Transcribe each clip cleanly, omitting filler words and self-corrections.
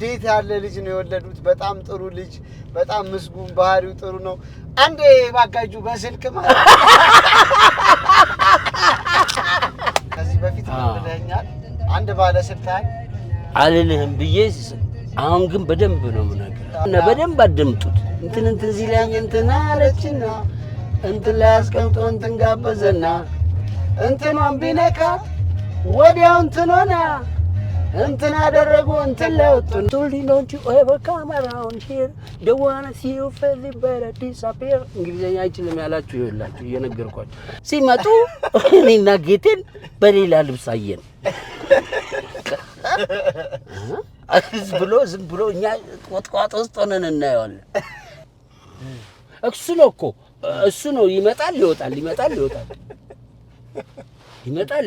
እንዴት ያለ ልጅ ነው የወለዱት በጣም ጥሩ ልጅ በጣም ምስጉን ባህሪው ጥሩ ነው አንዴ ባጋጁ በስልክ ማለት ከዚህ በፊት ብለኛል አንድ ባለስልጣን አልልህም ብዬሽ አሁን ግን በደንብ ነው የምነግርህ እና በደንብ አድምጡት እንትን ሲላኝ እንትን አለችና እንትን ላይ አስቀምጦ እንትን ጋበዘና እንትኗን ቢነካ ወዲያው እንትን ሆና እንትን አደረጉ እንትን ለውጡ ቱሊኖንቺ ኦቨርካመራውን ሂር ደዋና ሲዩ ፌሊ በረ ዲስአፒር እንግሊዘኛ አይችልም ያላችሁ ይኸውላችሁ እየነገርኳችሁ ሲመጡ እኔና ጌቴን በሌላ ልብስ አየን ዝም ብሎ እኛ ቆጥቋጦ ውስጥ ሆነን እናየዋለን እሱ ነው ይመጣል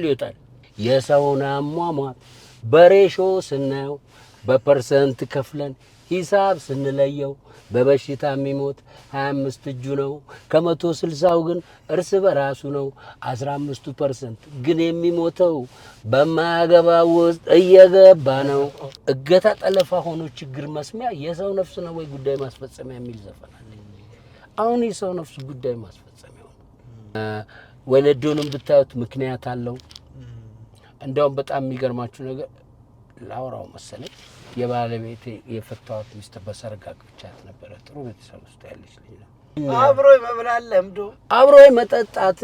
ይወጣል የሰውን አሟሟት በሬሾ ስናየው በፐርሰንት ከፍለን ሂሳብ ስንለየው በበሽታ የሚሞት 25 እጁ ነው ከ160ው ግን እርስ በራሱ ነው 15% ግን የሚሞተው በማያገባው ውስጥ እየገባ ነው እገታ ጠለፋ ሆኖ ችግር መስሚያ የሰው ነፍስ ነው ወይ ጉዳይ ማስፈጸሚያ የሚል ዘፈን አለ አሁን የሰው ነፍስ ጉዳይ ማስፈጸሚያው ወለዶንም ብታዩት ምክንያት አለው እንደውም በጣም የሚገርማችሁ ነገር ላውራው መሰለኝ የባለቤቴ የፈታዋት ሚስት በሰርግ አግብቻት ነበር ጥሩ ቤተሰብ ውስጥ ያለች ልጅ ነው አብሮ መብላት ለምዶ አብሮ መጠጣት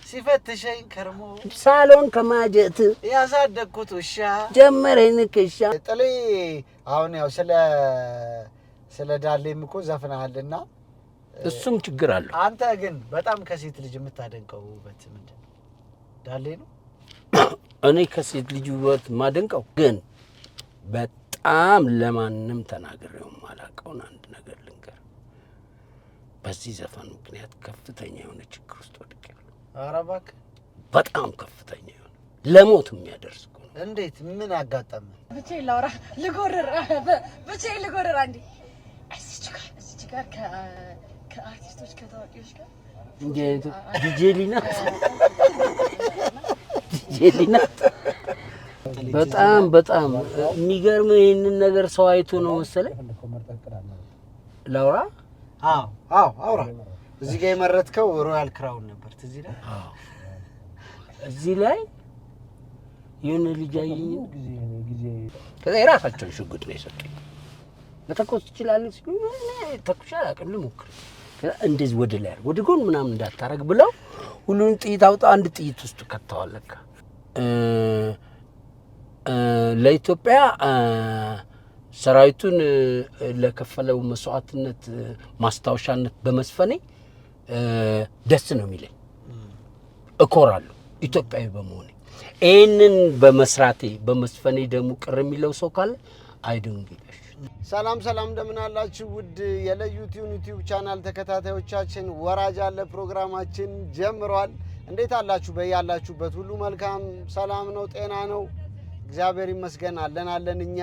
ሲፈትሸኝ ከርሞ ሳሎን ከማጀት ያሳደግኩት ውሻ ጀመረኝ ንክሻ ጥሌ አሁን ያው ስለ ዳሌም እኮ ዘፍናልና እሱም ችግር አለው አንተ ግን በጣም ከሴት ልጅ የምታደንቀው ውበት ምንድነው ዳሌ ነው እኔ ከሴት ልጅ ውበት ማደንቀው ግን በጣም ለማንም ተናግሬው ማላቀውን አንድ ነገር ልንገር በዚህ ዘፈን ምክንያት ከፍተኛ የሆነ ችግር ውስጥ ወድቄያለሁ ኧረ እባክህ በጣም ከፍተኛ የሆነ ለሞት የሚያደርስ ነው እንዴት ምን አጋጠመ ብቻዬን ላውራ ልጎርር አንዴ እዚህ ጋር ከአርቲስቶች ከታዋቂዎች ጋር እንዴት ዲጄሊና በጣም የሚገርም ይሄንን ነገር ሰው አይቶ ነው መሰለኝ ላውራ አውራ እዚህ ጋር የመረጥከው ሮያል ክራውን ነበር ትዝ ይላል እዚህ ላይ የሆነ ልጅ አየኝ ጊዜ ከዛ የራሳቸው ሽጉጥ ነው የሰጡኝ ለተኮስ ትችላለህ ተኩሻ አቅም ልሞክር እንደዚህ ወደ ላይ ወደ ጎን ምናምን እንዳታረግ ብለው ሁሉን ጥይት አውጣ አንድ ጥይት ውስጥ ከተዋለካ ለኢትዮጵያ ሰራዊቱን ለከፈለው መስዋዕትነት ማስታወሻነት በመስፈኔ ደስ ነው የሚለኝ እኮራለሁ ኢትዮጵያዊ በመሆኔ ይሄንን በመስራቴ በመስፈኔ ደግሞ ቅር የሚለው ሰው ካለ አይደንግልሽ ሰላም እንደምን አላችሁ ውድ የዩቲዩብ ቻናል ተከታታዮቻችን ወራጅ አለ ፕሮግራማችን ጀምሯል እንዴት አላችሁ በያላችሁበት ሁሉ መልካም ሰላም ነው ጤና ነው እግዚአብሔር ይመስገን አለን እኛ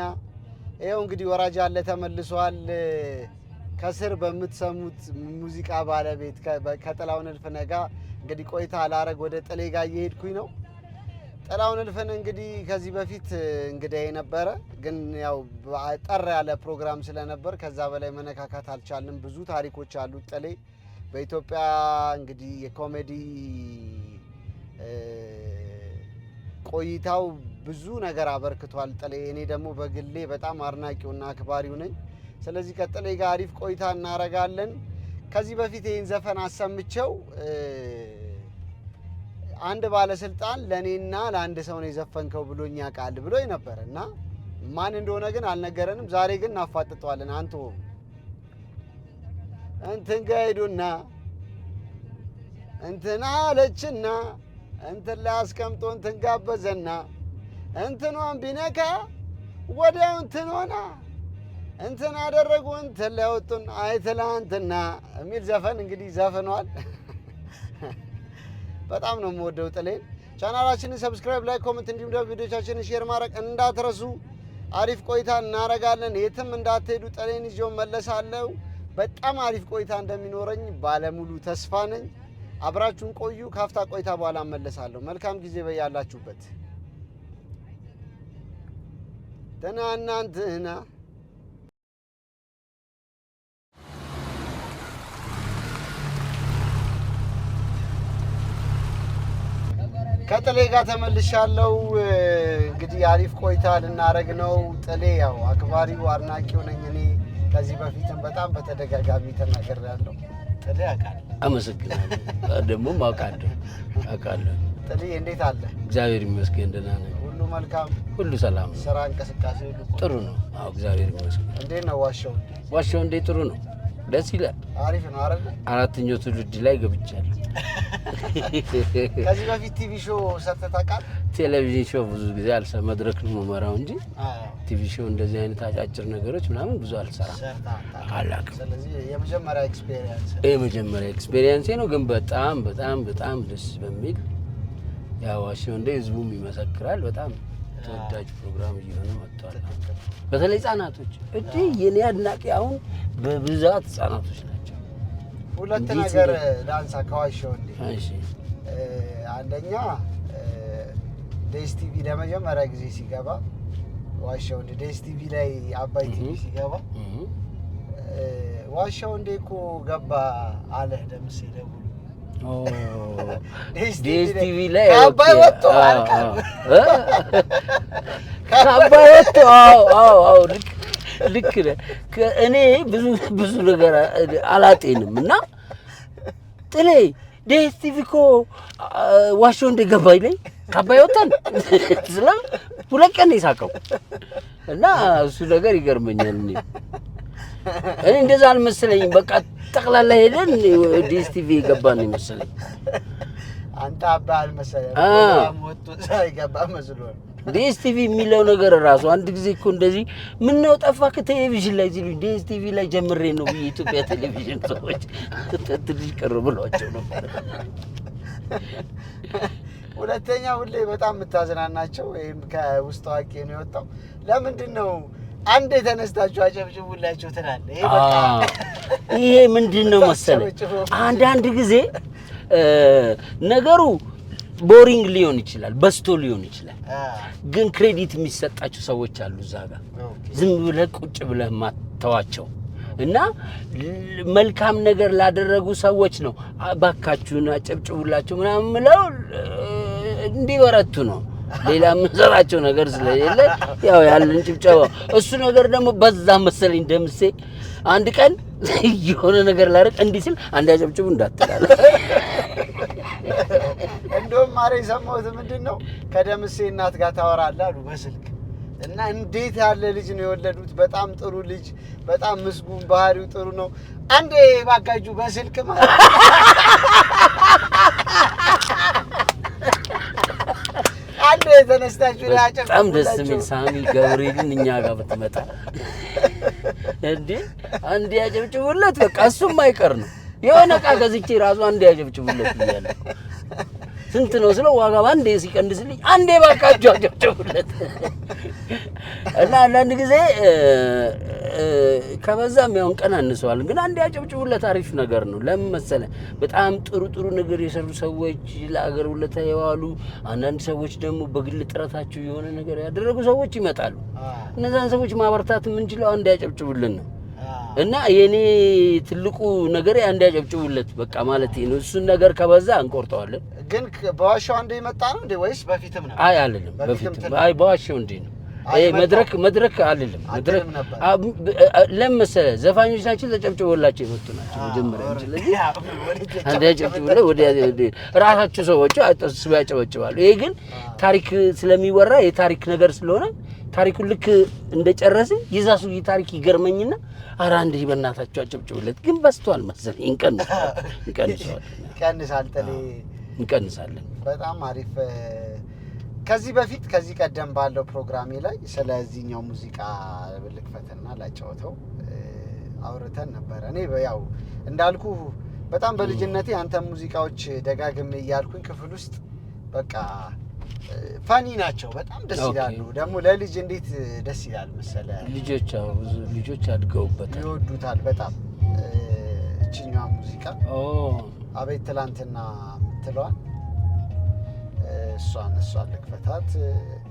ይሄው እንግዲህ ወራጅ አለ ተመልሷል ከስር በመትሰሙት ሙዚቃ ባለቤት ከጥላውን እልፍነህ ጋር እንግዲህ ቆይታ አላረግ ወደ ጥሌ ጋር እየሄድኩኝ ነው ጥላውን እልፍነህ እንግዲህ ከዚህ በፊት እንግዲህ ነበረ ግን ያው ጠር ያለ ፕሮግራም ስለነበር ከዛ በላይ መነካካት አልቻልንም ብዙ ታሪኮች አሉ ጥሌ በኢትዮጵያ እንግዲህ የኮሜዲ ቆይታው ብዙ ነገር አበርክቷል ጥሌ እኔ ደግሞ በግሌ በጣም አድናቂውና አክባሪው ነኝ ስለዚህ ከጥሌ ጋር አሪፍ ቆይታ እናረጋለን ከዚህ በፊት ይሄን ዘፈን አሰምቸው አንድ ባለስልጣን ለኔና ለአንድ ሰው ነው የዘፈንከው ብሎኛ ቃል ብሎኝ ነበርና ማን እንደሆነ ግን አልነገረንም ዛሬ ግን እናፋጥጠዋለን አንተ እንትን ጋይዱና እንትና አለችና እንትን ላይ አስቀምጦ እንትን ጋበዘና እንትኗን ቢነካ ወዲያው እንትን ሆና እንትን አደረጉ እንትን ላይ ወጡን አይተላንትና የሚል ዘፈን እንግዲህ ዘፈኗል በጣም ነው የምወደው ጥሌን ቻናላችንን ሰብስክራይብ ላይክ ኮሜንት እንዲሁም ደግሞ ቪዲዮቻችንን ሼር ማድረግ እንዳትረሱ አሪፍ ቆይታ እናረጋለን የትም እንዳትሄዱ ጥሌን ይዤው መለሳለሁ በጣም አሪፍ ቆይታ እንደሚኖረኝ ባለሙሉ ተስፋ ነኝ አብራችሁን ቆዩ ካፍታ ቆይታ በኋላ መለሳለሁ መልካም ጊዜ በያላችሁበት ተናናንተና ከጥሌ ጋር ተመልሻለሁ። እንግዲህ አሪፍ ቆይታ ልናረግ ነው። ጥሌ ያው አክባሪው አድናቂው ነኝ እኔ። ከዚህ በፊትም በጣም በተደጋጋሚ ተናግሬያለሁ። ጥሌ አውቃለሁ። አመሰግናለሁ። ደግሞ አውቃለሁ። ጥሌ እንዴት አለ? እግዚአብሔር ይመስገን ደህና ነኝ። ሁሉ መልካም፣ ሁሉ ሰላም ነው። ስራ እንቅስቃሴ ሁሉ ጥሩ ነው? አዎ እግዚአብሔር ይመስገን። እንዴት ነው ዋሻው እንዴ? ጥሩ ነው፣ ደስ ይላል። አሪፍ ነው አይደል? አራተኛው ትውልድ ላይ ገብቻለሁ። ከዚህ በፊት ቲቪ ሾው ሰርተህ ታውቃለህ? ቴሌቪዥን ሾው ብዙ ጊዜ አልሰራም። መድረክ ነው የምመራው እንጂ ቲቪ ሾው እንደዚህ አይነት አጫጭር ነገሮች ምናምን ብዙ አልሰራም። አላውቅም። ስለዚህ የመጀመሪያ ኤክስፔሪየንስ ነው። ግን በጣም ደስ በሚል ያው ዋሻው እንደ ህዝቡም ይመሰክራል። በጣም ተወዳጅ ፕሮግራም እየሆነ መጥቷል። በተለይ ህጻናቶች የኔ አድናቂ አሁን በብዛት ህጻናቶች ናቸው። ሁለት ነገር ዳንስ ከዋሻው እንዴ? እሺ አንደኛ ዴስ ቲቪ ለመጀመሪያ ጊዜ ሲገባ ዋሻው እንዴ ዴስ ቲቪ ላይ አባይ ቲቪ ሲገባ ዋሻው እንዴ እኮ ገባ አለ ደምሴ ደውሎ ዴስ ቲቪ ላይ አባይ ወጥቶ አልቀር አባይ ወጥቶ አዎ ልክ ነህ። እኔ ብዙ ነገር አላጤንም እና ጥሌ ዴስ ቲቪ እኮ ዋሻው እንደ ገባ ይለኝ ከአባይ ወጥተን ስለ ሁለት ቀን የሳቀው እና እሱ ነገር ይገርመኛል። እኔ እንደዛ አልመሰለኝም። በቃ ጠቅላላ ሄደን ዴስ ቲቪ ገባን መሰለኝ። አንተ አባይ አልመሰለኝም። ፕሮግራም ወጥቶ ሳይገባ መስሎኝ ዴስ ቲቪ የሚለው ነገር ራሱ አንድ ጊዜ እኮ እንደዚህ ምን ነው ጠፋ ከቴሌቪዥን ላይ ሲሉኝ ዴስ ቲቪ ላይ ጀምሬ ነው የኢትዮጵያ ቴሌቪዥን ሰዎች ትንሽ ቅር ብሏቸው ነበር። ሁለተኛ ሁሌ በጣም የምታዝናናቸው ወይም ከውስጥ ታዋቂ ነው የወጣው ለምንድን ነው አንድ የተነስታችሁ አጨብጭቡላችሁ ትላለህ? ይሄ ምንድን ነው መሰለህ አንዳንድ ጊዜ ነገሩ ቦሪንግ ሊሆን ይችላል፣ በስቶ ሊሆን ይችላል። ግን ክሬዲት የሚሰጣቸው ሰዎች አሉ እዛ ጋር ዝም ብለህ ቁጭ ብለህ ማተዋቸው እና መልካም ነገር ላደረጉ ሰዎች ነው ባካችሁን አጨብጭቡላቸው ምናምን ብለው እንዲበረቱ ነው። ሌላ የምንሰራቸው ነገር ስለሌለ ያው ያለን ጭብጨባ እሱ ነገር ደግሞ በዛ መሰለኝ ደምሴ አንድ ቀን የሆነ ነገር ላደርግ እንዲህ ሲል አንድ አጨብጭቡ እንዳትላለ። እንደውም ማሬ ሰማሁት ምንድን ነው ከደምሴ እናት ጋር ታወራለህ አሉ በስልክ እና እንዴት ያለ ልጅ ነው የወለዱት፣ በጣም ጥሩ ልጅ፣ በጣም ምስጉን፣ ባህሪው ጥሩ ነው። አንዴ ባካጁ በስልክ ማለት አንዴ ተነስታችሁ ያጨብጭቡ። በጣም ደስ የሚል ሳሚ ገብርኤልን እኛ ጋር ብትመጣ እንዴ አንዴ ያጨብጭቡለት በቃ እሱም አይቀር ነው። የሆነ ዕቃ ገዝቼ ራሱ አንዴ ያጨብጭቡለት ብያለሁ። ስንት ነው ስለው ዋጋ አንዴ ሲቀንስልኝ አንዴ ባካችሁ አጨብጭቡለት። እና አንዳንድ ጊዜ ከበዛም ያውን ቀናንሰዋል። ግን አንዴ ያጨብጭቡለት አሪፍ ነገር ነው። ለምን መሰለህ በጣም ጥሩ ነገር የሰሩ ሰዎች ለአገር ውለታ የዋሉ አንዳንድ ሰዎች ደግሞ በግል ጥረታቸው የሆነ ነገር ያደረጉ ሰዎች ይመጣሉ። እነዛን ሰዎች ማበርታት የምንችለው አንዴ ያጨብጭቡልን ነው። እና የኔ ትልቁ ነገር አንዴ ያጨብጭቡለት በቃ ማለት ነው። እሱን ነገር ከበዛ እንቆርጠዋለን። ግን በዋሻው አንዴ መጣ ነው እንዴ ወይስ በፊትም ነው? አይ አይደለም በፊትም አይ በዋሻው እንዴ ነው። አይ መድረክ አይደለም መድረክ ለምሳሌ ዘፋኞች ናቸው ተጨብጭቦላቸው የመጡ ናቸው መጀመሪያ። ስለዚህ አንዴ ያጨብጭቡለት ወደ ራሳቸው ሰዎች አጥተው ያጨበጭባሉ። ይሄ ግን ታሪክ ስለሚወራ የታሪክ ነገር ስለሆነ ታሪኩን ልክ እንደጨረስን ይዛሱ ታሪክ ይገርመኝና ኧረ አንዴ በእናታችሁ አጨብጭቡለት። ግን በስቷል መሰለኝ እንቀንሳለን። በጣም አሪፍ። ከዚህ ቀደም ባለው ፕሮግራሜ ላይ ስለዚህኛው ሙዚቃ ልክፈትና ላጫወተው አውርተን ነበር። እኔ ያው እንዳልኩ በጣም በልጅነቴ አንተ ሙዚቃዎች ደጋግሜ እያልኩኝ ክፍል ውስጥ በቃ ፋኒ ናቸው። በጣም ደስ ይላሉ። ደግሞ ለልጅ እንዴት ደስ ይላል መሰለህ። ብዙ ልጆች አድገውበታል፣ ይወዱታል በጣም። እቺኛው ሙዚቃ አቤት ትላንትና ምትለዋል እሷን ልክፈታት።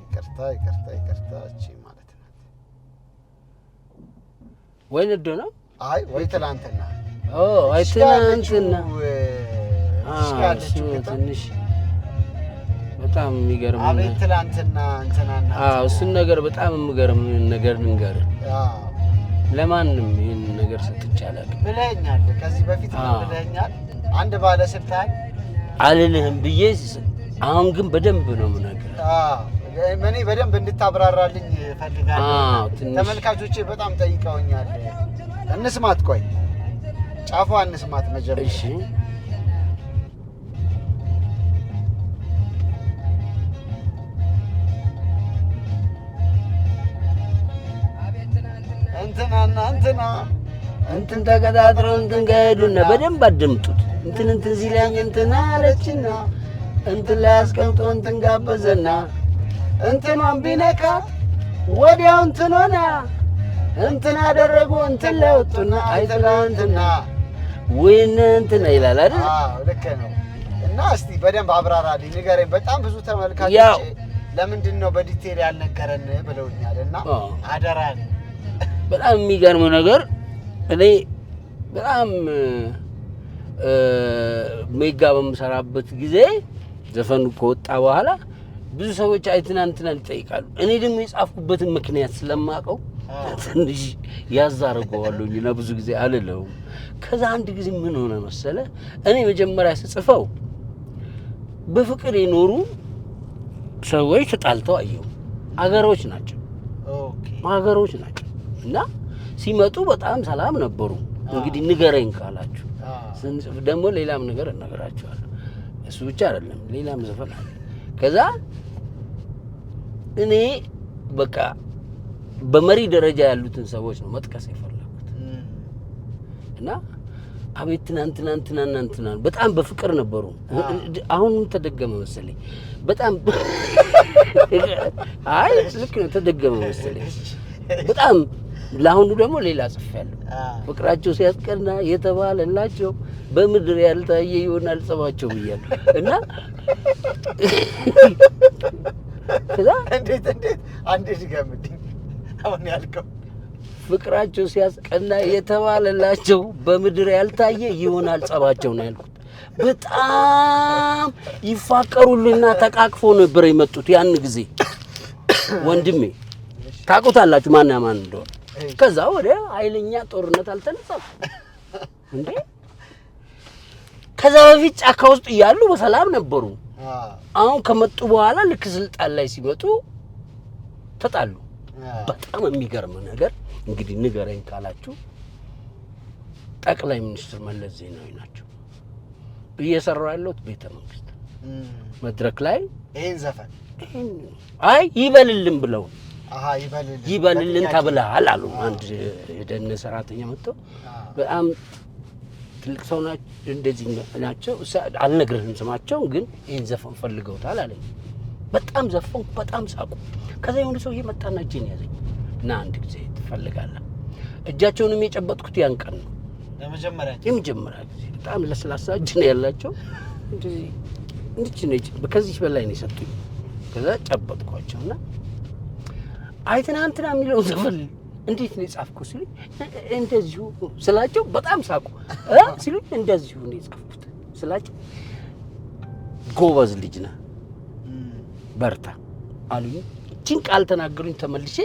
ይቅርታ እቺ ማለት ነው ወይ ነዶ ነው? አይ ወይ ትላንትና አይ ትላንትና ትንሽ በጣም የሚገርም አቤት ትላንትና እንትናና እሱን ነገር በጣም የሚገርም ነገር ንገር። ለማንም ይሄን ነገር ሰጥቻለሁ ብለኛል። ከዚህ በፊት ብለኛል። አንድ ባለስልጣን አልልህም ብዬ አሁን ግን በደንብ ነው የምነግርህ። እኔ በደንብ እንድታብራራልኝ ፈልጋለሁ። ተመልካቾቼ በጣም ጠይቀውኛል። እንስማት፣ ቆይ ጫፏ እንስማት መጀመሪያ። እሺ እንትናና እንትን ተቀጣጥረው እንትን ገዱና በደንብ አድምጡት። እንትን ሲለኝ እንትን አለችና እንትን ላይ አስቀምጦ እንትን ጋበዘና እንትኗን ቢነካት ወዲያው እንትን ሆና እንትን አደረጉ እንትን ለውጡና አይትላንትና ወይን እንትን ይላል አይደል? ልክ ነው። እና እስቲ በደንብ አብራራልኝ ንገረኝ። በጣም ብዙ ተመልካቾች ለምንድን ነው በዲቴል ያልነገረን ብለውኛልና አደራ። በጣም የሚገርም ነገር እኔ በጣም ሜጋ በምሰራበት ጊዜ ዘፈኑ ከወጣ በኋላ ብዙ ሰዎች አይትናንትናን ይጠይቃሉ። እኔ ደግሞ የጻፍኩበትን ምክንያት ስለማውቀው ትንሽ ያዛርገዋለሁኝ እና ብዙ ጊዜ አልለውም። ከዛ አንድ ጊዜ ምን ሆነ መሰለ፣ እኔ መጀመሪያ ስጽፈው በፍቅር የኖሩ ሰዎች ተጣልተው አየሁ። አገሮች ናቸው እና ሲመጡ በጣም ሰላም ነበሩ። እንግዲህ ንገረኝ ካላችሁ ስንጽፍ ደግሞ ሌላም ነገር እነግራችኋለሁ። እሱ ብቻ አይደለም ሌላም ዘፈን አለ። ከዛ እኔ በቃ በመሪ ደረጃ ያሉትን ሰዎች ነው መጥቀስ የፈለኩት እና አቤት ትናንትና በጣም በፍቅር ነበሩ። አሁንም ተደገመ መሰለኝ። በጣም አይ ልክ ነው ተደገመ መሰለኝ። በጣም ለአሁኑ ደግሞ ሌላ ጽፌያለሁ። ፍቅራቸው ሲያስቀና የተባለላቸው በምድር ያልታየ ይሆናል ጸባቸው ብያለሁ እና ከዛ እንዴት አንዴ ድገምልኝ አሁን ያልከው ፍቅራቸው ሲያስቀና የተባለላቸው በምድር ያልታየ ይሆናል ጸባቸው ነው ያልኩት። በጣም ይፋቀሩልና ተቃቅፎ ነበር የመጡት ያን ጊዜ። ወንድሜ ታውቁታላችሁ ማን እንደሆነ። ከዛ ወደ ኃይለኛ ጦርነት አልተነሳም እንዴ? ከዛ በፊት ጫካ ውስጥ እያሉ በሰላም ነበሩ። አሁን ከመጡ በኋላ ልክ ስልጣን ላይ ሲመጡ ተጣሉ። በጣም የሚገርም ነገር እንግዲህ ንገረኝ ካላችሁ ጠቅላይ ሚኒስትር መለስ ዜናዊ ናቸው እየሰሩ ያሉት ቤተ መንግስት መድረክ ላይ ይሄን ዘፈን አይ ይበልልን ብለው ይበልልን ተብለሃል አሉ። አንድ የደን ሰራተኛ መጥተው በጣም ትልቅ ሰው ናቸው፣ እንደዚህ ናቸው። አልነግርህም ስማቸውን፣ ግን ይሄን ዘፈን ፈልገውታል አለኝ። በጣም ዘፈንኩ፣ በጣም ሳቁ። ከዛ የሆነ ሰውዬ መጣና እጄን ያዘኝ እና አንድ ጊዜ ትፈልጋለህ። እጃቸውንም የጨበጥኩት ያን ቀን ነው የመጀመሪያ ጊዜ። በጣም ለስላሳ እጅ ነው ያላቸው። እንድች ከዚህ በላይ ነው የሰጡኝ። ከዛ ጨበጥኳቸውና አይትናንትና የሚለውን ዘፈን እንዴት ነው የጻፍኩት ሲሉኝ እንደዚሁ ስላቸው በጣም ሳቁ። ሲሉኝ እንደዚሁ ነው የጻፍኩት ስላቸው ጎበዝ ልጅ ነህ በርታ አሉኝ። እቺን ቃል ተናገሩኝ። ተመልሼ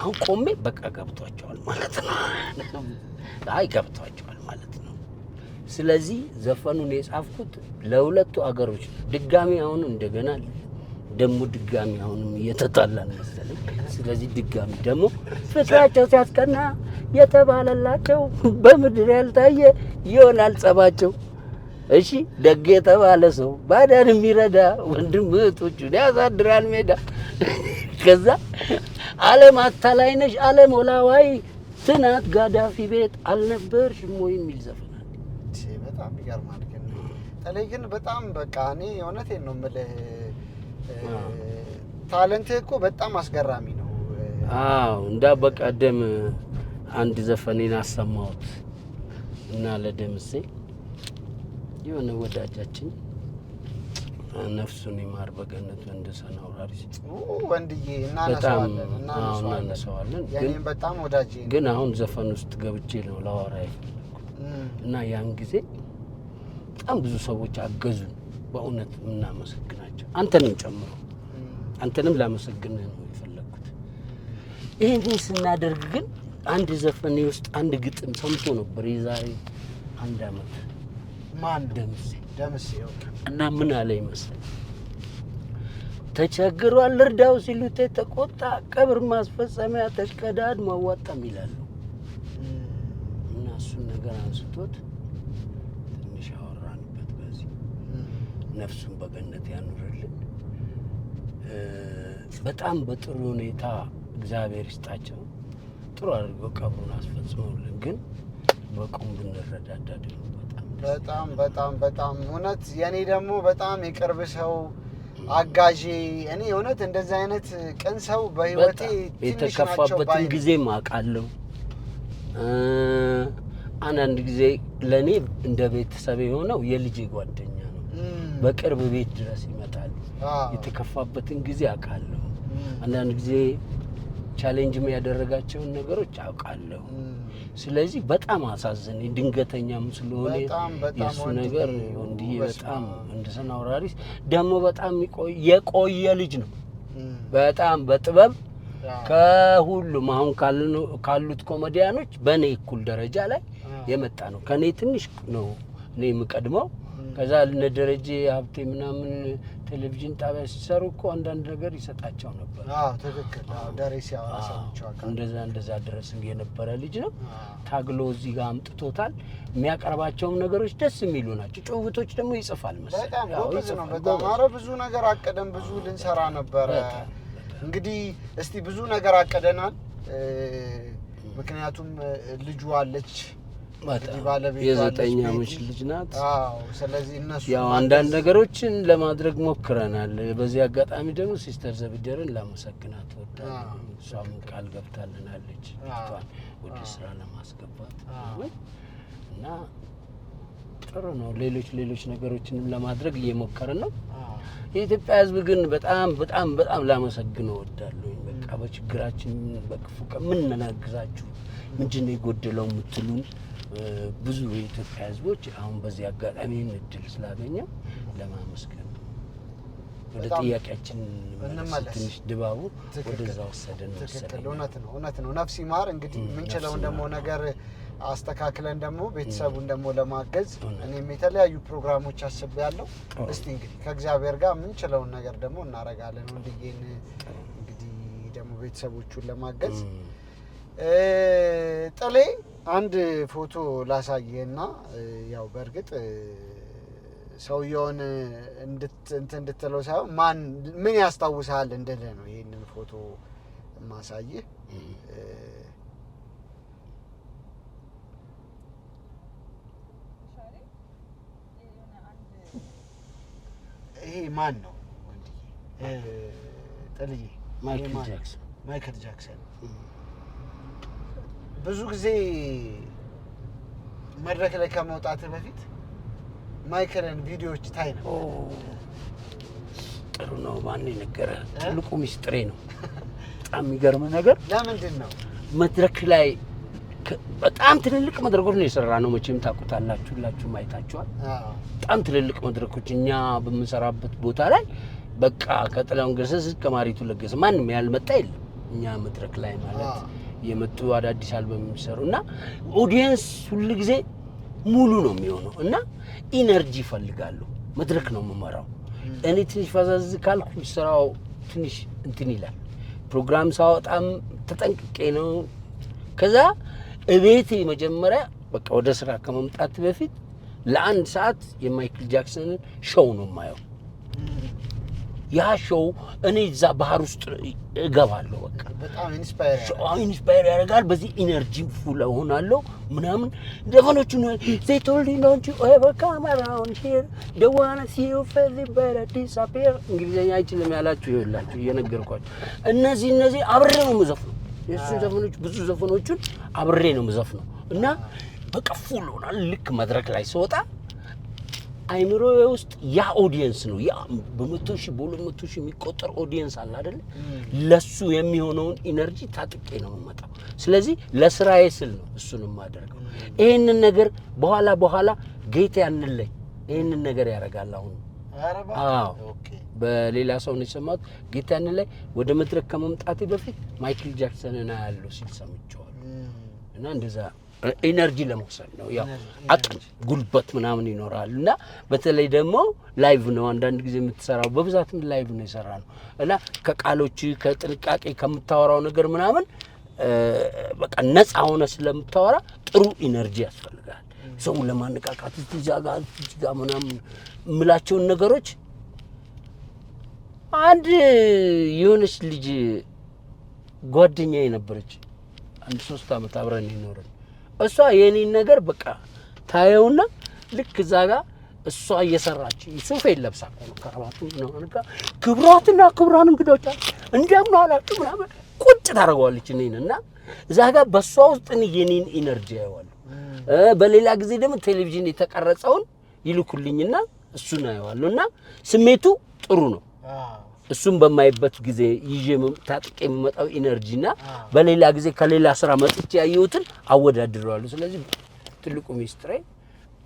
አሁን ቆሜ በቃ ገብቷቸዋል ማለት ነው። አይ ገብቷቸዋል ማለት ነው። ስለዚህ ዘፈኑን የጻፍኩት ለሁለቱ አገሮች ድጋሚ አሁን እንደገና ደሞ ድጋሚ አሁንም እየተጣላን መሰለኝ። ስለዚህ ድጋሚ ደሞ ፍቅራቸው ሲያስቀና የተባለላቸው በምድር ያልታየ ይሆናል ጸባቸው። እሺ ደግ የተባለ ሰው ባዳን የሚረዳ ወንድም እህቶቹን ያሳድራል ሜዳ። ከዛ ዓለም አታላይ ነሽ ዓለም ወላዋይ ትናት ጋዳፊ ቤት አልነበርሽም ወይ የሚል ዘፈን አለ። በጣም ይገርማል። ግን በጣም በቃ እኔ እውነቴን ነው የምልህ ታለንትህ እኮ በጣም አስገራሚ ነው። አዎ እንዳ በቀደም አንድ ዘፈኔን አሰማሁት እና ለደምሴ የሆነ ወዳጃችን ነፍሱን ይማር በገነት ወንደሰን አውራሪስ ወንድዬ እናነሳዋለን። የኔም በጣም ወዳጄ ግን አሁን ዘፈን ውስጥ ገብቼ ነው ላወራ እና ያን ጊዜ በጣም ብዙ ሰዎች አገዙን። በእውነት እናመሰግናቸው አንተንም ጨምሮ አንተንም ላመሰግንህ ነው የፈለኩት። ይሄን ስናደርግ ግን አንድ ዘፈኔ ውስጥ አንድ ግጥም ሰምቶ ነበር የዛሬ 1 አመት። ማን ደምሴ እና ምን አለ ይመስል ተቸግሯል እርዳው ሲሉት ተቆጣ ቀብር ማስፈጸሚያ ተሽቀዳድ ማዋጣም ይላሉ። እና እሱን ነገር አንስቶት ትንሽ አወራንበት። በዚህ ነፍሱን በገነት ያኑርልን። በጣም በጥሩ ሁኔታ እግዚአብሔር ይስጣቸው። ጥሩ አድርገው ቀብሩን አስፈጽመውልን ግን በቁም ብንረዳዳ በጣም እውነት የኔ ደግሞ በጣም የቅርብ ሰው አጋዢ እኔ እውነት እንደዚህ አይነት ቅን ሰው በህይወቴ የተከፋበትን ጊዜ ማቃለው። አንዳንድ ጊዜ ለኔ እንደ ቤተሰብ የሆነው የልጄ ጓደኛ ነው። በቅርብ ቤት ድረስ ይመጣል። የተከፋበትን ጊዜ አቃለው። አንዳንድ ጊዜ ቻሌንጅ የሚያደርጋቸውን ነገሮች አውቃለሁ። ስለዚህ በጣም አሳዘነኝ። ድንገተኛም ስለሆነ የሱ ነገር እንዲህ በጣም እንደሰና አውራሪስ ደግሞ በጣም የቆየ ልጅ ነው። በጣም በጥበብ ከሁሉም አሁን ካሉት ኮሜዲያኖች በኔ እኩል ደረጃ ላይ የመጣ ነው። ከኔ ትንሽ ነው እኔ የምቀድመው። ከዛ ለደረጃ ሀብቴ ምናምን ቴሌቪዥን ጣቢያ ሲሰሩ እኮ አንዳንድ ነገር ይሰጣቸው ነበር። ትክክል። ደሬሲ አዋሳቸው እንደዛ ድረስ የነበረ ልጅ ነው። ታግሎ እዚህ ጋር አምጥቶታል። የሚያቀርባቸው ነገሮች ደስ የሚሉ ናቸው። ጭውውቶች ደግሞ ይጽፋል መሰለኝ። በጣም ጎበዝ ነው። በጣም ብዙ ነገር አቀደን፣ ብዙ ልንሰራ ነበር። እንግዲህ እስቲ ብዙ ነገር አቀደናል። ምክንያቱም ልጁ አለች የ9 ዓመት ልጅ ናት። ስለዚህ እነሱ ያው አንዳንድ ነገሮችን ለማድረግ ሞክረናል። በዚህ አጋጣሚ ደግሞ ሲስተር ዘብደርን ላመሰግናት እወዳለሁ። እሷም ቃል ገብታልናለች እሷን ወደ ስራ ለማስገባት እና ጥሩ ነው። ሌሎች ነገሮችንም ለማድረግ እየሞከርን ነው። የኢትዮጵያ ሕዝብ ግን በጣም ላመሰግነው እወዳለሁ። በቃ በችግራችን በክፉ ምን እናግዛችሁ ምንድነው የጎደለው የምትሉን ብዙ የኢትዮጵያ ሕዝቦች አሁን በዚህ አጋጣሚ እድል ስላገኘው ለማመስገን ወደ ጥያቄያችን ትንሽ ድባቡ ወደዛ ወሰደን መሰለኝ። እውነት ነው። ነፍስ ይማር። እንግዲህ ምንችለውን ደግሞ ነገር አስተካክለን ደግሞ ቤተሰቡን ደግሞ ለማገዝ እኔም የተለያዩ ፕሮግራሞች አስቤያለሁ። እስቲ እንግዲህ ከእግዚአብሔር ጋር ምንችለውን ነገር ደግሞ እናረጋለን። ወንድዬን እንግዲህ ደግሞ ቤተሰቦቹን ለማገዝ ጥሌ አንድ ፎቶ ላሳየና ያው በእርግጥ ሰውየውን እንድትለው ሳይሆን ምን ያስታውሳል እንደለ ነው ይሄንን ፎቶ ማሳየህ። ይሄ ማን ነው ወንድዬ? ጥልዬ ማይክል ጃክሰን ብዙ ጊዜ መድረክ ላይ ከመውጣት በፊት ማይክልን ቪዲዮዎች ታይ ነው። ጥሩ ነው። ማን ነገረ? ትልቁ ሚስጥሬ ነው። በጣም የሚገርም ነገር ለምንድን ነው መድረክ ላይ በጣም ትልልቅ መድረኮች ነው የሰራ ነው። መቼም ታውቁታላችሁ፣ ሁላችሁም አይታችኋል። በጣም ትልልቅ መድረኮች እኛ በምንሰራበት ቦታ ላይ በቃ ከጥላውን ገሰስ ከማሪቱ ለገሰ ማንም ያልመጣ የለም። እኛ መድረክ ላይ ማለት የመጡ አዳዲስ አልበም የሚሰሩና ኦዲየንስ ሁሉ ጊዜ ሙሉ ነው የሚሆነው እና ኢነርጂ ፈልጋለሁ። መድረክ ነው የምመራው እኔ። ትንሽ ፈዛዝ ካልኩ ስራው ትንሽ እንትን ይላል። ፕሮግራም ሳወጣም ተጠንቅቄ ነው። ከዛ እቤቴ መጀመሪያ በቃ ወደ ስራ ከመምጣት በፊት ለ1 ሰዓት የማይክል ጃክሰንን ሾው ነው የማየው። ያ ሾው እኔ እዛ ባህር ውስጥ እገባለሁ። በቃ በጣም ኢንስፓየር ያደርጋል። በዚህ ኢነርጂ ፉል ሆናለሁ ምናምን ዘፈኖቹን they told you don't you ever come around here the one see you feel better disappear እንግሊዘኛ አይችልም ያላችሁ ይኸውላችሁ እየነገርኳችሁ እነዚህ አብሬ ነው የምዘፍነው። የሱ ዘፈኖች ብዙ ዘፈኖቹን አብሬ ነው የምዘፍነው እና በቃ ፉል ሆናል። ልክ መድረክ ላይ ስወጣ አይምሮዬ ውስጥ ያ ኦዲየንስ ነው። ያ በ100 ሺህ በ200 ሺህ የሚቆጠር ኦዲየንስ አለ አይደል? ለሱ የሚሆነውን ኢነርጂ ታጥቄ ነው የምመጣው። ስለዚህ ለስራዬ ስል ነው እሱን የማደርገው። ይሄንን ነገር በኋላ ጌታ ያንለኝ ይሄንን ነገር ያደርጋል። አሁን አዎ በሌላ ሰው ነው የሰማሁት። ጌታን ላይ ወደ መድረክ ከመምጣቴ በፊት ማይክል ጃክሰንን አያለው ሲል ሰምቼዋለሁ። እና እንደዛ ኢነርጂ ለመውሰድ ነው ያው አቅም ጉልበት ምናምን ይኖራል። እና በተለይ ደግሞ ላይቭ ነው አንዳንድ ጊዜ የምትሰራው በብዛትም ላይቭ ነው የሰራነው እና ከቃሎች ከጥንቃቄ ከምታወራው ነገር ምናምን በቃ ነፃ ሆነ ስለምታወራ ጥሩ ኢነርጂ ያስፈልጋል። ሰው ለማነቃቃት እዚህ ጋር ምናምን ምላቸውን ነገሮች አንድ የሆነች ልጅ ጓደኛዬ ነበረች። አንድ 3 አመት አብረን ይኖርን። እሷ የኔን ነገር በቃ ታየውና ልክ እዛ ጋር እሷ እየሰራች ሱፍ ለብሳ ነው ከራባቱ ነው አንካ ክብራን እንግዶች እንደምን አላችሁ ምናምን ቁጭ ታደርገዋለች እኔንና እዛ ጋር በሷ ውስጥ የኔን ኢነርጂ ያያዋል። በሌላ ጊዜ ደግሞ ቴሌቪዥን የተቀረጸውን ይልኩልኝና እሱን አየዋለሁና ስሜቱ ጥሩ ነው። እሱም በማይበት ጊዜ ይዤ ታጥቄ የምመጣው ኢነርጂና በሌላ ጊዜ ከሌላ ስራ መጥቼ ያየሁትን አወዳድረዋለሁ። ስለዚህ ትልቁ ሚስጥሬ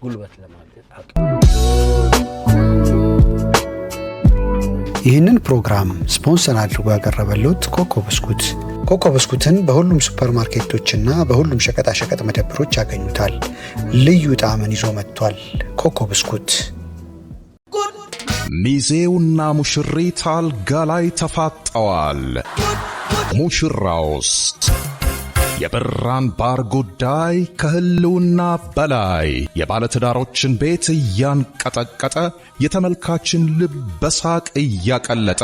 ጉልበት ለማግኘት አቅም። ይህንን ፕሮግራም ስፖንሰር አድርጎ ያቀረበልዎት ኮኮ ብስኩት። ኮኮ ብስኩትን በሁሉም ሱፐርማርኬቶችና በሁሉም ሸቀጣሸቀጥ መደብሮች ያገኙታል። ልዩ ጣዕምን ይዞ መጥቷል። ኮኮ ብስኩት። ሚዜውና ሙሽሪት አልጋ ላይ ተፋጠዋል። ሙሽራውስ የብራን ባር ጉዳይ ከህልውና በላይ የባለትዳሮችን ቤት እያንቀጠቀጠ የተመልካችን ልብ በሳቅ እያቀለጠ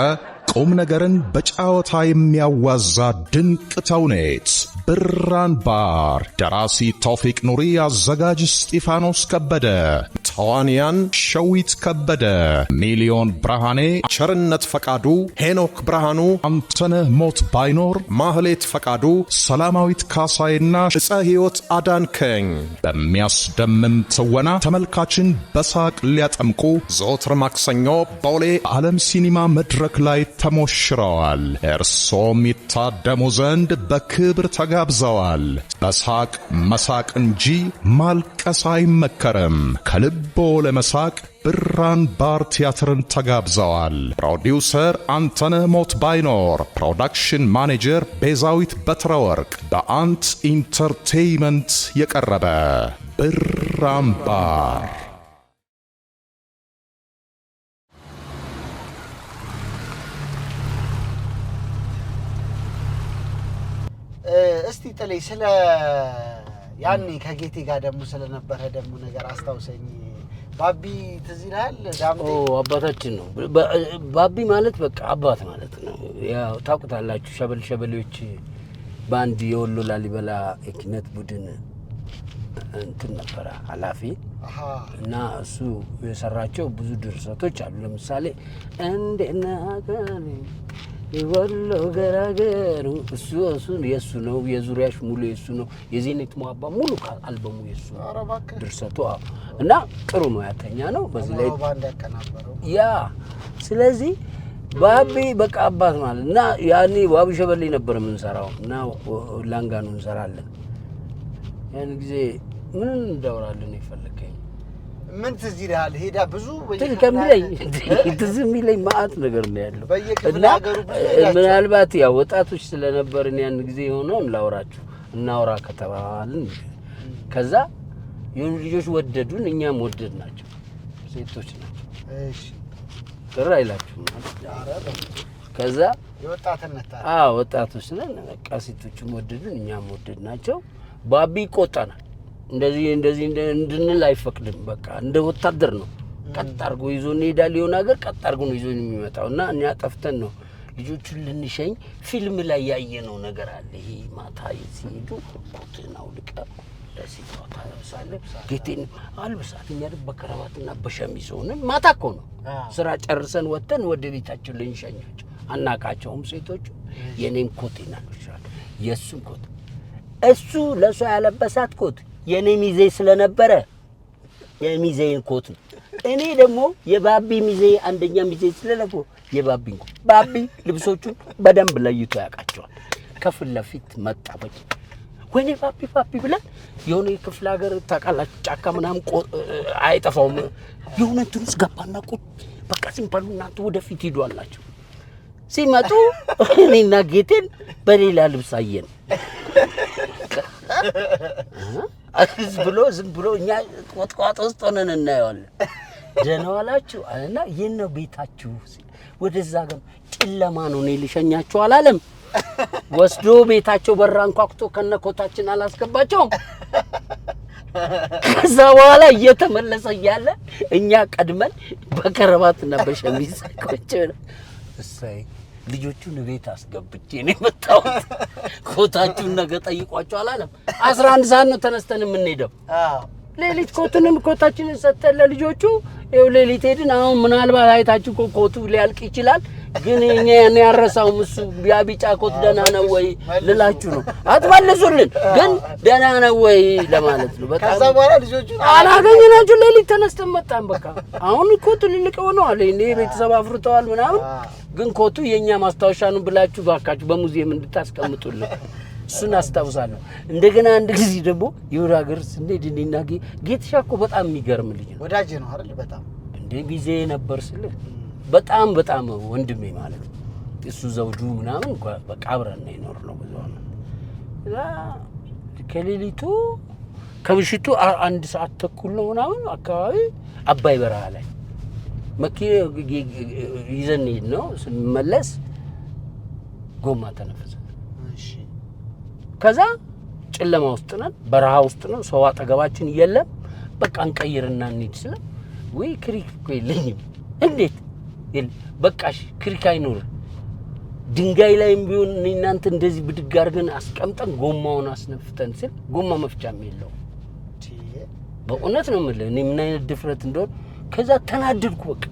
ቁም ነገርን በጫወታ የሚያዋዛ ድንቅ ተውኔት ብራን ባር። ደራሲ ቶፊቅ ኑሪ፣ አዘጋጅ እስጢፋኖስ ከበደ፣ ተዋንያን ሸዊት ከበደ፣ ሚሊዮን ብርሃኔ፣ ቸርነት ፈቃዱ፣ ሄኖክ ብርሃኑ፣ አንተነህ ሞት ባይኖር፣ ማህሌት ፈቃዱ፣ ሰላማዊት ካሳይና ዕፀ ሕይወት አዳንከኝ በሚያስደምም ትወና ተመልካችን በሳቅ ሊያጠምቁ ዘወትር ማክሰኞ ቦሌ ዓለም ሲኒማ መድረክ ላይ ተሞሽረዋል። እርሶም ይታደሙ ዘንድ በክብር ተጋብዘዋል። በሳቅ መሳቅ እንጂ ማልቀስ አይመከርም። ከልቦ ለመሳቅ ብራን ባር ቲያትርን ተጋብዘዋል። ፕሮዲውሰር አንተነህ ሞት ባይኖር፣ ፕሮዳክሽን ማኔጀር ቤዛዊት በትረወርቅ፣ በአንት ኢንተርቴይመንት የቀረበ ብራን ባር። እስቲ ጥለይ ስለ ያኔ ከጌቴ ጋር ደሙ ስለነበረ ደሙ ነገር አስታውሰኝ። ባቢ ትዝ ይልሃል? ዳምጤ አባታችን ነው። ባቢ ማለት በቃ አባት ማለት ነው። ያው ታውቁታላችሁ፣ ሸበሌዎች ባንድ የወሎ ላሊበላ የኪነት ቡድን እንትን ነበር ኃላፊ እና እሱ የሰራቸው ብዙ ድርሰቶች አሉ። ለምሳሌ እንደና ጋር ይወሎ ገራገሩ እሱ የሱ ነው። የዙሪያሽ ሙሉ የሱ ነው። የዜኔት ሙአባ ሙሉ አልበሙ የሱ ድርሰቱ እና ጥሩ ነው። ያተኛ ነው በዚህ ላይ ባንድ ያቀናበረው ያ። ስለዚህ ባቢ በቃ አባት ማለት እና ያኔ ዋቢ ሸበሌ ነበር የምንሰራው እና ላንጋኑ እንሰራለን። ያን ጊዜ ምን እንደወራለን ይፈልከኝ ምን ትዝ ይልሃል? ሄዳ ብዙ ትዝ የሚለኝ ማአት ነገር ነው ያለው እና ምናልባት ያው ወጣቶች ስለነበርን ያን ጊዜ የሆነውን ላውራችሁ እናውራ ከተባልን ከዛ የሆኑ ልጆች ወደዱን፣ እኛም ወደድናቸው። ሴቶች ናቸው። እሺ ጥራ አይላችሁም ከዛ የወጣትነት ወጣቶች ነን። በቃ ሴቶችም ወደዱን፣ እኛም ወደድናቸው። ባቢ ቆጣናል። እንደዚህ እንድንል አይፈቅድም። በቃ እንደ ወታደር ነው። ቀጥ አድርጎ ይዞን ይሄዳል። የሆነ ሀገር ቀጥ አድርጎ ነው ይዞን የሚመጣውና እኛ ጠፍተን ነው ልጆቹን ልንሸኝ። ፊልም ላይ ያየነው ነገር አለ። ይሄ ማታ ሲሄዱ ኮትን አውልቀ ለሲቷ ታለብሳለህ፣ ጌቴን አልብሳት። እኛ ደግሞ በከረባትና በሸሚዝ ሆነን ማታ እኮ ነው ስራ ጨርሰን ወጥተን ወደ ቤታችን ልንሸኛቸው። አናቃቸውም ሴቶቹ። የኔን ኮቴን አልብሻል፣ የሱን ኮት እሱ ለሷ ያለበሳት ኮት የኔ ሚዜ ስለነበረ የሚዜን ኮት ነው። እኔ ደግሞ የባቢ ሚዜ አንደኛ ሚዜ ስለነበረ የባቢን ኮት። ባቢ ልብሶቹን በደንብ ለይቶ ያውቃቸዋል። ከፊት ለፊት መጣ። ወይኔ ፓፒ ብለን የሆነ የክፍለ ሀገር ታውቃላችሁ ጫካ ምናምን አይጠፋውም የሆነ እንትን ውስጥ ገባና ቁጭ በቃ ዝም በሉ እናንተ ወደፊት ሂዱ አላቸው። ሲመጡ እኔና ጌቴን በሌላ ልብስ አየን። ዝም ብሎ እኛ ቆጥቋጦ ውስጥ ሆነን እናየዋለን። ደህና ዋላችሁ አለና ይሄን ነው ቤታችሁ ወደዛ ጋር ጨለማ ነው እኔ ልሸኛችሁ አላለም። ወስዶ ቤታቸው በራን ኳክቶ ከነኮታችን አላስገባቸውም። ከዛ በኋላ እየተመለሰ እያለ እኛ ቀድመን በከረባትና በሸሚዝ ቁጭ እሰይ ልጆቹን ቤት አስገብቼ ነው የመጣሁት ኮታችሁን ነገ ጠይቋቸው አላለም። 11 ሰዓት ነው ተነስተን የምንሄደው። ሌሊት ኮታችንን ሰጥተን ለልጆቹ ይኸው ሌሊት ሄድን። አሁን ምናልባት አይታችሁ ኮቱ ሊያልቅ ይችላል ግን እኛ ያረሳው እሱ ቢጫ ኮት ደህና ነው ወይ ልላችሁ ነው። አትመልሱልን ግን ደህና ነው ወይ ለማለት ነው። በቃ ከዛ በኋላ ልጆቹ አላገኘናቸው። ሌሊት ተነስተን መጣን። በቃ አሁን ኮቱ ልልቅ ሆነዋል። እኔ ቤተሰብ አፍርተዋል ምናምን ግን ኮቱ የኛ ማስታወሻ ነው ብላችሁ ባካችሁ በሙዚየም እንድታስቀምጡልን እሱን አስታውሳለሁ። እንደገና አንድ ጊዜ ደግሞ የወደ ሀገር ስንሄድ እኔና ጌትሻ እኮ በጣም የሚገርም ልጅ ነው። ወዳጅ ነው አይደል? በጣም እንደ ጊዜ ነበር ስልህ በጣም ወንድሜ ማለት ነው። እሱ ዘውዱ ምናምን በቃ አብረን ነው የኖርነው ብዙ ነው። ከሌሊቱ ከምሽቱ 1 ሰዓት ተኩል ነው ምናምን አካባቢ አባይ በረሃ ላይ መኪና ይዘን ነው ስንመለስ ጎማ ተነፈሰ። እሺ ከዛ ጨለማ ውስጥ ነን፣ በረሃ ውስጥ ነው፣ ሰው አጠገባችን የለም። በቃ እንቀይርና እንሂድ ስለ ወይ ክሪክ እኮ የለኝም እንዴት በቃሽ ክሪክ አይኖር ድንጋይ ላይም ቢሆን እናንተ እንደዚህ ብድግ አድርገን አስቀምጠን ጎማውን አስነፍተን ስል ጎማ መፍቻም የለው። በእውነት ነው የምልህ እኔ ምን አይነት ድፍረት እንደሆነ። ከዛ ተናደድኩ። በቃ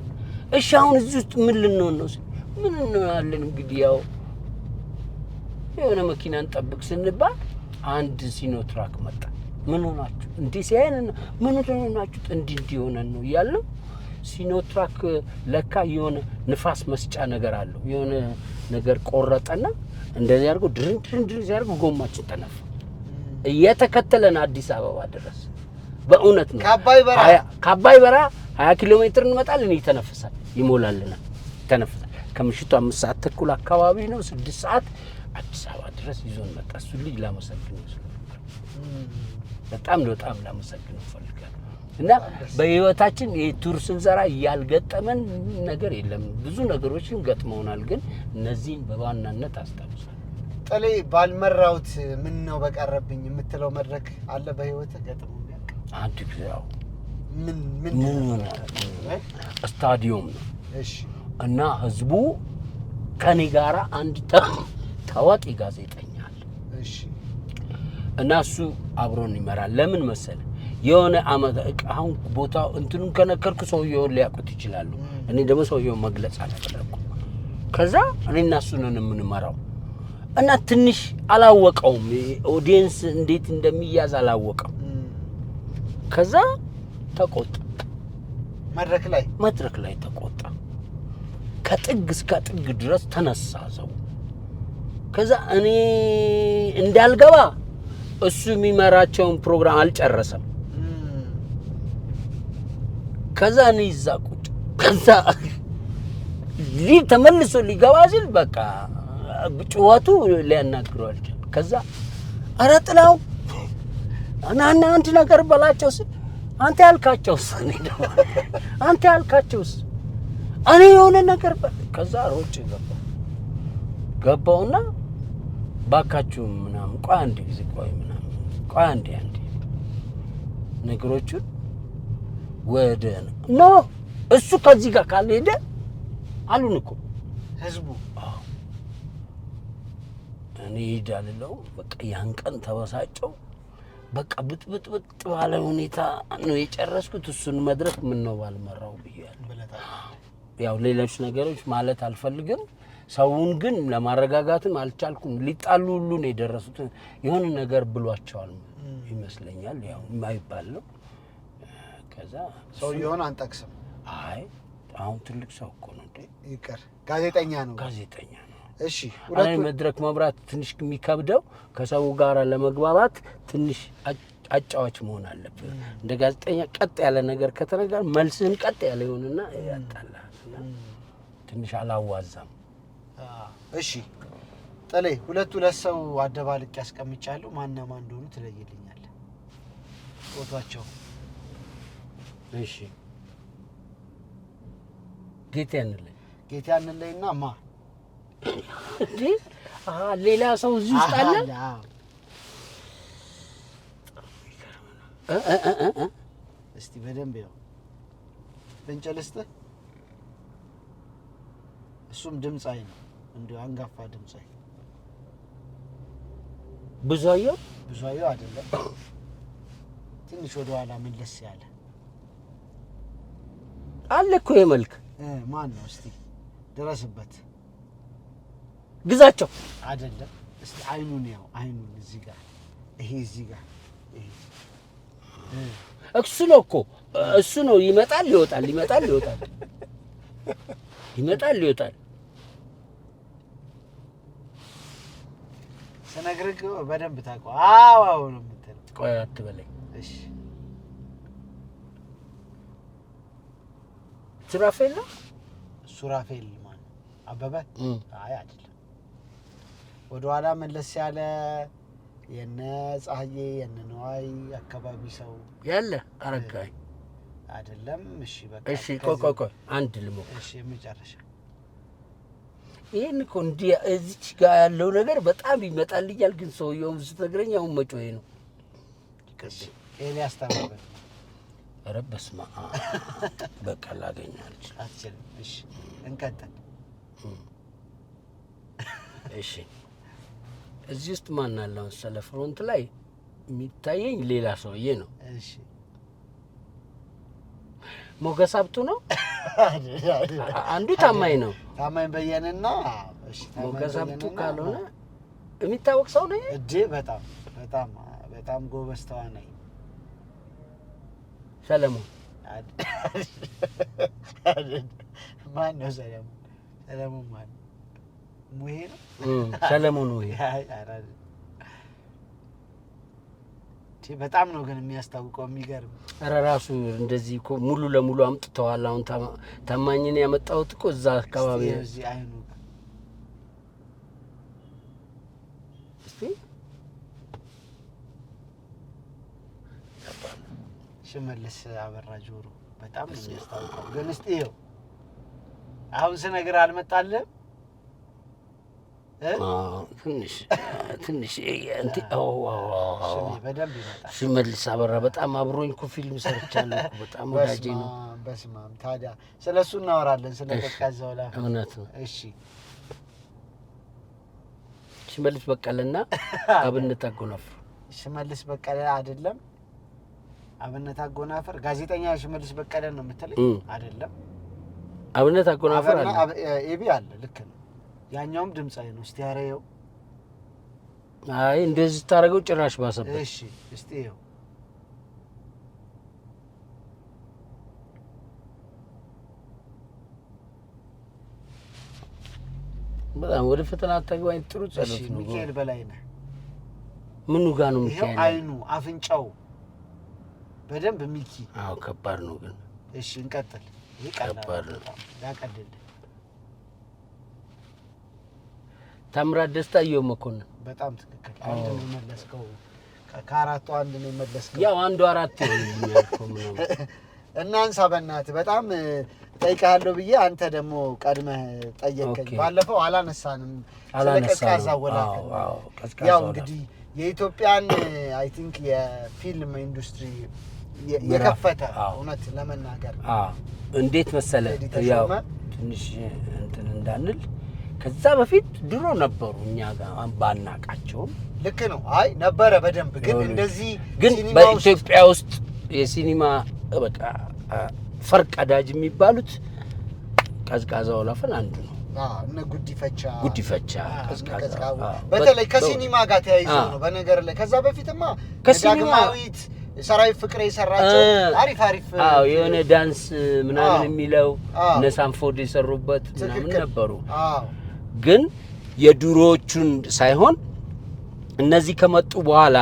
እሺ አሁን እዚህ ውስጥ ምን ልንሆን ነው? ምን እንሆናለን እንግዲህ ያው የሆነ መኪናን ጠብቅ ስንባል አንድ ሲኖትራክ መጣ። ምን ሆናችሁ እንዴ ሲያየን ምን ሆናችሁ እንዲህ ሆነን ነው ያለው። ሲኖትራክ ለካ የሆነ ንፋስ መስጫ ነገር አለው። የሆነ ነገር ቆረጠና እንደዚህ አድርጎ ድርን ሲያርጉ ጎማችን ተነፋ። እየተከተለን አዲስ አበባ ድረስ በእውነት ነው። ከአባይ በረሃ 20 ኪሎ ሜትር እንመጣለን። ይተነፍሳል፣ ይሞላልናል፣ ይተነፍሳል። ከምሽቱ 5 ሰዓት ተኩል አካባቢ ነው 6 ሰዓት አዲስ አበባ ድረስ ይዞን መጣ። እሱ ልጅ ላመሰግነው በጣም ላመሰግነው ፈልጋለሁ። እና በህይወታችን የቱር ስንሰራ ያልገጠመን ነገር የለም። ብዙ ነገሮችን ገጥመውናል፣ ግን እነዚህን በዋናነት አስታውሳለሁ። ጥሌ ባልመራውት ምን ነው በቀረብኝ የምትለው መድረክ አለ በህይወት ገጥሞ የሚያውቅ? አንድ ጊዜ ያው ምን ስታዲየም ነው። እሺ እና ህዝቡ ከኔ ጋራ አንድ ታዋቂ ጋዜጠኛ አለ። እሺ እና እሱ አብሮን ይመራል። ለምን መሰለ የሆነ አመት አሁን ቦታው እንትኑን ከነከርኩ ሰውየውን ሊያውቁት ይችላሉ። እኔ ደግሞ ሰውየውን መግለጽ አልፈለኩም። ከዛ እኔና እሱ ነን የምንመራው እና ትንሽ አላወቀውም። ኦዲየንስ እንዴት እንደሚያዝ አላወቀም። ከዛ ተቆጣ። መድረክ ላይ ተቆጣ። ከጥግ እስከ ጥግ ድረስ ተነሳ ሰው። ከዛ እኔ እንዳልገባ እሱ የሚመራቸውን ፕሮግራም አልጨረሰም። ከዛ እኔ እዛ ቁጭ ከዛ ተመልሶ ሊገባ ሲል በቃ ጩኸቱ ሊያናግረው አልቻለም። ከዛ ኧረ ጥላው እናና አንድ ነገር በላቸው ሲል አንተ ያልካቸውስ እኔ የሆነ ነገር ከዛ ሮጭ ገባውና ባካችሁ ምናምን ቆይ አንድ ጊዜ ቆይ አንዴ ነገሮቹን ወደ ነው እሱ ከዚህ ጋር ካልሄደ አሉን እኮ ህዝቡ እኔ ሄዳለሁ። በቃ ያን ቀን ተበሳጨው። በቃ ብጥብጥ ባለ ሁኔታ ነው የጨረስኩት። እሱን መድረክ ምን ነው ባልመራው ብያለሁ። ያው ሌሎች ነገሮች ማለት አልፈልግም። ሰውን ግን ለማረጋጋትም አልቻልኩም። ሊጣሉ ሁሉ ነው የደረሱት። የሆነ ነገር ብሏቸዋል ይመስለኛል። ያው የማይባል ነው። ከዛ ሰው ይሆን አንጠቅስም። አይ አሁን ትልቅ ሰው እኮ ነው እንዴ? ይቀር ጋዜጠኛ ነው። እሺ አይ መድረክ መብራት ትንሽ የሚከብደው ከሰው ጋር ለመግባባት ትንሽ አጫዋች መሆን አለበት። እንደ ጋዜጠኛ ቀጥ ያለ ነገር ከተነገረ መልስህን ቀጥ ያለ ይሆንና ያጣላል። ትንሽ አላዋዛም። እሺ ጥሌ ሁለት ሰው አደባልቅ ያስቀምጫለሁ። ማንና ማን እንደሆኑ ትለይልኛለህ ፎቶአቸው። እሺ ጌታያንለይና ማ እንዴ ሌላ ሰው እዚህ ውስጥ አለ? እስቲ በደንብ ያው በእንጨልስተ እሱም ድምጻይ ነው እንዴ አንጋፋ ድምጻይ ብዙአየሁ አይደለም ትንሽ ወደ ኋላ መለስ ያለ አለ እኮ የመልክ ማን ነው እስቲ ድረስበት ግዛቸው አይደለም እስቲ አይኑን ያው አይኑን እዚህ ጋር ይሄ እዚህ ጋር ይሄ እሱ ነው እኮ እሱ ነው ይመጣል ይወጣል ስነግርህ በደንብ ታውቀው አዎ ነው የምትለው ቆይ አትበለኝ እሺ ሱራፌል ማን አበበ አይ አይደለም ወደ ኋላ መለስ ያለ የነ ፀሐዬ የነ ነዋይ አካባቢ ሰው ያለ አረጋኝ አይደለም እሺ በቃ እሺ ቆይ አንድ ልሞ እሺ የመጨረሻ ይሄን እኮ እንዴ እዚች ጋር ያለው ነገር በጣም ይመጣልኛል ግን ሰውየውም ስትነግረኝ አሁን መጮሄ ነው ኤልያስ ተባበል ኧረ በስመ አብ በቃ ላገኛለች አትችልም እሺ እንቀጥል እሺ እዚህ ውስጥ ማን አለ መሰለ ፍሮንት ላይ የሚታየኝ ሌላ ሰውዬ ነው እሺ ሞገስ ሀብቱ ነው አንዱ ታማኝ ነው ታማኝ በየነና እሺ ሞገስ ሀብቱ ካልሆነ የሚታወቅ ሰው ነው እዴ በጣም ጎበዝ ተዋናይ ሰለሞን ማን ነው ሰለሞን ማን ሙሄ ነው ሰለሞን ሙሄ በጣም ነው ግን የሚያስታውቀው የሚገርም ኧረ ራሱ እንደዚህ እኮ ሙሉ ለሙሉ አምጥተዋል አሁን ታማኝን ያመጣሁት እኮ እዛ አካባቢ እዚህ አይኑ እስቲ ሽመልስ አበራ ጆሮ በጣም ነው የሚያስታውቀው ግን እስቲ ይኸው አሁን ስነግር አልመጣልህም ትንሽ እንት በደንብ ይመጣል ሽመልስ አበራ በጣም አብሮኝ እኮ ፊልም ሰርቻለሁ በጣም ወዳጄ ነው በስማም ታዲያ ስለሱ እናወራለን ስለ ቀዝቃዛው ላይ እውነት ነው እሺ ሽመልስ በቀለና አብነት አጎናፍር ሽመልስ በቀለ አይደለም አብነት አጎናፍር ጋዜጠኛ ሽመልስ በቀለ ነው የምትለኝ አይደለም አብነት አጎናፍር አለ ኤቢ አለ ልክ ነው ያኛውም ድምጻይ ነው እስቲ ያረየው አይ እንደዚህ ታረጋው ጭራሽ ባሰበት እሺ እስቲ ይኸው በጣም ወደ ፈተና አታግባኝ ጥሩ ጸሎት ነው ሚካኤል በላይነህ ምኑ ጋር ነው ሚካኤል አይኑ አፍንጫው በደንብ ሚኪ አዎ ከባድ ነው ግን እሺ እንቀጥል ከባድ ነው ያቀደደ ታምራት ደስታየው መኮንን በጣም ትክክል አንድ ነው መለስከው ከአራቱ አንድ ነው መለስከው ያው አንዱ አራት የሚያልከው ምናምን እናንሳ በእናትህ በጣም ጠይቃለሁ ብዬ አንተ ደግሞ ቀድመህ ጠየቀኝ ባለፈው አላነሳንም ስለቀዝቃዛ ወላፈን ያው እንግዲህ የኢትዮጵያን አይ ቲንክ የፊልም ኢንዱስትሪ የከፈተ እውነት ለመናገር እንዴት መሰለ ያው ትንሽ እንትን እንዳንል ከዛ በፊት ድሮ ነበሩ እኛ ጋር ባናቃቸው ልክ ነው አይ ነበረ በደንብ ግን እንደዚህ ግን በኢትዮጵያ ውስጥ የሲኒማ በቃ ፈርቀዳጅ የሚባሉት ቀዝቃዛው ወላፈን አንዱ ነው እነ ጉዲፈቻ ቀዝቃዛው በተለይ ከሲኒማ ጋር ተያይዞ ነው በነገር ላይ ከዛ በፊትማ ከዳግማዊት ሰራዊት ፍቅሬ ሰራቸው አሪፍ የሆነ ዳንስ ምናምን የሚለው ነሳንፎድ የሰሩበት ምናምን ነበሩ ግን የድሮዎቹን ሳይሆን እነዚህ ከመጡ በኋላ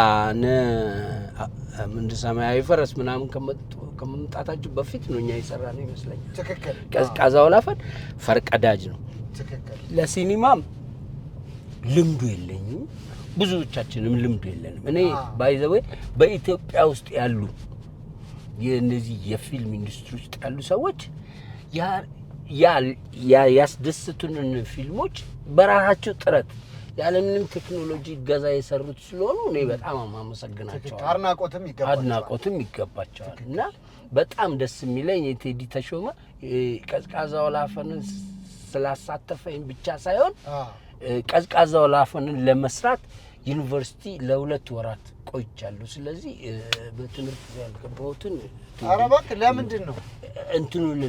ምን ሰማያዊ ፈረስ ምናምን ከመምጣታቸው በፊት ነው እኛ የሰራነው ይመስለኛል። ትክክል። ቀዝቃዛው ወላፈን ፈርቀዳጅ ነው። ትክክል። ለሲኒማም ልምዱ የለኝም፣ ብዙዎቻችንም ልምዱ የለንም። እኔ ባይዘዌ በኢትዮጵያ ውስጥ ያሉ የነዚህ የፊልም ኢንዱስትሪ ውስጥ ያሉ ሰዎች ያስደስቱንን ፊልሞች በራሳቸው ጥረት ያለምንም ቴክኖሎጂ ገዛ የሰሩት ስለሆኑ እኔ በጣም አመሰግናቸዋለሁ። አድናቆትም ይገባቸዋል። እና በጣም ደስ የሚለኝ የቴዲ ተሾመ ቀዝቃዛው ወላፈንን ስላሳተፈኝ ብቻ ሳይሆን ቀዝቃዛው ወላፈንን ለመስራት ዩኒቨርሲቲ ለ2 ወራት ቆይቻለሁ። ስለዚህ በትምህርት ያልገባሁትን አረባክ ለምንድን ነው እንትኑን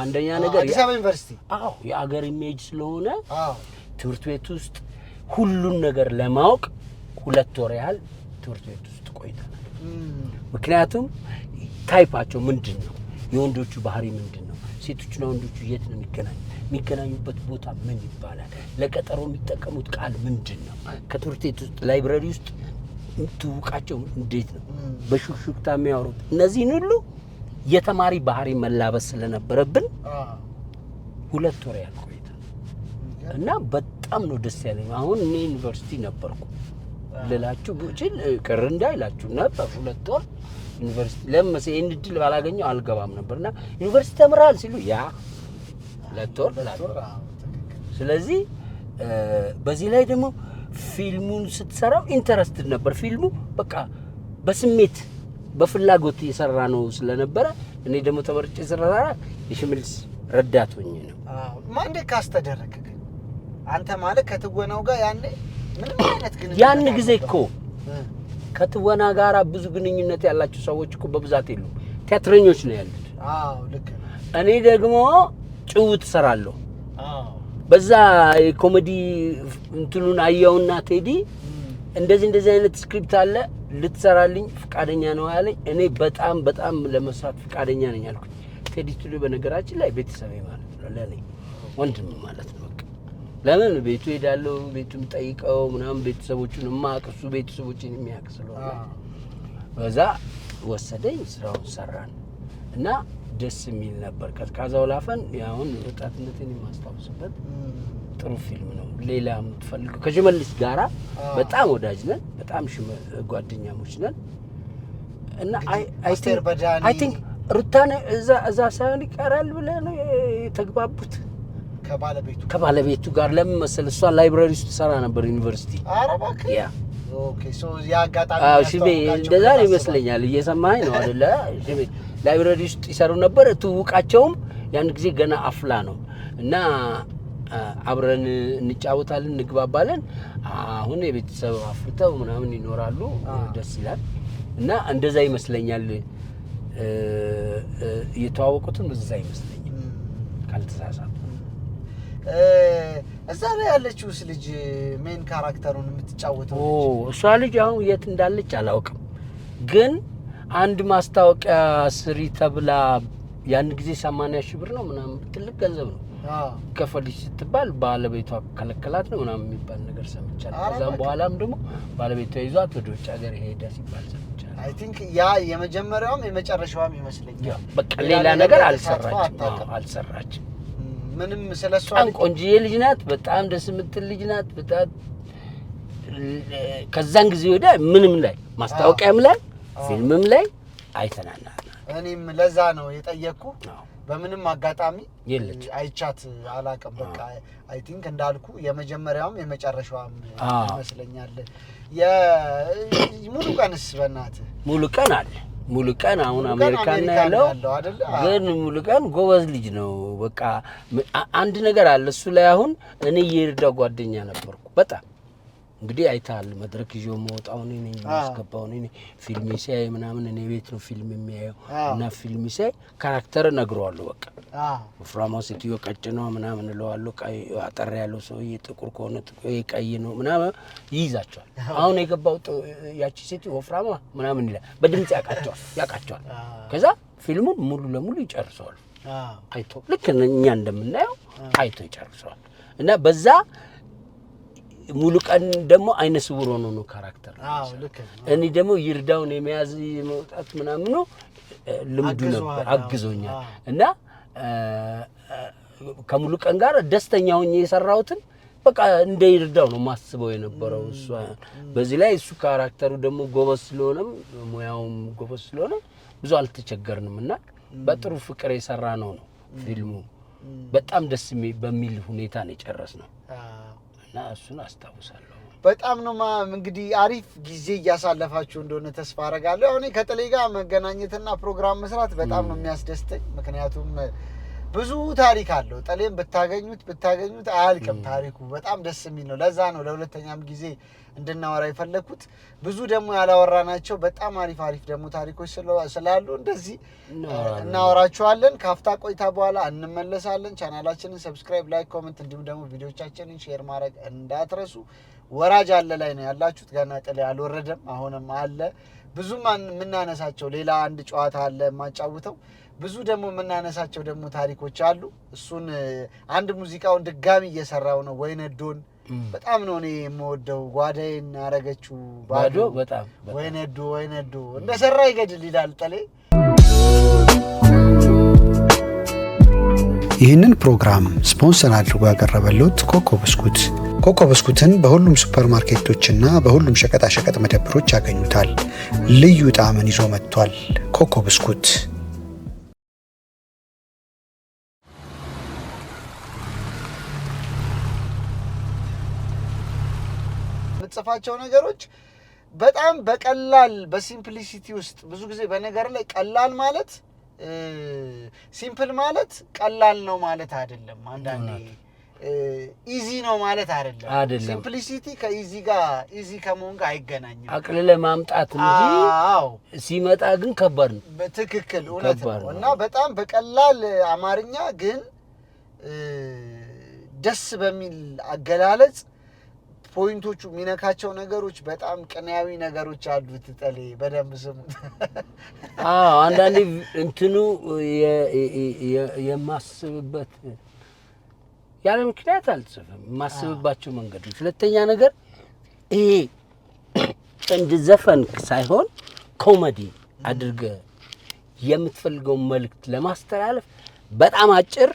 አንደኛ ነገር አዲስ አበባ ዩኒቨርሲቲ የአገር ኢሜጅ ስለሆነ ትምህርት ቤት ውስጥ ሁሉን ነገር ለማወቅ 2 ወር ያህል ትምህርት ቤት ውስጥ ቆይተናል። ምክንያቱም ታይፓቸው ምንድነው፣ የወንዶቹ ባህሪ ምንድነው፣ ሴቶችና ወንዶቹ የት ነው የሚገናኙበት ቦታ ምን ይባላል፣ ለቀጠሮ የሚጠቀሙት ቃል ምንድነው፣ ከትምህርት ቤት ውስጥ ላይብራሪ ውስጥ ትውቃቸው እንዴት ነው፣ በሹክሹክታ የሚያወሩት፣ እነዚህን ሁሉ የተማሪ ባህሪ መላበስ ስለነበረብን 2 ወር ያህል ቆይተናል እና በጣም ነው ደስ ያለኝ። አሁን እኔ ዩኒቨርሲቲ ነበርኩ ልላችሁ ብችል ቅር እንዳይላችሁ ነበር። 2 ወር ዩኒቨርሲቲ ለምሳሌ ይሄን እድል ባላገኘው አልገባም ነበርና ዩኒቨርሲቲ ተምራል ሲሉ 2 ወር ስለዚህ በዚህ ላይ ደግሞ ፊልሙን ስትሰራው ኢንተረስትድ ነበር። ፊልሙ በቃ በስሜት በፍላጎት የሰራ ነው ስለነበረ እኔ ደግሞ ተመርጬ ሰራራ የሽመልስ ረዳት ሆኜ ነው። ማን ካስተደረክ ግን አንተ ማለት ከትወናው ጋር ያኔ ምንም አይነት ግን ያን ጊዜ እኮ ከትወና ጋር ብዙ ግንኙነት ያላቸው ሰዎች እኮ በብዛት የሉም፣ ቲያትረኞች ነው ያሉት። ልክ። እኔ ደግሞ ጭውት ሰራለሁ። በዛ የኮሜዲ እንትኑን አየውና ቴዲ እንደዚህ አይነት ስክሪፕት አለ ልትሰራልኝ ፍቃደኛ ነው ያለኝ። እኔ በጣም ለመስራት ፍቃደኛ ነኝ አልኩኝ። ቴዲ ቱሉ በነገራችን ላይ ቤተሰቤ ማለት ነው፣ ለኔ ወንድም ማለት ነው። በቃ ለምን ቤቱ ሄዳለሁ፣ ቤቱን ጠይቀው ምናምን ቤተሰቦቹን ማቅሱ ቤተሰቦችን የሚያቅስለው በዛ ወሰደኝ፣ ስራውን ሰራን እና ደስ የሚል ነበር። ቀዝቃዛው ወላፈን ያሁን ወጣትነቴን የማስታውስበት ጥሩ ፊልም ነው። ሌላ የምትፈልገው ከሽመልስ ጋራ በጣም ወዳጅ ነን፣ በጣም ጓደኛሞች ነን እና አይ ቲንክ ሩታን እዛ ሳይሆን ይቀራል ብለህ ነው የተግባቡት ከባለቤቱ ጋር። ለምን መሰለህ እሷ ላይብራሪ ውስጥ ሰራ ነበር ዩኒቨርሲቲ። አረባክ ኦኬ ሶ ያጋጣሚ ሽቤ እንደዛ ይመስለኛል። እየሰማኸኝ ነው አይደለ? ሽቤ ላይብራሪ ውስጥ ይሰሩ ነበር። ትውቃቸውም ያን ጊዜ ገና አፍላ ነው እና አብረን እንጫወታለን፣ እንግባባለን። አሁን የቤተሰብ አፍርተው ምናምን ይኖራሉ። ደስ ይላል እና እንደዛ ይመስለኛል የተዋወቁትም እዛ ይመስለኛል ካልተሳሳትኩ። እዛ ላይ ያለችውስ ልጅ ሜን ካራክተሩን የምትጫወተው እሷ ልጅ አሁን የት እንዳለች አላውቅም፣ ግን አንድ ማስታወቂያ ስሪ ተብላ ያን ጊዜ 80,000 ብር ነው ምናምን ትልቅ ገንዘብ ነው ከፈልሽ ስትባል ባለቤቷ ከለከላት ነው ምናምን የሚባል ነገር ሰምቻለሁ። ከዛም በኋላም ደግሞ ባለቤቷ ይዟት ወደ ውጭ ሀገር ሄዳ ሲባል ሰምቻለሁ። አይ ቲንክ ያ የመጀመሪያውም የመጨረሻውም ይመስለኛል። በቃ ሌላ ነገር አልሰራችም። ምንም ስለሷ ቆንጆዬ ልጅ ናት፣ በጣም ደስ የምትል ልጅ ናት። በጣም ከዛን ጊዜ ወዲያ ምንም ላይ ማስታወቂያም ላይ ፊልምም ላይ አይተናናል። እኔም ለዛ ነው የጠየቅኩ። በምንም አጋጣሚ የለች አይቻት አላቀም። በቃ አይ ቲንክ እንዳልኩ የመጀመሪያውም የመጨረሻውም ይመስለኛል። ሙሉ ቀንስ በእናትህ ሙሉ ቀን አለ። ሙሉ ቀን አሁን አሜሪካን ነው ያለው አይደል? ግን ሙሉ ቀን ጎበዝ ልጅ ነው። በቃ አንድ ነገር አለ እሱ ላይ። አሁን እኔ የርዳው ጓደኛ ነበርኩ በጣም እንግዲህ አይታል መድረክ ይዤው መውጣው እኔ ነኝ ማስገባው እኔ ፊልም ሲያይ ምናምን እኔ ቤት ነው ፊልም የሚያየው እና ፊልም ሲያይ ካራክተር ነግረዋለሁ። በቃ ወፍራማው ሴትዮ ቀጭኗ ምናምን እለዋለሁ፣ አጠር ያለው ሰውዬ ጥቁር ከሆነ ቀይ ነው ምናምን ይይዛቸዋል። አሁን የገባው ያቺ ሴትዮ ወፍራማ ምናምን ይላል፣ በድምጽ ያቃቸዋል። ከዛ ፊልሙን ሙሉ ለሙሉ ይጨርሰዋል አይቶ፣ ልክ እኛ እንደምናየው አይቶ ይጨርሰዋል። እና በዛ ሙሉ ቀን ደግሞ አይነ ስውር ሆኖ ነው ካራክተር ልክ እኔ ደግሞ ይርዳውን የሚያዝ መውጣት ምናምን ነው ልምዱ ነበር አግዞኛል እና ከሙሉ ቀን ጋር ደስተኛ ሆኜ የሰራሁትን በቃ እንደ ይርዳው ነው ማስበው የነበረው እሱ በዚህ ላይ እሱ ካራክተሩ ደግሞ ጎበዝ ስለሆነም ሙያውም ጎበዝ ስለሆነ ብዙ አልተቸገርንምና በጥሩ ፍቅር የሰራ ነው ፊልሙ በጣም ደስ በሚል ሁኔታ ነው የጨረስነው እና እሱን አስታውሳለሁ በጣም ነው እንግዲህ አሪፍ ጊዜ እያሳለፋችሁ እንደሆነ ተስፋ አረጋለሁ አሁን ከጥሌ ጋር መገናኘትና ፕሮግራም መስራት በጣም ነው የሚያስደስተኝ ምክንያቱም ብዙ ታሪክ አለው ጥሌን ብታገኙት አያልቅም ታሪኩ በጣም ደስ የሚል ነው ለዛ ነው ለሁለተኛም ጊዜ እንድናወራ የፈለኩት ብዙ ደግሞ ያላወራናቸው በጣም አሪፍ ደግሞ ታሪኮች ስላሉ እንደዚህ እናወራቸዋለን ካፍታ ቆይታ በኋላ እንመለሳለን ቻናላችንን ሰብስክራይብ ላይክ ኮሜንት እንዲሁም ደግሞ ቪዲዮቻችንን ሼር ማድረግ እንዳትረሱ ወራጅ አለ ላይ ነው ያላችሁት ገና ጥሌ አልወረደም አሁንም አለ ብዙም ምናነሳቸው ሌላ አንድ ጨዋታ አለ ማጫውተው ብዙ ደግሞ ምናነሳቸው ደግሞ ታሪኮች አሉ እሱን አንድ ሙዚቃውን ድጋሚ እየሰራው ነው ወይነዶን በጣም ነው እኔ የምወደው ጓዳዬን ያረጋችሁ ባዶ በጣም ወይነዶ እንደሰራ ይገድል ይላል ጥሌ ይህንን ፕሮግራም ስፖንሰር አድርጎ ያቀረበልዎት ኮኮ ብስኩትን በሁሉም ሱፐርማርኬቶችና በሁሉም ሸቀጣሸቀጥ መደብሮች ያገኙታል ልዩ ጣዕምን ይዞ መጥቷል ኮኮ ብስኩት ጽፋቸው ነገሮች በጣም በቀላል በሲምፕሊሲቲ ውስጥ ብዙ ጊዜ በነገር ላይ ቀላል ማለት ሲምፕል ማለት ቀላል ነው ማለት አይደለም አንዳንዴ ኢዚ ነው ማለት አይደለም ሲምፕሊሲቲ ከኢዚ ጋር ኢዚ ከመሆን ጋር አይገናኝም አቅልለ ማምጣት እንጂ ሲመጣ ግን ከባድ ነው በትክክል እውነት ነው እና በጣም በቀላል አማርኛ ግን ደስ በሚል አገላለጽ ፖይንቶቹ ሚነካቸው ነገሮች በጣም ቅንያዊ ነገሮች አሉት ጥሌ በደንብ ስሙት አንዳንዴ እንትኑ የማስብበት ያለ ምክንያት አልጽፍም ማስብባቸው መንገዶች ሁለተኛ ነገር ይሄ እንደ ዘፈን ሳይሆን ኮሜዲ አድርገ የምትፈልገው መልእክት ለማስተላለፍ በጣም አጭር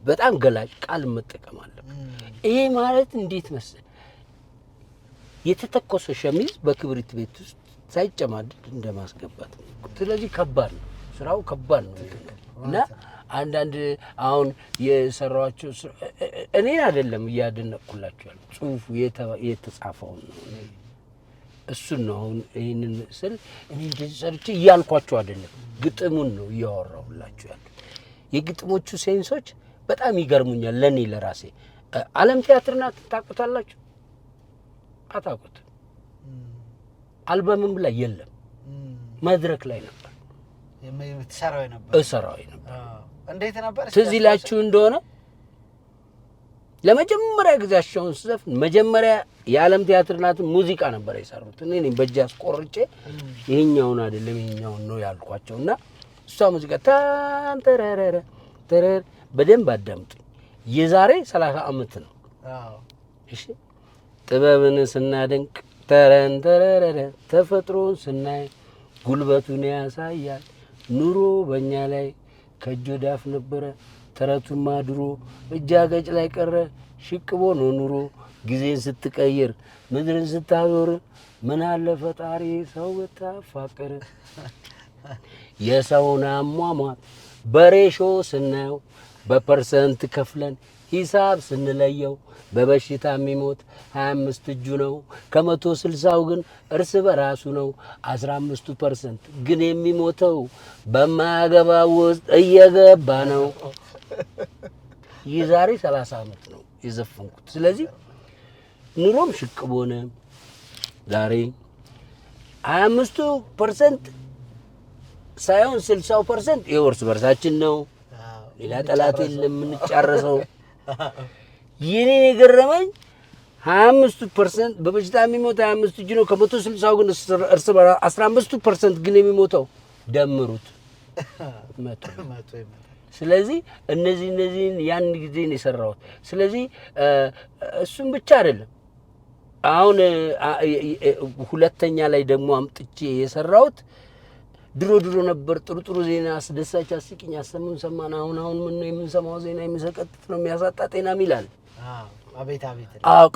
በጣም ገላጭ ቃል መጠቀም አለበት ይሄ ማለት እንዴት መሰለ የተተኮሰ ሸሚዝ በክብሪት ቤት ውስጥ ሳይጨማደድ እንደማስገባት ስለዚህ ከባድ ነው ስራው ከባድ ነው እና አንዳንድ አሁን የሰራዋቸው እኔን አይደለም ያደነቅኩላችሁ ጽሁፉ የተጻፈው ነው እሱን ነው አሁን ይሄንን ስል እኔ እንደዚህ ሰርቼ ያልኳችሁ አይደለም ግጥሙን ነው ያወራውላችሁ ያለው የግጥሞቹ ሴንሶች በጣም ይገርሙኛል ለኔ ለራሴ ዓለም ቲያትርና ታውቁታላችሁ አታውቁት አልበምም ላይ የለም መድረክ ላይ ነበር እሰራው ነበር እንዴት ነበር ትዝ ይላችሁ እንደሆነ ለመጀመሪያ ጊዜያቸውን ዘፈን መጀመሪያ የዓለም ቲያትርናት ሙዚቃ ነበር የሰሩት እኔ በእጅ አስቆርጬ ይሄኛውን አይደለም ይሄኛውን ነው ያልኳቸውና እሷ ሙዚቃ ታንተረረረ ተረር በደንብ አዳምጡ የዛሬ 30 አመት ነው እሺ ጥበብን ስናደንቅ ተረንተረረ ተፈጥሮን ስናይ ጉልበቱን ያሳያል ኑሮ በእኛ ላይ ከእጅ ወዳፍ ነበረ ተረቱማ ድሮ እጃገጭ ላይ ቀረ ሽቅቦ ነው ኑሮ ጊዜን ስትቀይር ምድርን ስታዞር ምን አለ ፈጣሪ ሰው ተፋቀረ የሰውን አሟሟት በሬሾ ስናየው በፐርሰንት ከፍለን ሂሳብ ስንለየው በበሽታ የሚሞት 25 እጁ ነው ከ160ው ግን እርስ በራሱ ነው 15% ግን የሚሞተው በማያገባው ውስጥ እየገባ ነው የዛሬ 30 አመት ነው የዘፈንኩት ስለዚህ ኑሮም ሽቅብ ሆነ ዛሬ 25% ሳይሆን 60% የወርስ በርሳችን ነው ሌላ ጠላት የለም እንጫረሰው የኔ የገረመኝ 25% በበሽታ የሚሞት 25 እጅ ነው ከ160ው ግን እርስ በራሱ 15% ግን የሚሞተው ደምሩት 100 ስለዚህ እነዚህን ያን ጊዜ ነው የሰራሁት። ስለዚህ እሱም ብቻ አይደለም አሁን ሁለተኛ ላይ ደግሞ አምጥቼ የሰራሁት ድሮ ነበር ጥሩ ዜና አስደሳች አስቂኝ አሰሙን ሰማን አሁን ምን ነው የምንሰማው ዜና የሚሰቀጥጥ ነው የሚያሳጣ ጤና ይላል። አቤት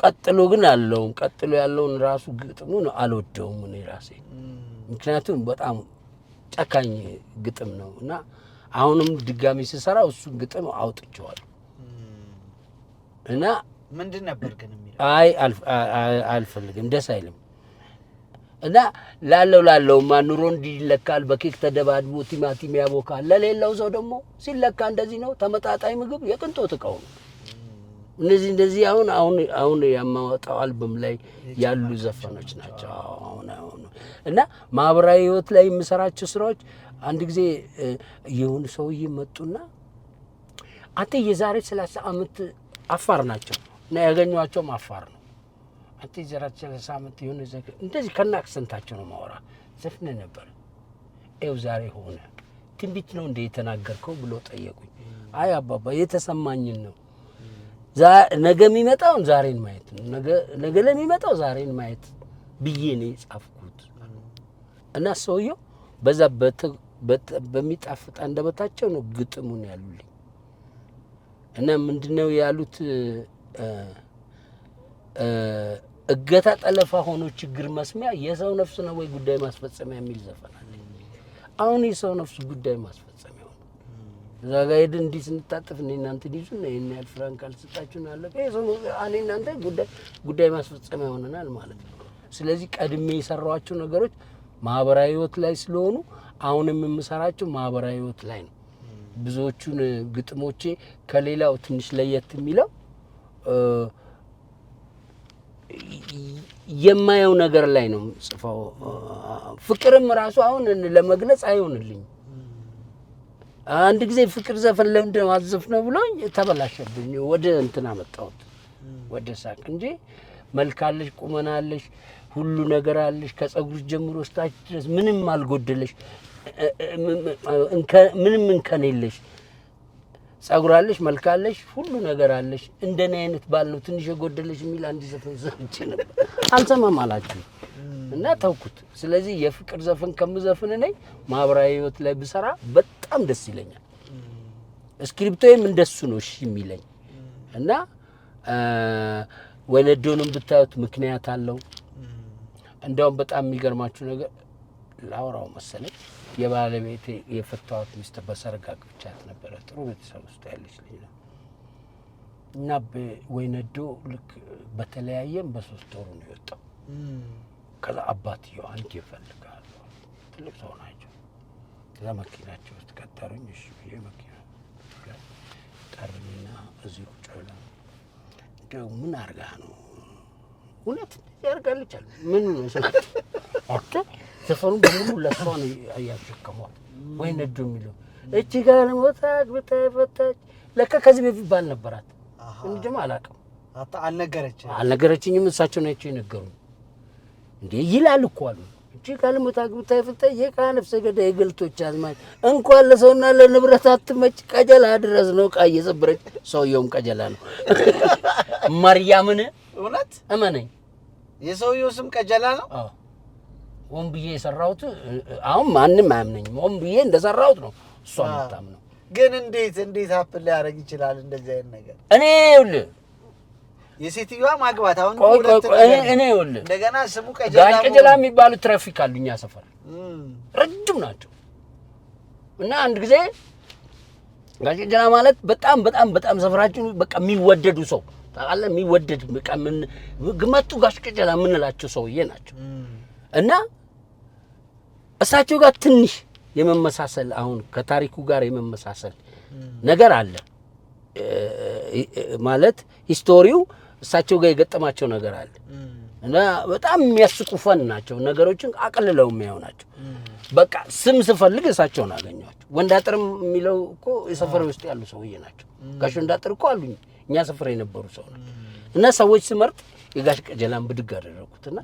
ቀጥሎ ግን አለው ቀጥሎ ያለውን ራሱ ግጥሙን አልወደውም እኔ ራሴ ምክንያቱም በጣም ጨካኝ ግጥም ነውና አሁንም ድጋሚ ሲሰራው እሱ ግጥም አውጥቼዋለሁ እና ምንድን ነበር ግን የሚለው አልፈልግም ደስ አይልም እና ላለው ማኑሮ እንዲለካል በኬክ ተደባድቦ ቲማቲም ያቦካል ለሌላው ሰው ደግሞ ሲለካ እንደዚህ ነው ተመጣጣኝ ምግብ የቅንጦት እቃው ነው። እነዚህ አሁን ያማወጣው አልበም ላይ ያሉ ዘፈኖች ናቸው። አሁን እና ማህበራዊ ህይወት ላይ የምሰራቸው ስራዎች አንድ ጊዜ የሆኑ ሰውዬ መጡና አንተ የዛሬ 30 ዓመት አፋር ናቸው እና ያገኘዋቸውም አፋር ነው አንተ የዛሬ 30 ዓመት የሆነ እንደዚህ ከናክሰንታቸው ነው ማወራ ዘፍነ ነበር ኤው ዛሬ ሆነ ትንቢት ነው እንደ የተናገርከው ብሎ ጠየቁኝ። አይ አባባ የተሰማኝን ነው ነገ የሚመጣው ዛሬን ማየት ነው ነገ ለሚመጣው ዛሬን ማየት ብዬ ነው ጻፍኩት እና ሰውየው በዛ በሚጣፍጥ አንደበታቸው ነው ግጥሙን ያሉልኝ እና ምንድነው ያሉት እገታ ጠለፋ ሆኖ ችግር መስሚያ የሰው ነፍስ ነው ወይ ጉዳይ ማስፈጸሚያ የሚል ዘፈን አለ። አሁን የሰው ነፍስ ጉዳይ ማስፈጸሚያ ነው ዛጋ ሄድ እንዲህ ስንታጠፍ እኔ እናንተ ዲዙን ነው እኔ አልፍራን ካልሰጣችሁና አለ ከሰው እኔ እናንተ ጉዳይ ማስፈጸሚያ ሆነናል ማለት ነው። ስለዚህ ቀድሜ የሰራኋቸው ነገሮች ማህበራዊ ህይወት ላይ ስለሆኑ አሁንም የምሰራቸው ማህበራዊ ህይወት ላይ ነው። ብዙዎቹን ግጥሞቼ ከሌላው ትንሽ ለየት የሚለው የማየው ነገር ላይ ነው ጽፈው ፍቅርም ራሱ አሁን ለመግለጽ አይሆንልኝ አንድ ጊዜ ፍቅር ዘፈን ለምንድነው አዘፍነው ብሎኝ ተበላሸብኝ ወደ እንትና መጣሁት ወደ ሳቅ እንጂ መልካለሽ ቁመናለሽ ሁሉ ነገር አለሽ ከጸጉር ጀምሮ እስታች ድረስ ምንም አልጎደለሽ ምንም እንከን የለሽ ጸጉራለሽ መልካለሽ ሁሉ ነገር አለሽ እንደኔ አይነት ባል ነው ትንሽ የጎደለሽ የሚል አንድ ዘፈን ዘፍቼ ነበር አልሰማም አላችሁ እና ተውኩት። ስለዚህ የፍቅር ዘፈን ከምዘፍን ነኝ ማህበራዊ ህይወት ላይ ብሰራ በጣም ደስ ይለኛል። ስክሪፕቶዬም እንደሱ ነው እሺ የሚለኝ እና ወለዶንም ብታዩት ምክንያት አለው። እንደውም በጣም የሚገርማችሁ ነገር ላውራው መሰለኝ የባለቤቴ የፈታዋት ሚስት በሰርግ አግብቻት ነበር ጥሩ ቤተሰብ ውስጥ ያለች ልጅ ነው እና ወይነዶ ልክ በተለያየም በሶስት ወሩ ነው የወጣው። ከዛ አባትየው አንድ ይፈልጋሉ ትልቅ ሰው ናቸው። ከዛ መኪናቸው ውስጥ ቀጠሩኝ። እሺ ብዬ መኪና ጠርኝና እዚሁ ጮላ እንደው ምን አርጋ ነው እውነት ያርጋልች አለ ምን ነው አጥቶ ዘፈኑ በሙሉ ለሷ ነው ያያሽከመው ወይ ነዶ የሚለው እቺ ጋር ሞታክ በተፈታች ለካ ከዚህ በፊት ባል ነበራት እንዴም አላቀም አልነገረችኝም እሳቸው ናቸው የነገሩኝ እንዴ ይላል እኮ አሉ እቺ ጋር ሞታክ በተፈታች የካነፍሰ ገዳይ ገልቶች አዝማች እንኳን ለሰውና ለንብረት አትመጭ ቀጀላ ድረስ ነው ቃየ ዘብረች ሰውየውም ቀጀላ ነው ማርያምን እውነት እመነኝ የሰውየው ስም ቀጀላ ነው። አዎ ወንብዬ የሰራሁት አሁን ማንንም አያምነኝም ወንብዬ እንደሰራሁት ነው እሷ መጣም ነው ግን እንዴት አፕል ሊያረግ ይችላል እንደዚህ አይነት ነገር እኔ ይኸውልህ የሴትዮዋ ማግባት አሁን እኔ ይኸውልህ እንደገና ስሙ ቀጀላ የሚባሉ ትራፊክ አሉኛ ሰፈር ረጅም ናቸው እና አንድ ጊዜ ቀጀላ ማለት በጣም ሰፈራችን በቃ የሚወደዱ ሰው ታውቃለህ የሚወደድ በቃ ምን ግመቱ ጋሽ ቀጀላ ምንላቸው ሰውዬ ናቸው እና እሳቸው ጋር ትንሽ የመመሳሰል አሁን ከታሪኩ ጋር የመመሳሰል ነገር አለ ማለት ሂስቶሪው እሳቸው ጋር የገጠማቸው ነገር አለ እና በጣም የሚያስቁፈን ናቸው ነገሮችን አቀልለው የሚያዩ ናቸው። በቃ ስም ስፈልግ እሳቸውን አገኘኋቸው። ወንዳጥርም የሚለው እኮ የሰፈር ውስጥ ያሉ ሰውዬ ናቸው። ጋሽ ወንዳጥር እኮ አሉኝ እኛ ሰፈር የነበሩ ሰው እና ሰዎች ስመርጥ የጋሽ ቀጀላን ብድግ አደረኩትና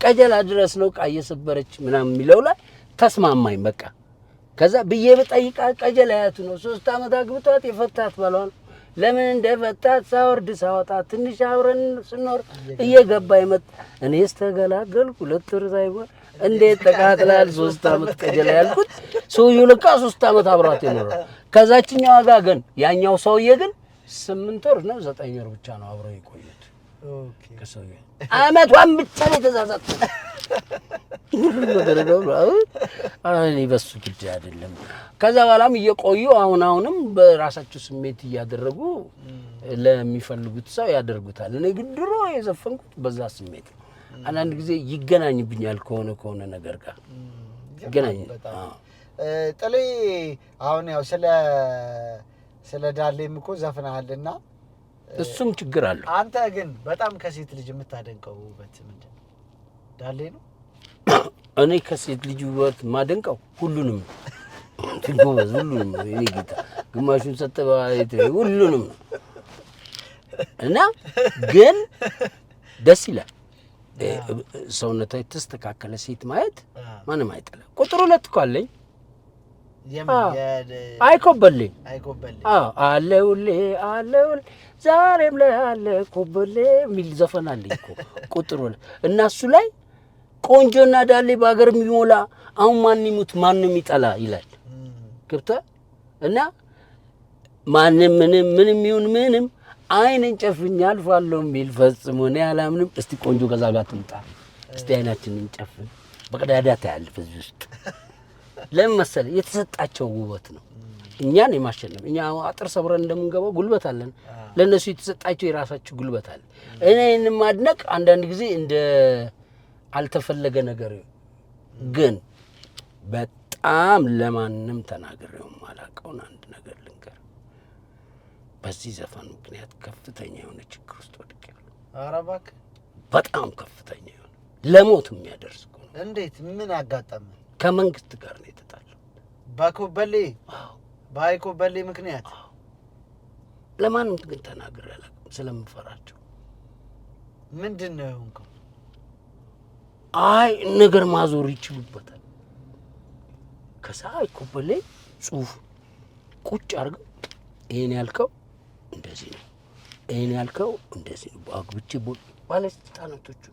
ቀጀላ ድረስ ነው ቃየ ሰበረች ምናምን የሚለው ላይ ተስማማኝ። በቃ ከዛ ብዬ በጠይቃ ቀጀላያቱ ነው 3 ዓመት አግብቷት የፈታት ባሏን ለምን እንደፈታት ሳወርድ ሳወጣ ትንሽ አብረን ስኖር እየገባ ይመጣ እኔስ ተገላገልኩ 2 ወር ሳይሆን እንዴት ተቃጥላል 3 ዓመት ቀጀላ ያልኩት ሰውዬው ለካ 3 ዓመት አብሯት ይኖራል። ከዛችኛው ጋር ግን ያኛው ሰውዬ ግን 8 ወር ነው 9 ወር ብቻ ነው አብረው የቆዩት። ኦኬ ከሰውዬ አመቷን ብቻ ነው የተዛዛቱት። እኔ በሱ ጉዳይ አይደለም። ከዛ በኋላም እየቆዩ አሁንም በራሳቸው ስሜት እያደረጉ ለሚፈልጉት ሰው ያደርጉታል። እኔ ግን ድሮ የዘፈንኩት በዛ ስሜት ነው። አንዳንድ ጊዜ ይገናኝብኛል ከሆነ ነገር ጋር ይገናኝ። ጥሌ አሁን ያው ስለ ዳሌም እኮ ዘፍነሃልና እሱም ችግር አለው። አንተ ግን በጣም ከሴት ልጅ የምታደንቀው ውበት ምንድን ዳሌ ነው? እኔ ከሴት ልጅ ውበት ማደንቀው ሁሉንም ትጎበዝ ሁሉንም እኔ ጌታ ግማሹን ሰጠባይት ሁሉንም እና ግን ደስ ይላል። ሰውነቷ የተስተካከለ ሴት ማየት ማንም አይጠላ። ቁጥር 2 እኮ አለኝ አይኮበልኝ አለውሌ ዛሬም ላይ አለ ኮበሌ የሚል ዘፈን አለኝ እኮ ቁጥር 2 እና እሱ ላይ ቆንጆና ዳሌ በአገር የሚሞላ አሁን ማን ይሙት ማንም ይጠላ ይላል ገብታ እና ማንም ምንም ይሁን ምንም አይንን ጨፍኛ አልፋለሁ የሚል ፈጽሞ ነው ያላምንም። እስቲ ቆንጆ ከዛ ጋር ትምጣ እስቲ አይናችንን ጨፍን በቀዳዳ ታያለህ በዚህ ውስጥ ለምን መሰለህ የተሰጣቸው ውበት ነው እኛን የማሸነፍ እኛ አጥር ሰብረን እንደምንገባው ጉልበት አለን ለነሱ የተሰጣቸው የራሳቸው ጉልበት አለ። እኔን ማድነቅ አንዳንድ ጊዜ እንደ አልተፈለገ ነገር ግን በጣም ለማንም ተናግሬው ማላቀውን አንድ ነገር ልንገር። በዚህ ዘፈን ምክንያት ከፍተኛ የሆነ ችግር ውስጥ ወድቄያለሁ። ኧረ እባክህ በጣም ከፍተኛ የሆነ ለሞት የሚያደርስ ነው። እንዴት ምን አጋጠመ? ከመንግስት ጋር ነው የተጣለው። ባኮበሌ ባይኮበሌ ምክንያት ለማንም ግን ተናግሬ አላውቅም ስለምፈራቸው። ምንድነው የሆንከው? አይ ነገር ማዞር ይችሉበታል። ከሳይ ኮበሌ ጽሁፍ ቁጭ አድርገው ይሄን ያልከው እንደዚህ ነው ይሄን ያልከው እንደዚህ ነው አግብቼ ባለስልጣናቶቹ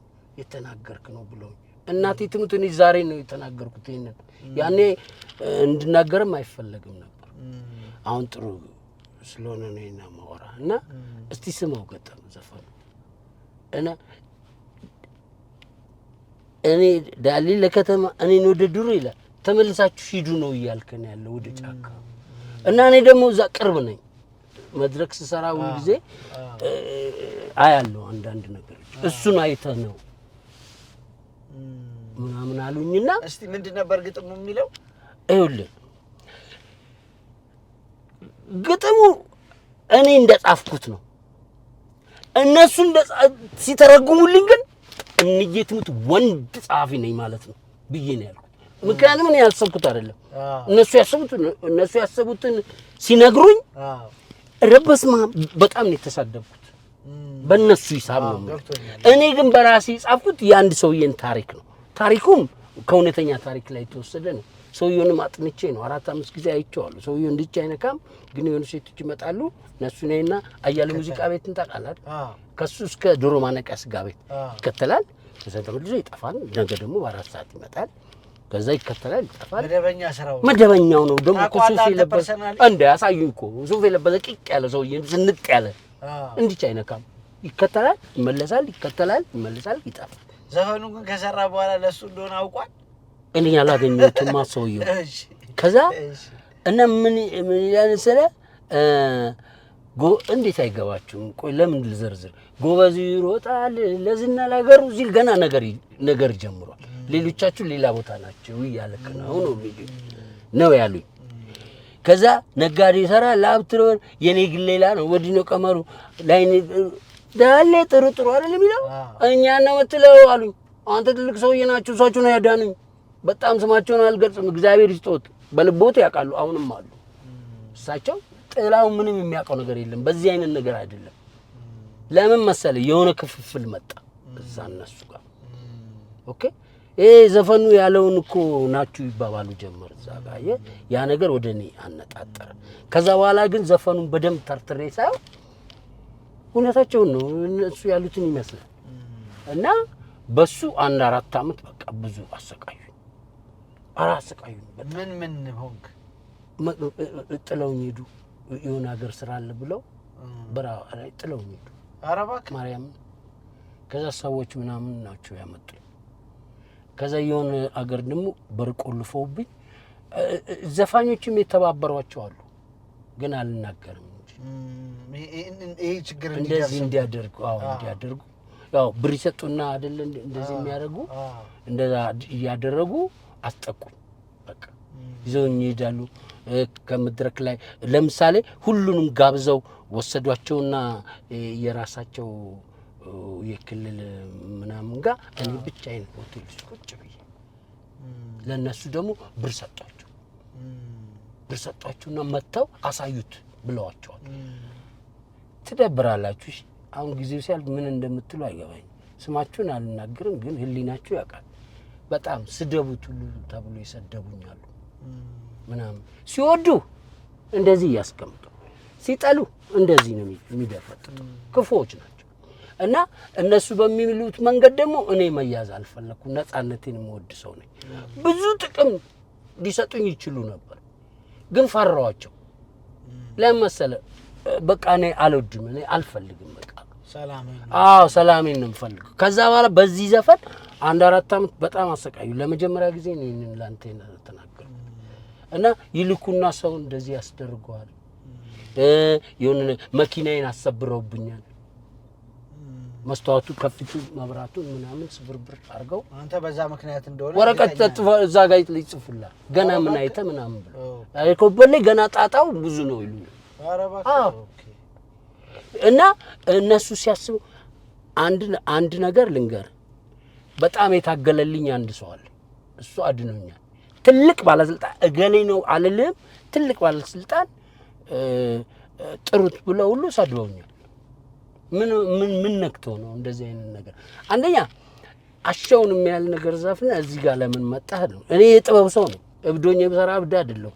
የተናገርክ ነው ብለው እናቴ ትሙትን ዛሬ ነው የተናገርኩት። ይሄን ያኔ እንድናገርም አይፈለግም ነበር። አሁን ጥሩ ስለሆነ ነው እና ማወራ እና እስቲ ስማው ገጠም ዘፈኑ እና እኔ ዳሊ ለከተማ እኔ ነው ወደ ይላል ተመልሳችሁ ሂዱ ነው ይያልከን ያለው ወደ ጫካ እና እኔ ደግሞ እዛ ቅርብ ነኝ መድረክ ስሰራ ሁሉ ጊዜ አያለው አንዳንድ ነገሮች እሱን አይተህ ነው ምናምን አሉኝና እስቲ ምንድን ነበር ግጥሙ የሚለው? አይውልህ ግጥሙ እኔ እንደጻፍኩት ነው እነሱ ሲተረጉሙልኝ ግን እንየትሙት ወንድ ጻፊ ነኝ ማለት ነው ብዬ ነው ያልኩት። ምክንያቱም እኔ ያልሰብኩት አይደለም እነሱ ያሰቡትን ሲነግሩኝ ረበስማ በጣም ነው የተሳደብኩት በእነሱ ሂሳብ ነው። እኔ ግን በራሴ ጻፍኩት የአንድ ሰውዬን ታሪክ ነው። ታሪኩም ከእውነተኛ ታሪክ ላይ የተወሰደ ነው። ሰውዬውንም አጥንቼ ነው 4-5 ጊዜ አይቼዋለሁ። ሰውዬው እንድቻ አይነካም ግን የሆኑ ሴቶች ይመጣሉ እነሱ ነይና አያሌ ሙዚቃ ቤት እንጣቃላል ከሱ እስከ ዶሮ ማነቂያ ስጋ ቤት ይከተላል። ከዛ ተመልሶ ይጠፋል። ነገ ደግሞ በ4 ሰዓት ይመጣል። ከዛ ይከተላል ይጠፋል። መደበኛው ነው ደግሞ ሱፍ የለበሰ እንደ ያሳዩኝ እኮ ሱፍ የለበሰ ቂቅ ያለ ሰውዬ ስንጥ ያለ እንድቻ አይነካም ይከተላል ይመለሳል ይከተላል ይመለሳል ይጠፋል። ዘፈኑ ግን ከሰራ በኋላ ለሱ እንደሆነ አውቋል። እኔ ያላገኘሁትማ ሰውዬው ከዛ እና ምን ያንሰለ እንዴት አይገባችሁም? ቆይ ለምን ልዘርዝር? ጎበዝ ይሮጣል ለዝና ለሀገሩ ሲል ገና ነገር ጀምሯል። ሌሎቻችሁ ሌላ ቦታ ናቸው ይያለከ ነው ነው ያሉኝ። ከዛ ነጋዴ ይሰራል ላብትሮን የኔ ግን ሌላ ነው ወዲህ ነው ቀመሩ ላይ ዳሌ ጥሩ አይደል የሚለው እኛ ነው የምትለው አሉኝ። አንተ ትልቅ ሰውዬ ናችሁ እሳቸው ነው ያዳኑኝ። በጣም ስማቸውን አልገልጽም እግዚአብሔር ይስጦት በልቦት ያውቃሉ አሁንም አሉ። እሳቸው ጥላው ምንም የሚያውቀው ነገር የለም በዚህ አይነት ነገር አይደለም። ለምን መሰለ የሆነ ክፍፍል መጣ እዛ እነሱ ጋር ኦኬ ዘፈኑ ያለውን እኮ ናችሁ ይባባሉ ጀመር እዛ ጋር ያ ነገር ወደኔ አነጣጠረ ከዛ በኋላ ግን ዘፈኑን በደንብ ተርትሬ ሳይው ሁኔታቸው ነው እነሱ ያሉትን ይመስላል እና በሱ አንድ 4 አመት በቃ ብዙ አሰቃዩ ምን ሆንክ ጥለውኝ ሄዱ የሆነ ሀገር ስራ አለ ብለው በራው ላይ ጥለውኝ ሄዱ አረባክ ማርያም ከዛ ሰዎች ምናምን ናቸው ያመጡ ከዛ የሆነ አገር ደግሞ በርቆልፈውብኝ ዘፋኞችም የተባበሯቸው አሉ ግን አልናገርም እንጂ ይሄ ችግር እንደዚህ እንዲያደርጉ እንዲያደርጉ ያው ብር ይሰጡና አይደል እንደዚህ የሚያደርጉ እንደዛ ያደረጉ አስጠቁኝ በቃ ይዘውኝ ይሄዳሉ ከመድረክ ላይ ለምሳሌ ሁሉንም ጋብዘው ወሰዷቸውና የራሳቸው የክልል ምናምን ጋር እኔ ብቻዬን ሆቴል ውስጥ ቁጭ ብዬ ለነሱ ደግሞ ብር ሰጣቸውና መተው አሳዩት ብለዋቸዋል ትደብራላችሁ አሁን ጊዜው ሲያልፍ ምን እንደምትሉ አይገባኝ ስማችሁን አልናገርም ግን ህሊናችሁ ያውቃል በጣም ስደቡት ሁሉ ተብሎ ይሰደቡኛሉ ምናምን ሲወዱ እንደዚህ ያስቀምጡ ሲጠሉ እንደዚህ ነው የሚደፈጥጡ ክፎች ናቸው እና እነሱ በሚሉት መንገድ ደግሞ እኔ መያዝ አልፈለኩም ነፃነቴን የምወድ ሰው ነኝ ብዙ ጥቅም ሊሰጡኝ ይችሉ ነበር ግን ፈራዋቸው ለምሳሌ በቃ እኔ አልወድም እኔ አልፈልግም በቃ ሰላሜን ነው የምፈልገው ከዛ በኋላ በዚህ ዘፈን አንድ 4 አመት በጣም አሰቃዩ ለመጀመሪያ ጊዜ እኔን ላንተ ተናገርኩ እና ይልኩና ሰው እንደዚህ ያስደርገዋል የሆነ መኪናዬን አሰብረውብኛል መስተዋቱ ከፍቱ መብራቱ ምናምን ስብርብር አርገው አንተ በዛ ምክንያት እንደሆነ ወረቀት ተጥፎ እዛ ጋር ይጽፉላ ገና ምን አይተ ምናምን ብሎ አይኮበለ ገና ጣጣው ብዙ ነው ይሉ ኦኬ እና እነሱ ሲያስቡ አንድ ነገር ልንገር በጣም የታገለልኝ አንድ ሰው አለ እሱ አድኖኛል ትልቅ ባለስልጣን እገሌ ነው አለልም ትልቅ ባለስልጣን ጥሩት ብለው ሁሉ ሰድበውኛል ምን ነክቶ ነው እንደዚህ አይነት ነገር አንደኛ አሻውን የሚያል ነገር ዛፍና እዚህ ጋር ለምን መጣህ ነው እኔ የጥበብ ሰው ነው እብዶኝ በሰራ እብድ አይደለም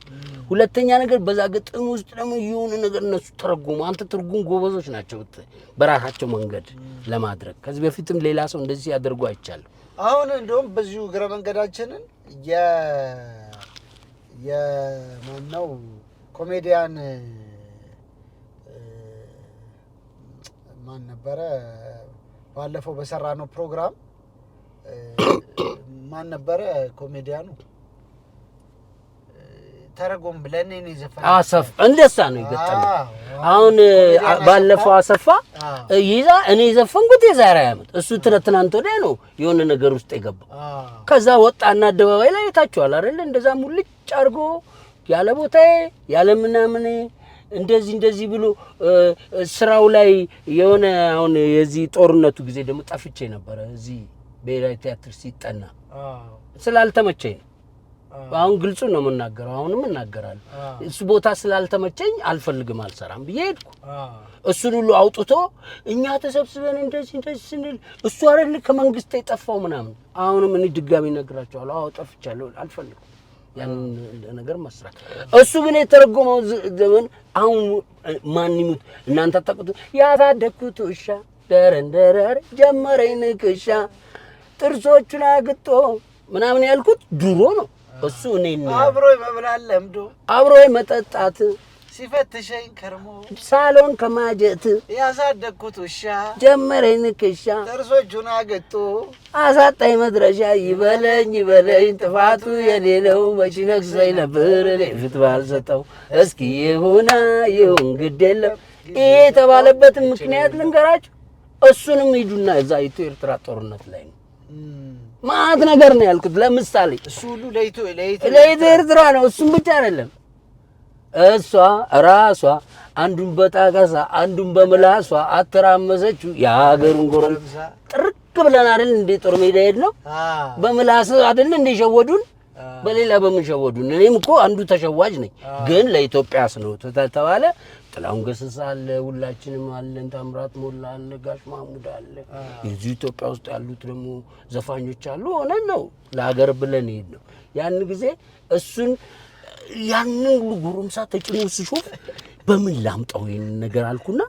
ሁለተኛ ነገር በዛ ገጥም ውስጥ ደግሞ የሆነ ነገር እነሱ ተረጉሙ አንተ ትርጉም ጎበዞች ናቸው በራሳቸው መንገድ ለማድረግ ከዚህ በፊትም ሌላ ሰው እንደዚህ ያደርጉ አይቻል አሁን እንደውም በዚሁ ግረ መንገዳችንን የማነው ኮሜዲያን ማን ነበረ ባለፈው በሰራነው ፕሮግራም ማን ነበረ ኮሜዲያኑ ተረጎም ብለን እኔ ዘፈን አሰፍ እንደሳ ነው ይገጠመው አሁን ባለፈው አሰፋ ይዛ እኔ ዘፈንኩት የዛሬ አመት እሱ ትናንት ወዲያ ነው የሆነ ነገር ውስጥ የገባው ከዛ ወጣና አደባባይ ላይ ታቻለ አይደል እንደዛ ሙልጭ አርጎ ያለ ቦታዬ ያለ ምናምን እንደዚህ ብሎ ስራው ላይ የሆነ አሁን የዚህ ጦርነቱ ጊዜ ደግሞ ጠፍቼ ነበር እዚህ ብሔራዊ ቲያትር ሲጠና ስላልተመቸኝ አሁን ግልጹ ነው መናገረው አሁንም እናገራለሁ እሱ ቦታ ስላልተመቸኝ አልፈልግም አልሰራም ብዬ ሄድኩ እሱን ሁሉ አውጥቶ እኛ ተሰብስበን እንደዚህ ስንል እሱ አይደል ከመንግስት የጠፋው ምናምን አሁንም እኔ ድጋሚ ነግራቸዋለሁ ጠፍቻለሁ አልፈልግም ያን ነገር መስራት እሱ ግን የተረጎመው ዘመን አሁን ማን ይሙት እናንተ ተቀጡ ያታደኩት ውሻ ደረንደረር ጀመረኝ ንክሻ ጥርሶቹን አግጦ ምናምን ያልኩት ድሮ ነው እሱ እኔን አብሮ መብላት ለምዶ አብሮ መጠጣት ሲፈትሸኝ ከርሞ ሳሎን ከማጀት ያሳደኩት ውሻ ጀመረኝ ንክሻ ጥርሶቹን አግጦ አሳጣኝ መድረሻ ይበለኝ ጥፋቱ የሌለው መች ነክሰኝ ነበር ለፍት ባልሰጠው እስኪ ይሁን ግዴለም የተባለበት ምክንያት ልንገራችሁ እሱንም ሂዱና እዛ ኤርትራ ጦርነት ላይ ነው ማት ነገር ነው ያልኩት ለምሳሌ እሱ ሁሉ ለይቶ ኤርትራ ነው እሱም ብቻ አይደለም እሷ ራሷ አንዱን በጣቃሳ አንዱን በመላሷ አተራመሰችው የሀገሩን ጎረምሳ ጥርቅ ብለን አይደል እንደ ጦር ሜዳ ሄድነው በመላስ አይደል እንደ ሸወዱን በሌላ በምን ሸወዱን እኔም እኮ አንዱ ተሸዋጅ ነኝ ግን ለኢትዮጵያስ ነው ተባለ ጥላሁን ገሰሰ አለ፣ ሁላችንም አለን፣ ታምራት ሞላ አለ፣ ጋሽ ማሙድ አለ። እዚህ ኢትዮጵያ ውስጥ ያሉት ደግሞ ዘፋኞች አሉ። ሆነን ነው ለሀገር ብለን ሄድ ነው። ያን ጊዜ እሱን ያንን ሁሉ ጉሩምሳ ተጭኖ ሲሾፍ በምን ላምጣው ይሄን ነገር አልኩና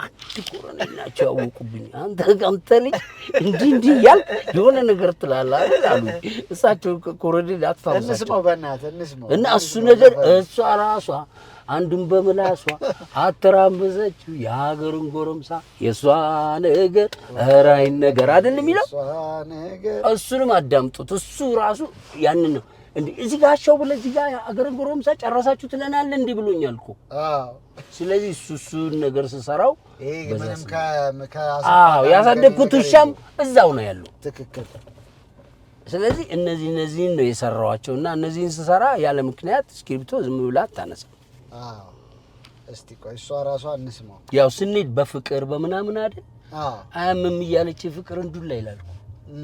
አንድ ኮሎኔል ናቸው ያወቁብኝ። አንተ ልጅ እንዲህ እያልክ የሆነ ነገር ትላለህ አይደል አሉ እሳቸው። ኮሎኔል አትፋውሳቸው እና እሱ ነገር እሷ ራሷ አንዱን በምላሷ አተራመዘችው የሀገሩን ጎረምሳ የሷ ነገር ራይ ነገር አይደል የሚለው። እሱንም አዳምጡት። እሱ ራሱ ያንን ነው እንዴ እዚህ ጋር ሻው ብለ እዚህ ጋር ሀገሩን ጎረምሳ ጨረሳችሁ ትለናለህ እንዴ ብሎኛል እኮ። ስለዚህ እሱ ነገር ሲሰራው ምንም ያሳደግኩት ውሻም እዛው ነው ያለው። ትክክል። ስለዚህ እነዚህ ነው የሰራዋቸውና እነዚህን ሲሰራ ያለ ምክንያት እስክሪፕቶ ዝም ብላ አታነሳ። እስቲ ቆይ እሷ ራሷ እንስማው። ያው ስንሄድ በፍቅር በምናምን አይደል አያምም እያለች ፍቅር እንዱላ ይላል።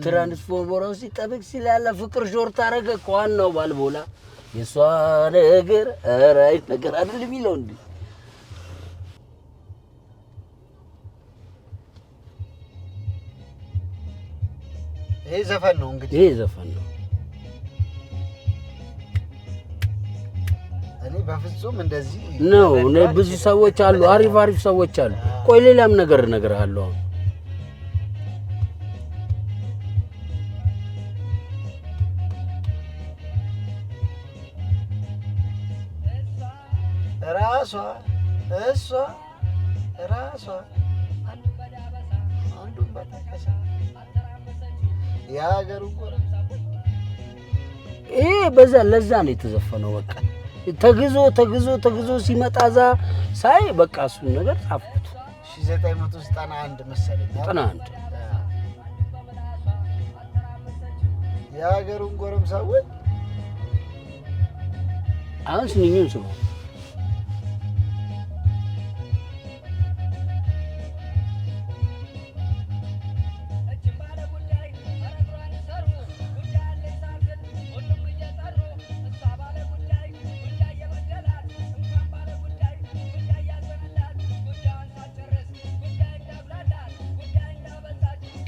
ትራንስፎርመር ሲጠብቅ ሲላለ ፍቅር ሾርት አረገ ከዋናው ባልቦላ የሷ ነገር ራይ ነገር አይደል የሚለው እንዴ። ይሄ ዘፈን ነው እንግዲህ፣ ይሄ ዘፈን ነው። እኔ በፍጹም እንደዚህ ነው ብዙ ሰዎች አሉ፣ አሪፍ ሰዎች አሉ። ቆይ ሌላም ነገር አለው። እሷ ራሷ አንዱን በተከሰ የሀገሩ ጎረምሳ ይሄ ለዛ ነው የተዘፈነው። በቃ ተግዞ ሲመጣ ዛ ሳይ በቃ እሱን ነገር ጻፍኩት። 1991 መሰለኝ 91 የሀገሩን ጎረምሳ ወይ አሁን ስንኙን ስሙ።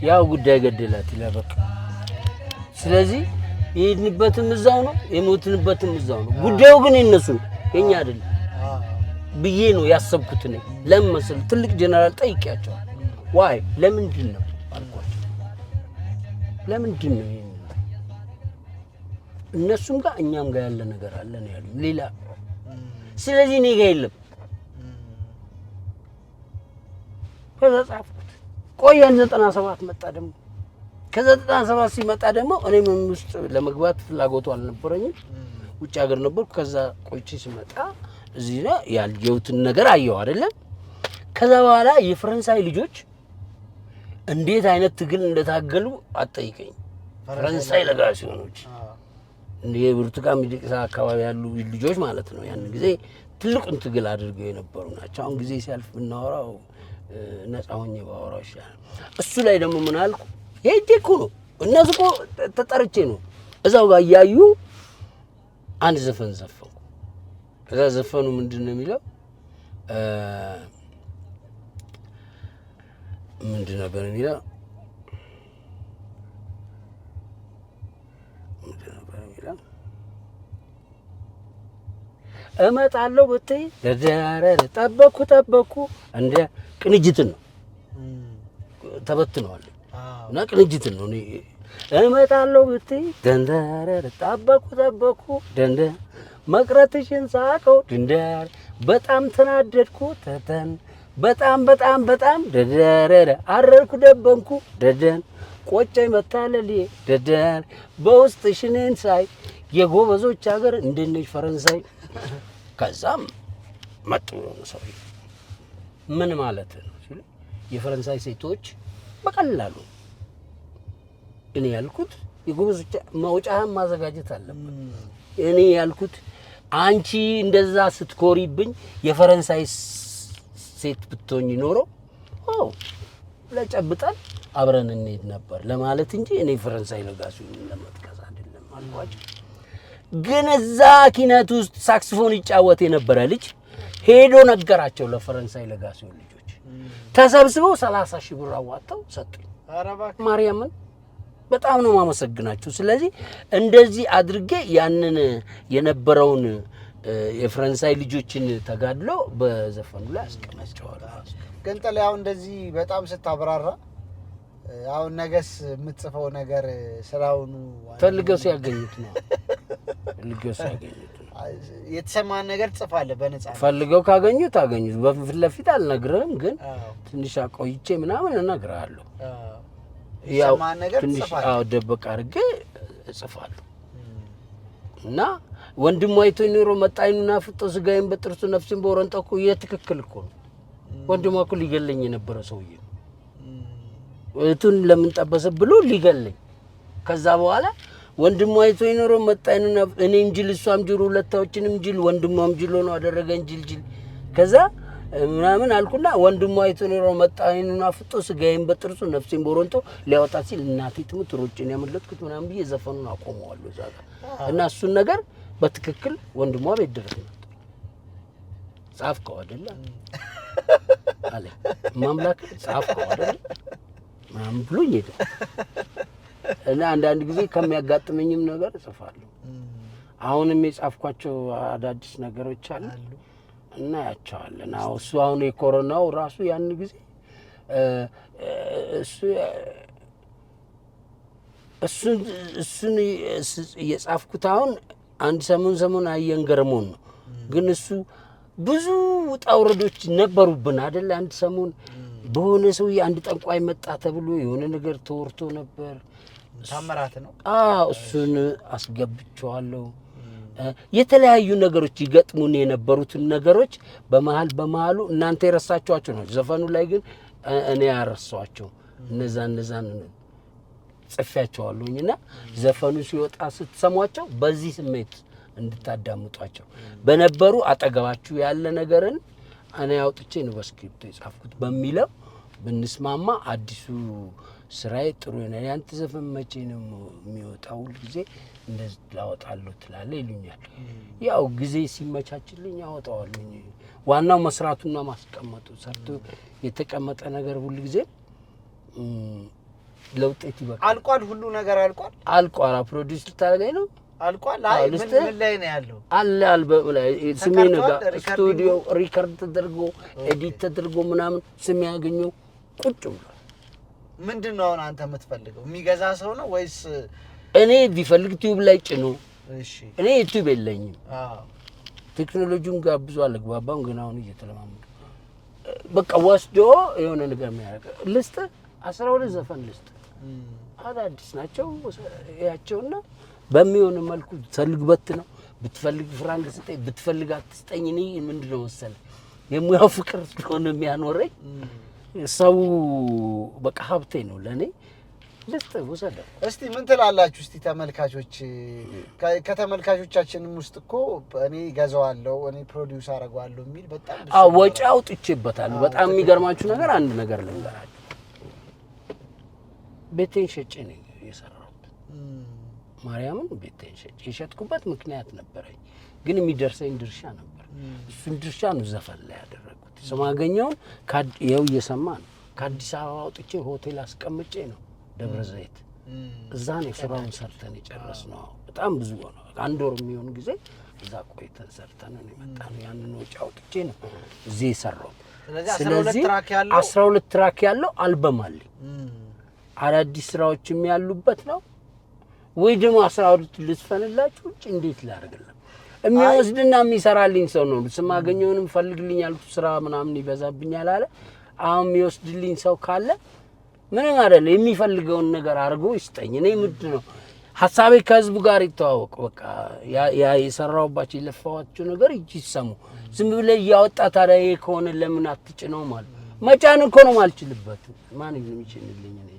ያው ጉዳይ ገደላት ይላል በቃ። ስለዚህ የሄድንበትም እዛው ነው የሞትንበትም እዛው ነው። ጉዳዩ ግን የነሱ ነው የኛ አይደለም ብዬ ነው ያሰብኩት ነኝ። ለምን መሰለህ ትልቅ ጀነራል ጠይቄያቸው ዋይ ለምንድን ነው አልኳቸው። ለምንድን ነው ይሄን እነሱም ጋር እኛም ጋር ያለ ነገር አለ ነው ያሉት ሌላ። ስለዚህ እኔ ጋር የለም ከዛጻፍኩት ቆየን 97 መጣ ደግሞ ከ97 ሲመጣ ደግሞ እኔ ምን ውስጥ ለመግባት ፍላጎቱ አልነበረኝም። ውጭ ሀገር ነበርኩ። ከዛ ቆይቼ ሲመጣ እዚህ ነው ያልየውትን ነገር አየው አይደለም። ከዛ በኋላ የፈረንሳይ ልጆች እንዴት አይነት ትግል እንደታገሉ አጠይቀኝ። ፈረንሳይ ለጋሲዮኖች እንደ ብርቱካን ሚደቅሳ አካባቢ ያሉ ልጆች ማለት ነው። ያን ጊዜ ትልቁን ትግል አድርገው የነበሩ ናቸው። አሁን ጊዜ ሲያልፍ ብናወራው ነፃ ሆኜ ባወራው ይሻላል። እሱ ላይ ደግሞ ምን አልኩ ሄጄ እኮ ነው እነሱ እኮ ተጠርቼ ነው እዛው ጋር እያዩ አንድ ዘፈን ዘፈንኩ። ከዛ ዘፈኑ ምንድን ነው የሚለው ምንድን ነበር የሚለው እመጣለሁ ብትይ ደዳረረ ጠበኩ እንደ ቅንጅትን ነው ተበትነዋል እና ቅንጅትን ነው። እኔ እመጣለሁ ብትይ ደንደረረ ጠበኩ ደንደ መቅረትሽን ሳቀው ድንዳር በጣም ተናደድኩ ተተን በጣም ደደረረ አረርኩ ደበንኩ ደደን ቆጨኝ መታለል ደደር በውስጥሽ እኔን ሳይ የጎበዞች ሀገር እንደነሽ ፈረንሳይ። ከዛም መጡ ሰው ምን ማለት ነው ሲሉ የፈረንሳይ ሴቶች በቀላሉ እኔ ያልኩት የጎበዞች መውጫህን ማዘጋጀት አለበት። እኔ ያልኩት አንቺ እንደዛ ስትኮሪብኝ የፈረንሳይ ሴት ብትሆኚ ኖሮ ለጨብጠን አብረን እንሄድ ነበር ለማለት እንጂ እኔ ፈረንሳይ ለጋሲዮን ለመጥቀስ አይደለም አልኳቸው። ግን እዛ ኪነት ውስጥ ሳክስፎን ይጫወት የነበረ ልጅ ሄዶ ነገራቸው ለፈረንሳይ ለጋሲዮን ልጆች ተሰብስበው 30 ሺህ ብር አዋጣው ሰጡኝ ማርያምን በጣም ነው ማመሰግናችሁ ስለዚህ እንደዚህ አድርጌ ያንን የነበረውን የፈረንሳይ ልጆችን ተጋድሎ በዘፈኑ ላይ አስቀምጫለሁ ግን ጠላው እንደዚህ በጣም ስታብራራ አሁን ነገስ የምትጽፈው ነገር ስራውኑ ፈልገው ሲያገኙት ነው ፈልገው ሲያገኙት የተሰማን ነገር ጽፋለህ በነፃ ፈልገው ካገኙት አገኙት በፊት ለፊት አልነግርህም ግን ትንሽ አቆይቼ ምናምን እነግርሃለሁ ያው ትንሽ ደበቅ አድርጌ እጽፋለሁ እና ወንድሙ አይቶኝ ኑሮ መጣይኑና ፍጦ ስጋዬን በጥርሱ ነፍሴን በወረንጠኩ የትክክል እኮ ነው ወንድሙ እኮ ሊገለኝ የነበረ ሰውዬ እቱን ለምን ጠበሰ ብሎ ሊገለኝ ከዛ በኋላ ወንድሙ አይቶኝ ኑሮ መጣይኑና እኔም ጅል እሷም ጅል ሁለታዎችንም ጅል ወንድሙም ጅል ሆኖ አደረገኝ ጅል ከዛ ምናምን አልኩና ወንድሙ አይቶኝ ኑሮ መጣይኑና ፍጦ ስጋዬን በጥርሱ ነፍሴን በወረንጦ ሊያወጣ ሲል እናቴ ትሙት ሮጭን ያመለጥኩት ምናምን ብዬ ዘፈኑን አቆመዋለሁ እዛ ጋር እና እሱን ነገር በትክክል ወንድሟ ቤት ድረስ ነው ጻፍከው አይደለ አለ ማምላክ ጻፍከው አይደለ ማም ብሎኝ ሄደ እና አንዳንድ ጊዜ ከሚያጋጥመኝም ነገር እጽፋለሁ አሁንም የጻፍኳቸው አዳዲስ ነገሮች አሉ እና ያቻዋልና እሱ አሁን የኮሮናው ራሱ ያን ጊዜ እሱን የጻፍኩት አሁን አንድ ሰሞን አየንገርሞን ነው ግን እሱ ብዙ ውጣውረዶች ነበሩብን አይደል አንድ ሰሞን በሆነ ሰው አንድ ጠንቋይ መጣ ተብሎ የሆነ ነገር ተወርቶ ነበር ታምራት ነው እሱን አስገብቻለሁ የተለያዩ ነገሮች ይገጥሙን የነበሩትን ነገሮች በመሃሉ እናንተ የረሳችኋቸው ነው ዘፈኑ ላይ ግን እኔ ያረሳኋቸው እነዛን ጽፌያቸዋለሁኝና ዘፈኑ ሲወጣ ስትሰሟቸው በዚህ ስሜት እንድታዳምጧቸው በነበሩ አጠገባችሁ ያለ ነገርን እኔ አውጥቼ ነው በስክሪፕት የጻፍኩት በሚለው ብንስማማ አዲሱ ስራዬ ጥሩ ነው ያንተ ዘፈን መቼ ነው የሚወጣው ጊዜ እንደዚህ ላወጣለሁ ትላለህ ይሉኛል ያው ጊዜ ሲመቻችልኝ አወጣዋለሁ ዋናው መስራቱና ማስቀመጡ ሰርቶ የተቀመጠ ነገር ሁሉ ጊዜ ለውጤት ይበቃል አልቋል ሁሉ ነገር አልቋል ፕሮዲዩስ ታደርገኝ ነው አልቋል አይ ምን ላይ ነው ያለው አልበም ላይ ስሜን ጋር ስቱዲዮ ሪከርድ ተደርጎ ኤዲት ተደርጎ ምናምን ስም ያገኘው ቁጭ ብሏል ምንድነው አሁን አንተ የምትፈልገው የሚገዛ ሰው ነው ወይስ እኔ ቢፈልግ ዩቲዩብ ላይ ጭኖ እሺ እኔ ዩቲዩብ የለኝም ቴክኖሎጂውን ጋር ብዙ አልግባባም ግን አሁን እየተለማመድኩ በቃ ወስዶ የሆነ ነገር የሚያደርግ ልስት 12 ዘፈን ልስት አዳዲስ ናቸው ያቸውና በሚሆን መልኩ ተልግበት ነው ብትፈልግ ፍራንክ ስጠኝ ብትፈልግ አትስጠኝ እኔ ምንድነው መሰለ የሙያው ፍቅር ስለሆነ የሚያኖረኝ ሰው በቃ ሀብቴ ነው ለኔ ልስጥ ወሰደ እስቲ ምን ትላላችሁ እስቲ ተመልካቾች ከተመልካቾቻችንም ውስጥ እኮ እኔ ገዛዋለሁ እኔ ፕሮዲዩስ አደርጋለሁ የሚል በጣም ወጪ አውጥቼበታል በጣም የሚገርማችሁ ነገር አንድ ነገር ልንገራችሁ ቤቴን ሸጬ ነው የሰራሁት ማርያምን ቤቴን ሸጬ የሸጥኩበት ምክንያት ነበረኝ ግን የሚደርሰኝ ድርሻ ነበር እሱን ድርሻ ነው ዘፈን ላይ ያደረኩት ሰማገኘውን ይኸው እየሰማ ነው ከአዲስ አበባ አውጥቼ ሆቴል አስቀምጬ ነው ደብረ ዘይት እዛ ነው ስራውን ሰርተን የጨረስነው በጣም ብዙ ነው አንድ ወር የሚሆን ጊዜ እዛ ቆይተን ሰርተን ነው የመጣነው ያንን ወጪ አውጥቼ ነው እዚህ የሰራው ስለዚህ 12 ትራክ ያለው አልበም አለኝ አዳዲስ ስራዎችም ያሉበት ነው ወይ ደግሞ 12 ልስፈንላችሁ እንዴት ላደርግልህ የሚወስድና የሚሰራልኝ ሰው ነው ስማገኘውንም ፈልግልኝ ያልኩት ስራ ምናምን ይበዛብኛል አለ አሁን የሚወስድልኝ ሰው ካለ ምንም አይደለም የሚፈልገውን ነገር አድርጎ ይስጠኝ እኔ ምንድነው ሐሳቤ ከህዝቡ ጋር ይተዋወቅ በቃ ያ የሰራውባቸው የለፋዋቸው ነገር ይሰሙ ዝም ብለ ያወጣ ታዲያ ከሆነ ለምን አትጭነው ማለት መጫን እኮ ነው ማልችልበት ማን ይችልልኝ እኔ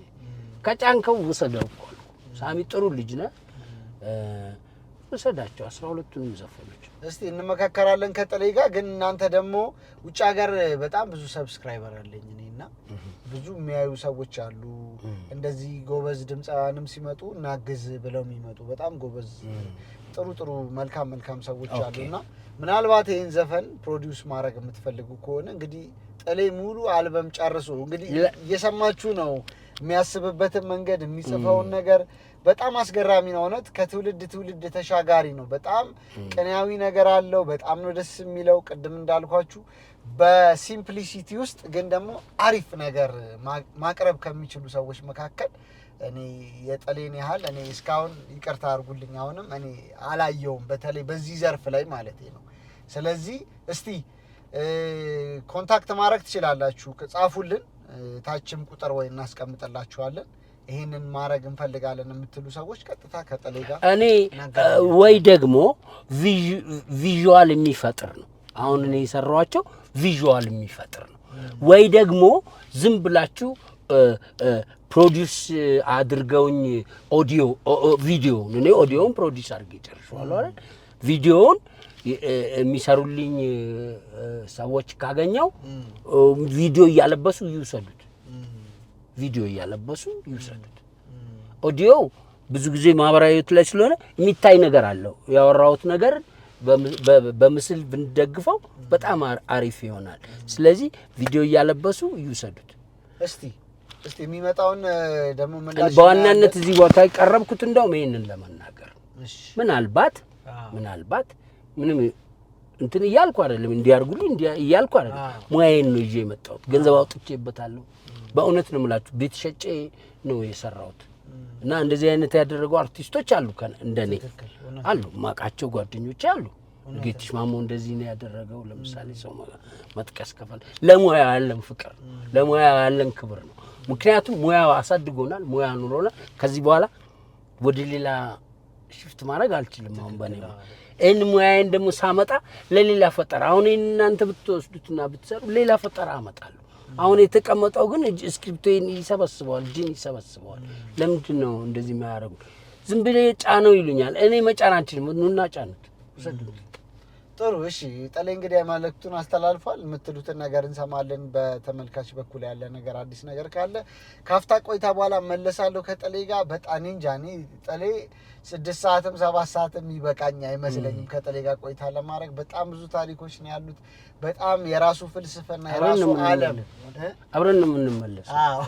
ከጫንከው ወሰደው እኮ ሳሚ ጥሩ ልጅ ነህ ወሰዳቸው 12ቱንም ዘፈኖች። እስቲ እንመካከራለን ከጥሌ ጋር። ግን እናንተ ደግሞ ውጭ ሀገር በጣም ብዙ ሰብስክራይበር አለኝ እኔና ብዙ የሚያዩ ሰዎች አሉ። እንደዚህ ጎበዝ ድምጻንም ሲመጡ እናግዝ ብለው የሚመጡ በጣም ጎበዝ ጥሩ መልካም ሰዎች አሉና ምናልባት ይሄን ዘፈን ፕሮዲዩስ ማድረግ የምትፈልጉ ከሆነ እንግዲህ ጥሌ ሙሉ አልበም ጨርሶ እንግዲህ እየሰማችሁ ነው። የሚያስብበትን መንገድ የሚጽፈውን ነገር በጣም አስገራሚ ነው። እውነት ከትውልድ ተሻጋሪ ነው። በጣም ቅኔያዊ ነገር አለው። በጣም ነው ደስ የሚለው። ቅድም እንዳልኳችሁ በሲምፕሊሲቲ ውስጥ ግን ደግሞ አሪፍ ነገር ማቅረብ ከሚችሉ ሰዎች መካከል እኔ የጥሌን ያህል እኔ እስካሁን ይቅርታ አድርጉልኝ አሁንም እኔ አላየውም፣ በተለይ በዚህ ዘርፍ ላይ ማለት ነው። ስለዚህ እስቲ ኮንታክት ማድረግ ትችላላችሁ። ጻፉልን፣ ታችም ቁጥር ወይ እናስቀምጥላችኋለን። ይሄንን ማድረግ እንፈልጋለን የምትሉ ሰዎች ቀጥታ ከጥሌ ጋር እኔ ወይ ደግሞ ቪዥዋል የሚፈጥር ነው። አሁን እኔ የሰራኋቸው ቪዥዋል የሚፈጥር ነው። ወይ ደግሞ ዝም ብላችሁ ፕሮዲዩስ አድርገውኝ ቪዲዮውን እኔ ኦዲዮውን ፕሮዲዩስ አድርጌ ጨርሼዋለሁ አይደል? ቪዲዮውን የሚሰሩልኝ ሰዎች ካገኘው ቪዲዮ እያለበሱ ይውሰዱት። ኦዲዮ ብዙ ጊዜ ማህበራዊ ህይወት ላይ ስለሆነ የሚታይ ነገር አለው። ያወራሁት ነገር በምስል ብንደግፈው በጣም አሪፍ ይሆናል። ስለዚህ ቪዲዮ እያለበሱ ይውሰዱት። እስቲ የሚመጣውን ደግሞ በዋናነት እዚህ ቦታ የቀረብኩት እንደውም ይሄንን ለመናገር ምናልባት ምንም እንትን እያልኩ አይደለም፣ እንዲያርጉልኝ እያልኩ አይደለም። ሙያዬን ነው ይዤ የመጣሁት። ገንዘብ አውጥቼበታለሁ። በእውነት ነው የምላችሁ። ቤት ሸጬ ነው የሰራሁት። እና እንደዚህ አይነት ያደረጉ አርቲስቶች አሉ እንደኔ አሉ፣ ማቃቸው ጓደኞች አሉ። ጌትሽ ማሞ እንደዚህ ነው ያደረገው። ለምሳሌ ሰው መጥቀስ ከፈል ለሙያ ያለን ፍቅር፣ ለሙያ ያለን ክብር ነው። ምክንያቱም ሙያው አሳድጎናል፣ ሙያ ኑሮናል። ከዚህ በኋላ ወደ ሌላ ሽፍት ማድረግ አልችልም። አሁን በኔ እን ሙያዬን ደግሞ ሳመጣ ለሌላ ፈጠራ አሁን እናንተ ብትወስዱትና ብትሰሩ ሌላ ፈጠራ አመጣለሁ። አሁን የተቀመጠው ግን ስክሪፕቶን ይሰበስበዋል፣ ጂን ይሰበስበዋል። ለምንድን ነው እንደዚህ የሚያደርጉ? ዝም ብለው ጫነው ይሉኛል። እኔ መጫናችን ኑና ጫኑት ወሰዱት። ጥሩ እሺ። ጥሌ እንግዲህ መልእክቱን አስተላልፏል። የምትሉትን ነገር እንሰማለን። በተመልካች በኩል ያለ ነገር አዲስ ነገር ካለ ካፍታ ቆይታ በኋላ መለሳለሁ ከጥሌ ጋር። በጣም እንጃ እኔ ጥሌ 6 ሰዓትም 7 ሰዓትም ይበቃኝ አይመስለኝም ከጥሌ ጋር ቆይታ ለማድረግ። በጣም ብዙ ታሪኮች ነው ያሉት። በጣም የራሱ ፍልስፍና የራሱ ዓለም አብረን ነው የምንመለሰው። አዎ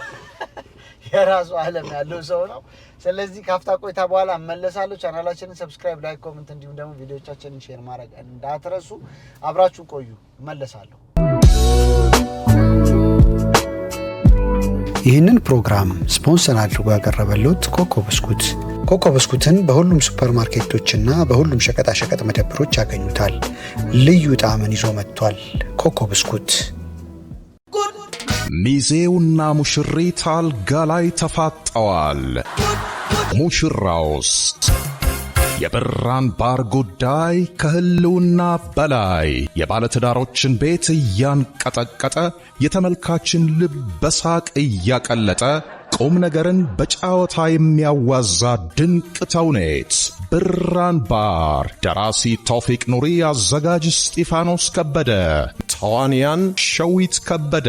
የራሱ ዓለም ያለው ሰው ነው። ስለዚህ ካፍታ ቆይታ በኋላ መለሳለሁ። ቻናላችንን ሰብስክራይብ፣ ላይክ፣ ኮሜንት እንዲሁም ደግሞ ቪዲዮዎቻችንን ሼር ማድረግ እንዳትረሱ። አብራችሁ ቆዩ። መለሳለሁ። ይህንን ፕሮግራም ስፖንሰር አድርጎ ያቀረበልዎት ኮኮ ብስኩት። ኮኮ ብስኩትን በሁሉም ሱፐርማርኬቶችና በሁሉም ሸቀጣሸቀጥ መደብሮች ያገኙታል። ልዩ ጣዕምን ይዞ መጥቷል። ኮኮ ብስኩት። ሚዜውና ሙሽሪት አልጋ ላይ ተፋጠዋል። ሙሽራውስ የብራን ባር ጉዳይ ከህልውና በላይ የባለትዳሮችን ቤት እያንቀጠቀጠ የተመልካችን ልብ በሳቅ እያቀለጠ ቁም ነገርን በጫወታ የሚያዋዛ ድንቅ ተውኔት ብራን ባር። ደራሲ ቶፊቅ ኑሪ፣ አዘጋጅ እስጢፋኖስ ከበደ፣ ተዋንያን ሸዊት ከበደ፣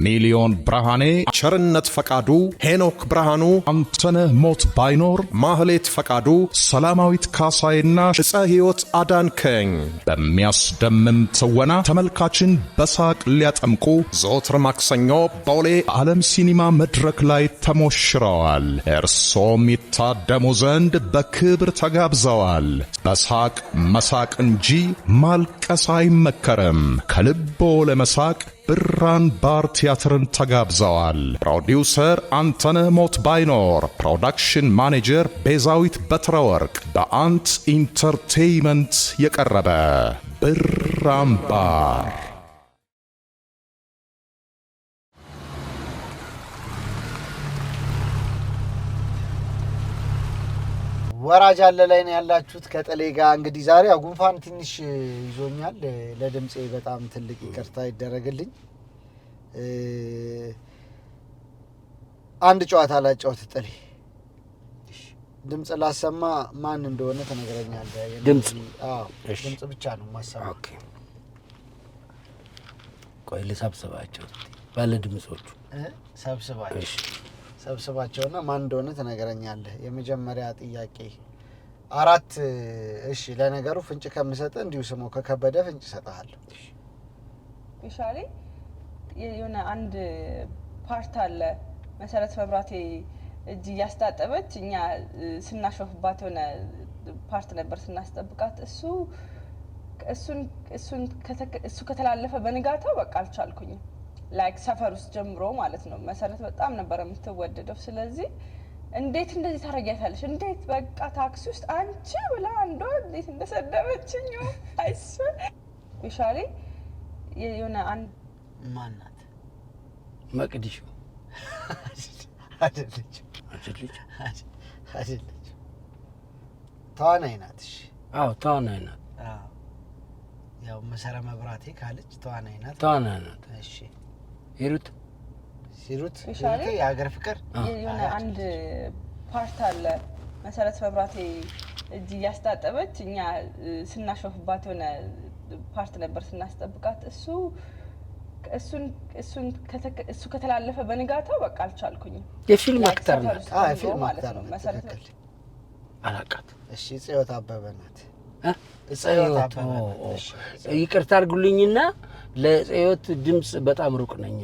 ሚሊዮን ብርሃኔ፣ ቸርነት ፈቃዱ፣ ሄኖክ ብርሃኑ፣ አንተነህ ሞት ባይኖር፣ ማህሌት ፈቃዱ፣ ሰላማዊት ካሳይና ዕፀ ሕይወት አዳንከኝ በሚያስደምም ትወና ተመልካችን በሳቅ ሊያጠምቁ ዘወትር ማክሰኞ ቦሌ ዓለም ሲኒማ መድረክ ላይ ተሞሽረዋል። እርሶም ይታደሙ ዘንድ በክብር ተጋብዘዋል። በሳቅ መሳቅ እንጂ ማልቀስ አይመከርም። ከልቦ ለመሳቅ ብራን ባር ቲያትርን ተጋብዘዋል። ፕሮዲውሰር አንተነህ ሞት ባይኖር፣ ፕሮዳክሽን ማኔጀር ቤዛዊት በትረወርቅ፣ በአንት ኢንተርቴይመንት የቀረበ ብራን ባር። ወራጅ አለ ላይ ነው ያላችሁት ከጥሌ ጋር። እንግዲህ ዛሬ ጉንፋን ትንሽ ይዞኛል። ለድምጼ በጣም ትልቅ ይቅርታ ይደረግልኝ። አንድ ጨዋታ ላጫውት ጥሌ። ድምጽ ላሰማ ማን እንደሆነ ተነግረኛለህ? ድምጽ? አዎ ድምጽ ብቻ ነው ማሰማ። ኦኬ ቆይ ልሰብስባቸው ባለ ድምጾቹ ሰብስባቸውና ማን እንደሆነ ተነግረኛለህ። የመጀመሪያ ጥያቄ 4 እሺ ለነገሩ ፍንጭ ከምሰጥ እንዲሁ ስሞ ከከበደ ፍንጭ ሰጣለሁ። ይሻሌ የሆነ አንድ ፓርት አለ መሰረት መብራቴ እጅ ያስታጠበች እኛ ስናሾፍባት የሆነ ፓርት ነበር ስናስጠብቃት እሱ ከተላለፈ በንጋታው በቃ አልቻልኩኝም። ላይክ ሰፈር ውስጥ ጀምሮ ማለት ነው መሰረት በጣም ነበር የምትወደደው። ስለዚህ እንዴት እንደዚህ ታረጊያታለሽ? እንዴት በቃ ታክሲ ውስጥ አንቺ ብላ አንዷ እንዴት እንደሰደበችኝ አይስ ይሻሌ የሆነ አንድ ማናት? መቅዲሾ አይደለች። ተዋናይ ናት። እሺ አዎ ተዋናይ ናት። አዎ ያው መሰረት መብራቴ ካለች ተዋናይ ናት። እሺ ሂሩት የሀገር ፍቅር የሆነ አንድ ፓርት አለ መሰረት መብራቴ እጅ ያስታጠበች እኛ ስናሾፍባት የሆነ ፓርት ነበር ስናስጠብቃት እሱ ከተላለፈ በንጋታው በቃ አልቻልኩኝም። የፊልም አክተር ናት። የፊልም አክተር ነው መሰረት አላቃት። እሺ ጽዮት አበበ ናት። ጽዮት ይቅርታ አድርጉልኝና ለጽዮት ድምጽ በጣም ሩቅ ነኝ።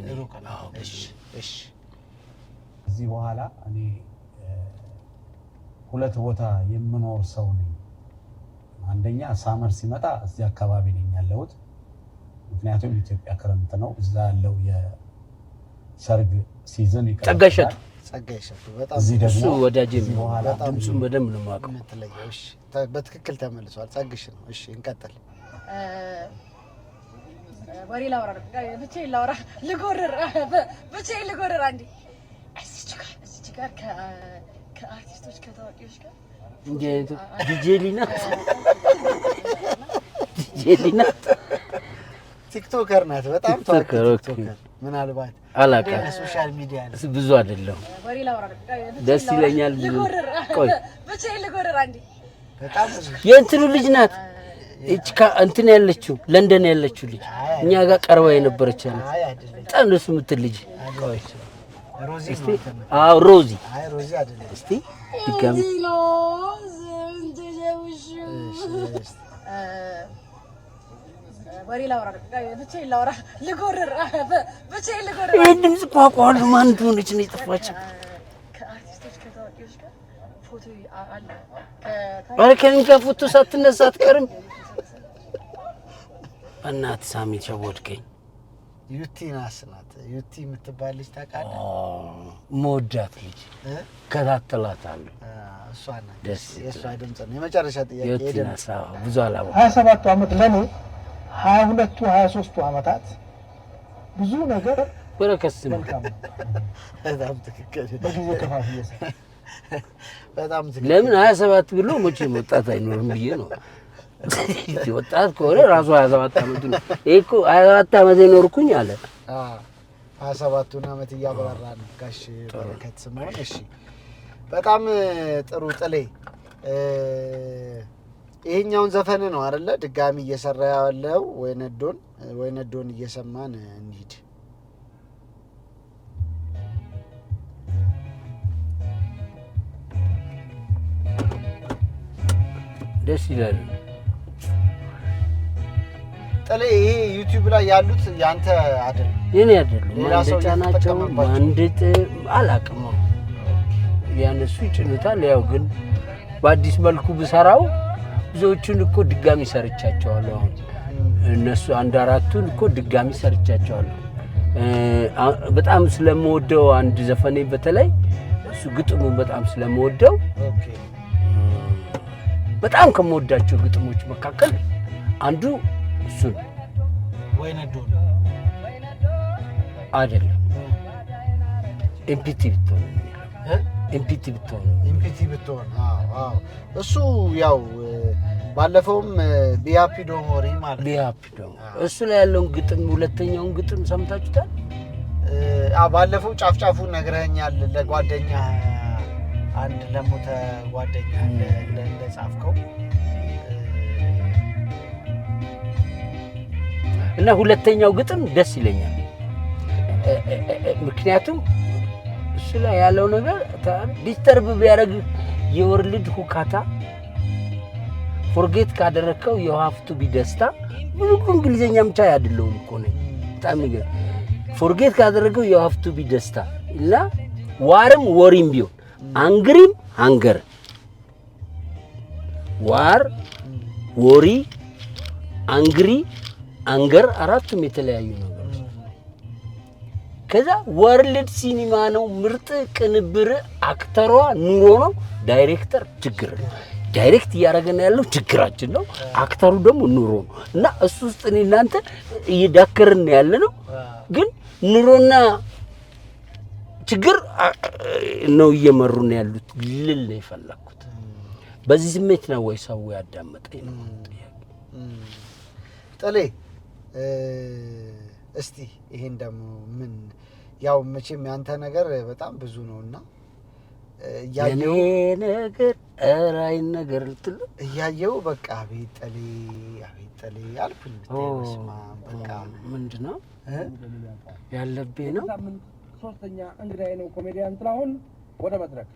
እሺ እዚህ በኋላ እኔ ሁለት ቦታ የምኖር ሰው ነኝ። አንደኛ ሳመር ሲመጣ እዚህ አካባቢ ነኝ ያለሁት፣ ምክንያቱም ኢትዮጵያ ክረምት ነው። እዛ ያለው የሰርግ ሲዝን ጸጋይሸቱ በጣም እዚህ ደግሞ ወዳጄ ነው። ድምጹን በደንብ ነው የማውቀው። እሺ በትክክል ተመልሷል። ጸግሽ ነው። እሺ እንቀጥል። ወሬ ላውራ ብቻዬን ላውራ ብቻዬን ልጎርር አንዴ እዚች ጋር ከአርቲስቶች ከታዋቂዎች ጋር እንዴ ዲጄ ሊናት ቲክቶከር ናት። በጣም ታዋቂ ቲክቶከር። ምናልባት አላውቅም፣ ሶሻል ሚዲያ ነው ብዙ አይደለም። ወሬ ላውራ ደስ ይለኛል። ቆይ ብቻዬን ልጎርር አንዴ በጣም የእንትኑ ልጅ ናት እንትን ያለችው ለንደን ያለችው ልጅ እኛ ጋር ቀርባ የነበረች ያለ በጣም ደስ የምትል ልጅ። ቆይ ሮዚ ሮዚ አይደለም። እስቲ ድጋሚ ወሬ ላውራ ብቻዬን ላውራ ልጎርር ይህ ድምፅ ቋቋሉ ማን እንደሆነች ነው የጠፋችው። ከአርቲስቶች ከታዋቂዎች ጋር ፎቶ አለ። ከእኔ ጋር ፎቶ ሳትነሳ አትቀርም። እናት ሳሚ ሸወድከኝ። ዩቲ ናት። ዩቲ የምትባል ልጅ ታውቃለህ? መወዳት ልጅ ከታተላታለሁ። እሷ ናት። የእሷ ድምፅ ነው። የመጨረሻ ጥያቄ ዩቲ ናት። ብዙ አላወኩም። 27 ዓመት ለኔ 22 23 ዓመታት ብዙ ነገር በረከስ ነው። በጣም ትክክል። በጊዜ ከፋፍዬ በጣም ትክክል። ለምን 27 ብሎ መቼም ወጣት አይኖርም ብዬ ነው። ወጣት ከሆነ ራሱ 27 ዓመት ነው። እኮ 27 ዓመት የኖርኩኝ አለ። 27ቱን ዓመት እያበራራ ነው ጋሽ በረከት ስምኦን። እሺ በጣም ጥሩ ጥሌ። ይሄኛውን ዘፈን ነው አይደለ ድጋሚ እየሰራ ያለው? ወይነዶን እየሰማን እንሂድ። ደስ ይላል። ጥሌ ይሄ ዩቲዩብ ላይ ያሉት ያንተ አይደለም? የኔ አይደለም። ማንደጫናቸው ማንደጥ አላቅም። ያነሱ ይጭኑታል። ያው ግን በአዲስ መልኩ ብሰራው ብዙዎቹን እኮ ድጋሚ ሰርቻቸዋለሁ። አሁን እነሱ 1-4ቱን እኮ ድጋሚ ሰርቻቸዋለሁ። በጣም ስለምወደው አንድ ዘፈኔ በተለይ እሱ ግጥሙን በጣም ስለምወደው በጣም ከምወዳቸው ግጥሞች መካከል አንዱ እሱ ነው። ወይነዶ አይደለም ኤምፒቲ ብትሆን አዎ እሱ ያው ባለፈውም ቢያፒ ዶሞሪ ማለት ቢያፒ ዶሞ እሱ ላይ ያለውን ግጥም ሁለተኛውን ግጥም ሰምታችሁታል? ባለፈው ጫፍጫፉን ነግረኛል ለጓደኛ አንድ ለሞተ ጓደኛ ለጻፍከው እና ሁለተኛው ግጥም ደስ ይለኛል። ምክንያቱም እሱ ላይ ያለው ነገር ዲስተርብ ቢያደርግ የወርልድ ሁካታ ፎርጌት ካደረከው የሀፍቱ ቢደስታ ብዙ እንግሊዘኛ ብቻ አይደለም እኮ ነው። በጣም ይገር ፎርጌት ካደረገው የሀፍቱ ቢደስታ እና ዋርም ወሪም ቢሆን አንግሪም አንገር ዋር ወሪ አንግሪ አንገር አራቱም የተለያዩ ነገሮች። ከዛ ወርልድ ሲኒማ ነው ምርጥ ቅንብር፣ አክተሯ ኑሮ ነው፣ ዳይሬክተር ችግር ነው። ዳይሬክት እያደረገን ያለው ችግራችን ነው፣ አክተሩ ደግሞ ኑሮ ነው። እና እሱ ውስጥ እኔ እናንተ እየዳከርን ያለ ነው። ግን ኑሮና ችግር ነው እየመሩን ያሉት ልል ነው የፈለኩት። በዚህ ስሜት ነው ወይ ሰው ያዳመጠኝ ነው ጥያቄ። ጥሌ እስቲ ይሄን ደግሞ ምን ያው መቼም ያንተ ነገር በጣም ብዙ ነውና ያኔ ነገር ራይ ነገር ልትል እያየው በቃ አቤት ጠሌ አልኩኝ። በስማ በቃ ምንድነው ያለብኝ ነው። ሶስተኛ እንግዳዬ ነው ኮሜዲያን ጥላሁን ወደ መድረክ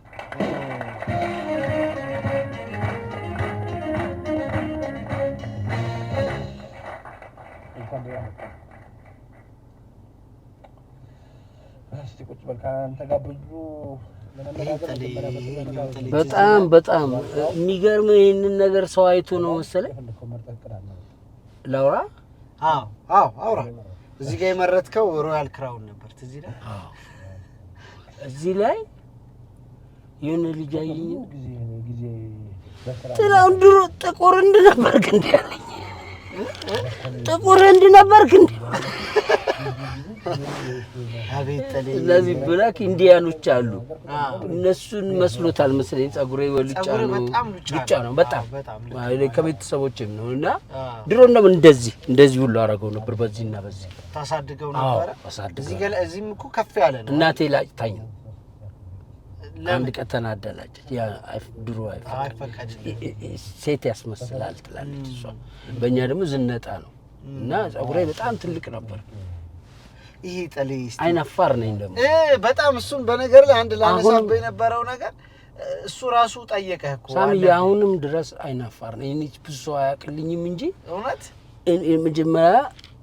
በጣም የሚገርም ይሄንን ነገር ሰው አይቶ ነው መሰለኝ ላውራ። አውራ። እዚህ ጋር የመረጥከው ሮያል ክራውን ነበር ትዝ ይላል። እዚህ ላይ የሆነ ልጅ አየኝ ጥላሁን ድሮ ጥቁር እንደነበርክ እንደ ያለኝ ጥቁር እንደነበርክ እንደ አቤት ጠሌ ስለዚህ ብላክ ኢንዲያኖች አሉ እነሱን መስሎታል መሰለኝ። ጸጉሬ ወልጫ ነው በጣም ከቤተሰቦችም ነው እና ድሮ ነው እንደዚህ ሁሉ አደረገው ነበር። በዚህና በዚህ ታሳድገው ነበር። እዚህም እኮ ከፍ ያለ ነው። እናቴ ላጭታኝ አንድ ቀን ተናደላች። ያ ድሮ ሴት ያስመስላል ትላለች እሷ። በእኛ ደግሞ ዝነጣ ነው እና ጸጉሬ በጣም ትልቅ ነበር። ይሄ ጠሌ አይናፋር ነኝ ደግሞ በጣም እሱን በነገር ላይ አንድ ላነሳብህ የነበረው ነገር እሱ ራሱ ጠየቀህ እኮ ሳሚ። አሁንም ድረስ አይናፋር ነኝ። እኔ ብዙ አያውቅልኝም እንጂ እውነት መጀመሪያ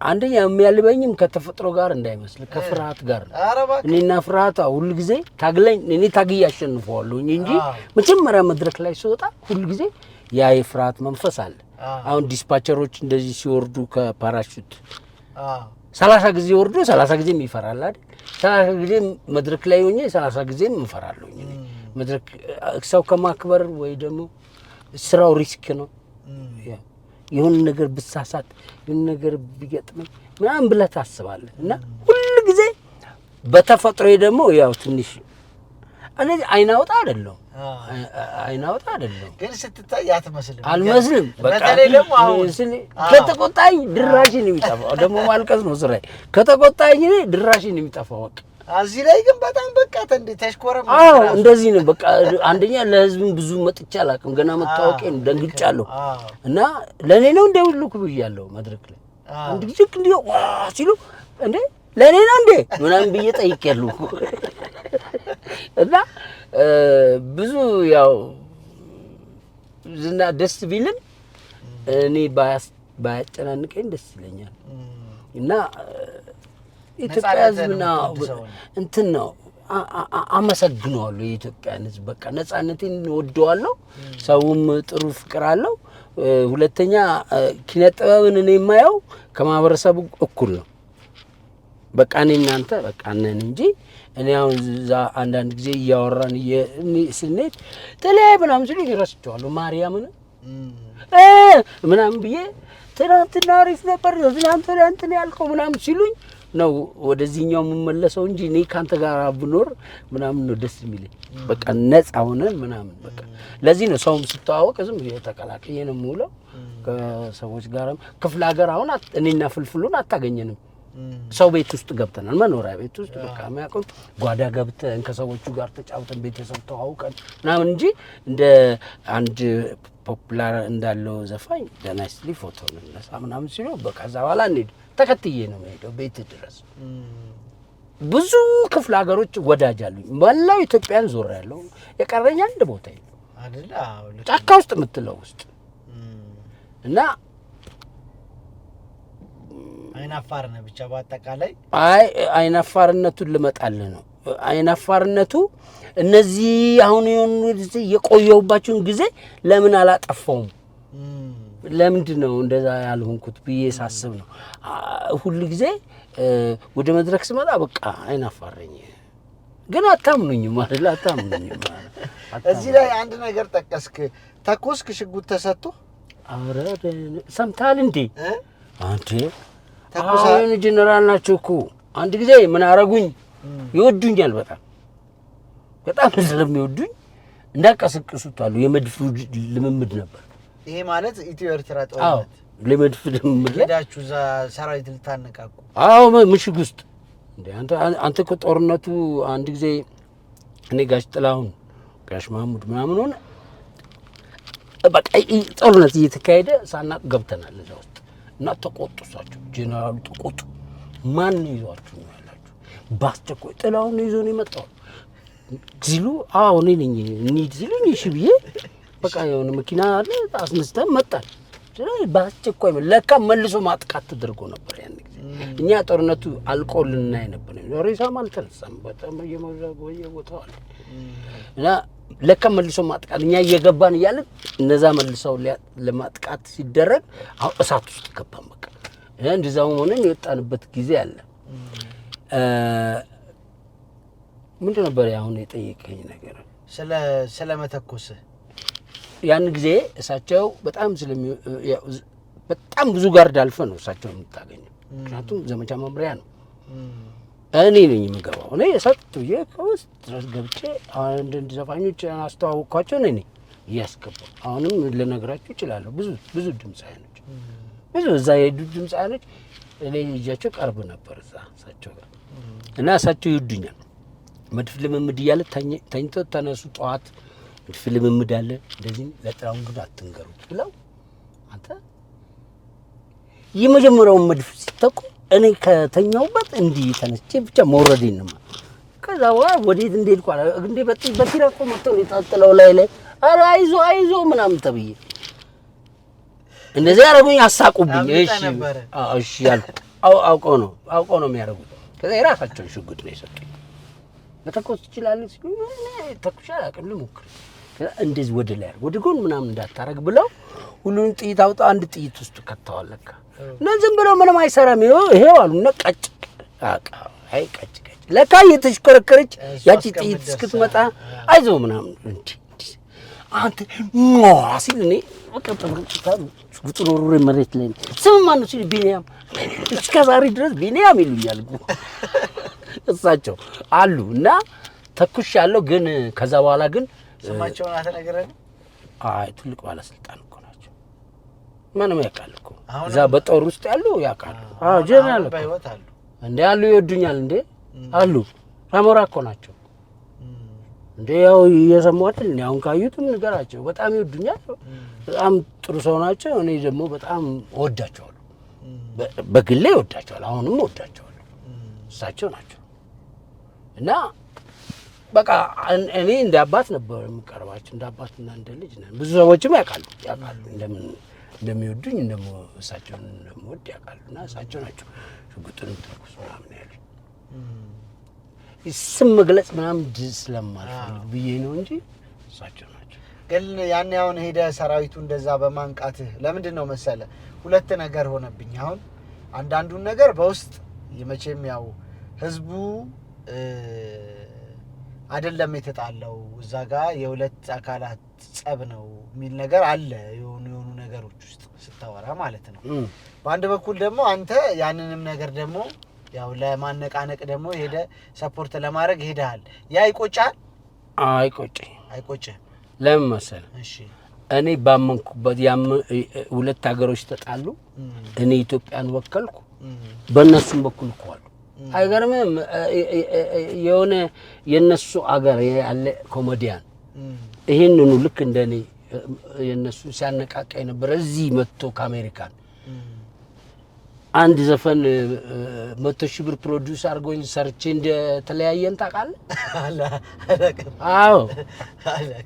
አንደኛ የሚያልበኝም ከተፈጥሮ ጋር እንዳይመስል ከፍርሃት ጋር ነው። እኔና ፍርሃት ሁሉ ጊዜ ታግለኝ እኔ ታግዬ አሸንፈዋለሁኝ እንጂ መጀመሪያ መድረክ ላይ ስወጣ ሁሉ ጊዜ ያ የፍርሃት መንፈስ አለ። አሁን ዲስፓቸሮች እንደዚህ ሲወርዱ ከፓራሹት 30 ጊዜ ወርዶ 30 ጊዜም ይፈራል አይደል? 30 ጊዜ መድረክ ላይ ሆኜ 30 ጊዜም እንፈራለሁኝ። እኔ መድረክ ሰው ከማክበር ወይ ደግሞ ስራው ሪስክ ነው። የሆነ ነገር ብሳሳት የሆነ ነገር ቢገጥመኝ ምናምን ብለህ ታስባለህ እና ሁሉ ጊዜ በተፈጥሮዬ ደግሞ ያው ትንሽ እኔ አይናውጣ አይደለም ግን ስትታይ አትመስልም። አልመስልም። በቃ ደግሞ ከተቆጣኝ ድራሽን የሚጠፋው ደግሞ ማልቀስ ነው ስራዬ። ከተቆጣኝ እኔ ድራሽን የሚጠፋው በቃ እዚህ ላይ ግን በጣም በቃ ተሽኮረም። እንደዚህ ነው በቃ። አንደኛ ለህዝብም ብዙ መጥቻ አላውቅም። ገና መታወቂያ ደንግጫለሁ እና ለኔ ነው እንደውልኩ ብያለሁ መድረክ ላይ አንድ ጊዜ እንዲህ ሲሉ እንዴ ለኔ ነው እንዴ ምናምን ብዬ ጠይቄያለሁ እና ብዙ ያው ዝና ደስ ቢልም እኔ ባያጨናንቀኝ ደስ ይለኛል እና ኢትዮጵያ ህዝብና እንትን ነው አመሰግነዋለሁ። የኢትዮጵያን ህዝብ በቃ ነፃነቴን ወደዋለሁ። ሰውም ጥሩ ፍቅር አለው። ሁለተኛ ኪነ ጥበብን እኔ የማየው ከማህበረሰቡ እኩል ነው። በቃ እኔ እናንተ በቃ ነን እንጂ እኔ አሁን እዛ አንዳንድ ጊዜ እያወራን ስንሄድ ተለያይ ምናምን ሲሉ ይረስቸዋለሁ። ማርያምን ምናምን ብዬ ትናንትና አሪፍ ነበር ትናንትና እንትን ያልከው ምናምን ሲሉኝ ነው ወደዚህኛው የምመለሰው እንጂ እኔ ካንተ ጋር ብኖር ምናምን ነው ደስ የሚለኝ። በቃ ነፃ ሆነን ምናምን በቃ ለዚህ ነው ሰውም ስተዋወቅ ዝም ብዬ ተቀላቅዬ ነው የምውለው ከሰዎች ጋርም። ክፍለ ሀገር አሁን እኔና ፍልፍሉን አታገኘንም ሰው ቤት ውስጥ ገብተናል መኖሪያ ቤት ውስጥ በቃ የሚያውቁን ጓዳ ገብተን ከሰዎቹ ጋር ተጫውተን ቤተሰብ ተዋውቀን ምናምን እንጂ እንደ አንድ ፖፑላር እንዳለው ዘፋኝ ደናይስሊ ፎቶ ነሳ ምናምን ሲሉ በቃ እዛ በኋላ እንሂድ ተከትዬ ነው የምሄደው ቤት ድረስ ብዙ ክፍለ ሀገሮች ወዳጅ አሉኝ መላው ኢትዮጵያን ዞር ያለው የቀረኝ አንድ ቦታ የለም አይደል ጫካ ውስጥ የምትለው ውስጥ እና አይናፋርነ ብቻ በአጠቃላይ አይናፋርነቱን ልመጣልህ ነው አይናፋርነቱ እነዚህ አሁን የሆኑ የቆየውባቸውን ጊዜ ለምን አላጠፋውም ለምንድነው እንደዛ ያልሆንኩት ብዬ ሳስብ ነው ሁሉ ጊዜ ወደ መድረክ ስመጣ በቃ አይናፋረኝ ግን አታምኑኝም ማለት አታምኑኝም እዚህ ላይ አንድ ነገር ጠቀስክ ተኮስክ ሽጉጥ ተሰጥቶ አረደ ሰምታል እንዴ አንተ ተኮሳን ጀነራል ናቸው እኮ አንድ ጊዜ ምን አረጉኝ ይወዱኛል በጣም ስለሚወዱኝ እንዳቀሰቅሱታሉ የመድፍ ልምምድ ነበር ይሄ ማለት ኢትዮ ኤርትራ ጦርነት ለመድፍ ልምምድ ሄዳችሁ ዛ ሰራዊት ልታነቃቁ አዎ ምሽግ ውስጥ እንዴ አንተ እኮ ጦርነቱ አንድ ጊዜ እኔ ጋሽ ጥላሁን ጋሽ ማሙድ ምናምን ሆነ በቃ ጦርነት እየተካሄደ ሳናቅ ገብተናል እዛ ውስጥ እና ተቆጥቷቸው ጀነራሉ ተቆጡ ማን ይዟችሁ ነው ያላችሁ ባስቸኮይ ጥላሁን ይዞ ነው የመጣው ሲሉ አዎ እኔ ነኝ እንሂድ ሲሉኝ እሺ ብዬ በቃ የሆነ መኪና አለ አስነስተን መጣን ባስቸኮይ ለካ መልሶ ማጥቃት ተደርጎ ነበር ያን ጊዜ እኛ ጦርነቱ አልቆልና ነበር ሬሳም አልተነሳም በጣም የቦታው አለ እና ለካ መልሶ ማጥቃት እኛ እየገባን እያለ እነዛ መልሰው ለማጥቃት ሲደረግ አው እሳት ውስጥ ገባን በቃ እንደዛው ሆነን የወጣንበት ጊዜ አለ ምንድን ነበር አሁን የጠየቀኝ ነገር ስለ መተኮስ ያን ጊዜ እሳቸው በጣም ብዙ ጋርድ አልፈ ነው እሳቸው የምታገኘው ምክንያቱም ዘመቻ መምሪያ ነው እኔ ነኝ የምገባው እኔ እሳቸው የከውስ ድረስ ገብቼ አንድ ዘፋኞች አስተዋውቋቸው ነኝ ያስገባው አሁንም ለነገራችሁ ይችላል ብዙ ድምጻዮች ብዙ እዛ ድምጻዮች እኔ ልጃቸው ቀርብ ነበር እዛ እሳቸው ጋር እና እሳቸው ይወዱኛል መድፍ ልምምድ እያለ ተኝቶ ተነሱ ጠዋት መድፍ ልምምድ አለ እንደዚህ ለጥራውን ግን አትንገሩት ብለው አንተ የመጀመሪያው መድፍ ሲተኩ እኔ ከተኛውበት እንዲህ ተነስቼ ብቻ መውረዴን ነው ከዛ ወዴት እንደሄድኩ እንዴ በቲራቆ መጥቶ የታጠለው ላይ ኧረ አይዞ ምናምን ተብዬ እንደዚህ ያረጉኝ አሳቁብኝ እሺ ያልኩ አውቀው ነው የሚያረጉት ከዛ የራሳቸው ሽጉጥ ነው የሰጡኝ ለተኮስ ይችላል ሲሉ ተኩሻል አቅም ልሞክር እንደዚህ ወደ ላይ ወደ ጎን ምናምን እንዳታረግ ብለው ሁሉን ጥይት አውጣ አንድ ጥይት ውስጥ ከተዋል ለካ ነዝም ብለው ምንም አይሰራም ይሄው አሉና ቀጭ ለካ የተሽከረከረች ያቺ ጥይት እስክትመጣ አይዞ ምናምን እንዴ አንተ ሲልኔ ወቀጠው ጉጥሮሩ መሬት ላይ ስማን ሲል ቢኒያም እስከዛሬ ድረስ ቢኒያም ይሉኛል እሳቸው አሉ እና ተኩሻለሁ ግን ከዛ በኋላ ግን ስማቸውን አተነገረን ትልቅ ባለስልጣን እኮ ናቸው ማንም ያውቃል እኮ እዛ በጦር ውስጥ ያሉ ያውቃሉ ጀነራል በህይወት አሉ እንዴ ያሉ ይወዱኛል እንዴ አሉ አሞራ እኮ ናቸው እንዴ ያው እየሰማሁት ነው አሁን ካዩትም ንገራቸው በጣም ይወዱኛል በጣም ጥሩ ሰው ናቸው እኔ ደግሞ በጣም ወዳቸዋለሁ በግሌ ወዳቸዋለሁ አሁንም ወዳቸዋለሁ እሳቸው ናቸው እና በቃ እኔ እንደ አባት ነበር የምቀርባቸው እንደ አባትና እንደ ልጅ ነን ብዙ ሰዎችም ያውቃሉ እንደምን እንደሚወዱኝ እሳቸውን እንደምወድ ያውቃሉና እሳቸው ናቸው ሽጉጥን ተኩስ ምናምን ያሉኝ ስም መግለጽ ምናምን ስለማልፈልግ ብዬ ነው እንጂ እሳቸው ናቸው ግን ያን ያውን ሄደ ሰራዊቱ እንደዛ በማንቃትህ ለምንድን ነው መሰለ ሁለት ነገር ሆነብኝ አሁን አንዳንዱን ነገር በውስጥ የመቼም ያው ህዝቡ አይደለም የተጣለው እዛ ጋር የሁለት አካላት ጸብ ነው የሚል ነገር አለ የሆኑ ነገሮች ውስጥ ስታወራ ማለት ነው በአንድ በኩል ደግሞ አንተ ያንንም ነገር ደግሞ ያው ለማነቃነቅ ደግሞ ሄደ ሰፖርት ለማድረግ ሄደሃል ያ ይቆጫል አይቆጭም ለምን መሰለ እሺ እኔ ባመንኩበት ሁለት ሀገሮች ተጣሉ እኔ ኢትዮጵያን ወከልኩ በእነሱም በኩል እኮ አሉ። አይገርምም? የሆነ የነሱ አገር ያለ ኮሜዲያን ይሄንኑ ልክ እንደኔ የነሱ ሲያነቃቃ ነበር። እዚህ መጥቶ ከአሜሪካን አንድ ዘፈን 100,000 ብር ፕሮዲዩስ አድርጎኝ ሰርቼ እንደተለያየን ታውቃለህ? አዎ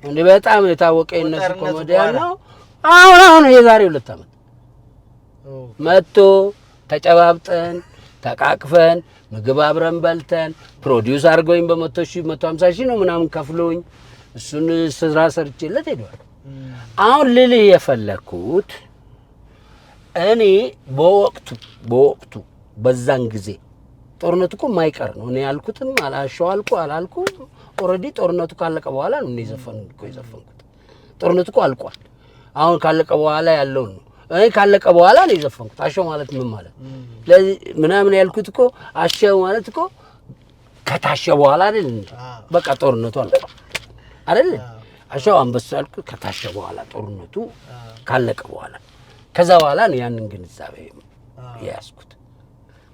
እንደ በጣም የታወቀ የነሱ ኮሜዲያን ነው። አሁን የዛሬ 2 ዓመት መጥቶ ተጨባብጠን ተቃቅፈን ምግብ አብረን በልተን ፕሮዲዩስ አድርጎኝ በ100,000 150,000 ነው ምናምን ከፍሎኝ እሱን ስራ ሰርቼለት ሄዷል። አሁን ልልህ የፈለኩት እኔ በወቅቱ በዛን ጊዜ ጦርነቱ እኮ ማይቀር ነው። እኔ ያልኩትም አላልኩ ኦሬዲ ጦርነቱ ካለቀ በኋላ ነው እኔ የዘፈንኩት። ጦርነቱ እኮ አልቋል። አሁን ካለቀ በኋላ ያለው ነው። እኔ ካለቀ በኋላ ነው የዘፈንኩት። አሸው ማለት ምን ማለት ለዚህ ምናምን ያልኩት እኮ አሸው ማለት እኮ ከታሸ በኋላ አይደል እንዴ? በቃ ጦርነቱ አልቋል አይደል? አሸው አንበሳ ያልኩት ከታሸ በኋላ ጦርነቱ ካለቀ በኋላ ከዛ በኋላ ነው ያንን ግንዛቤ ያስኩት።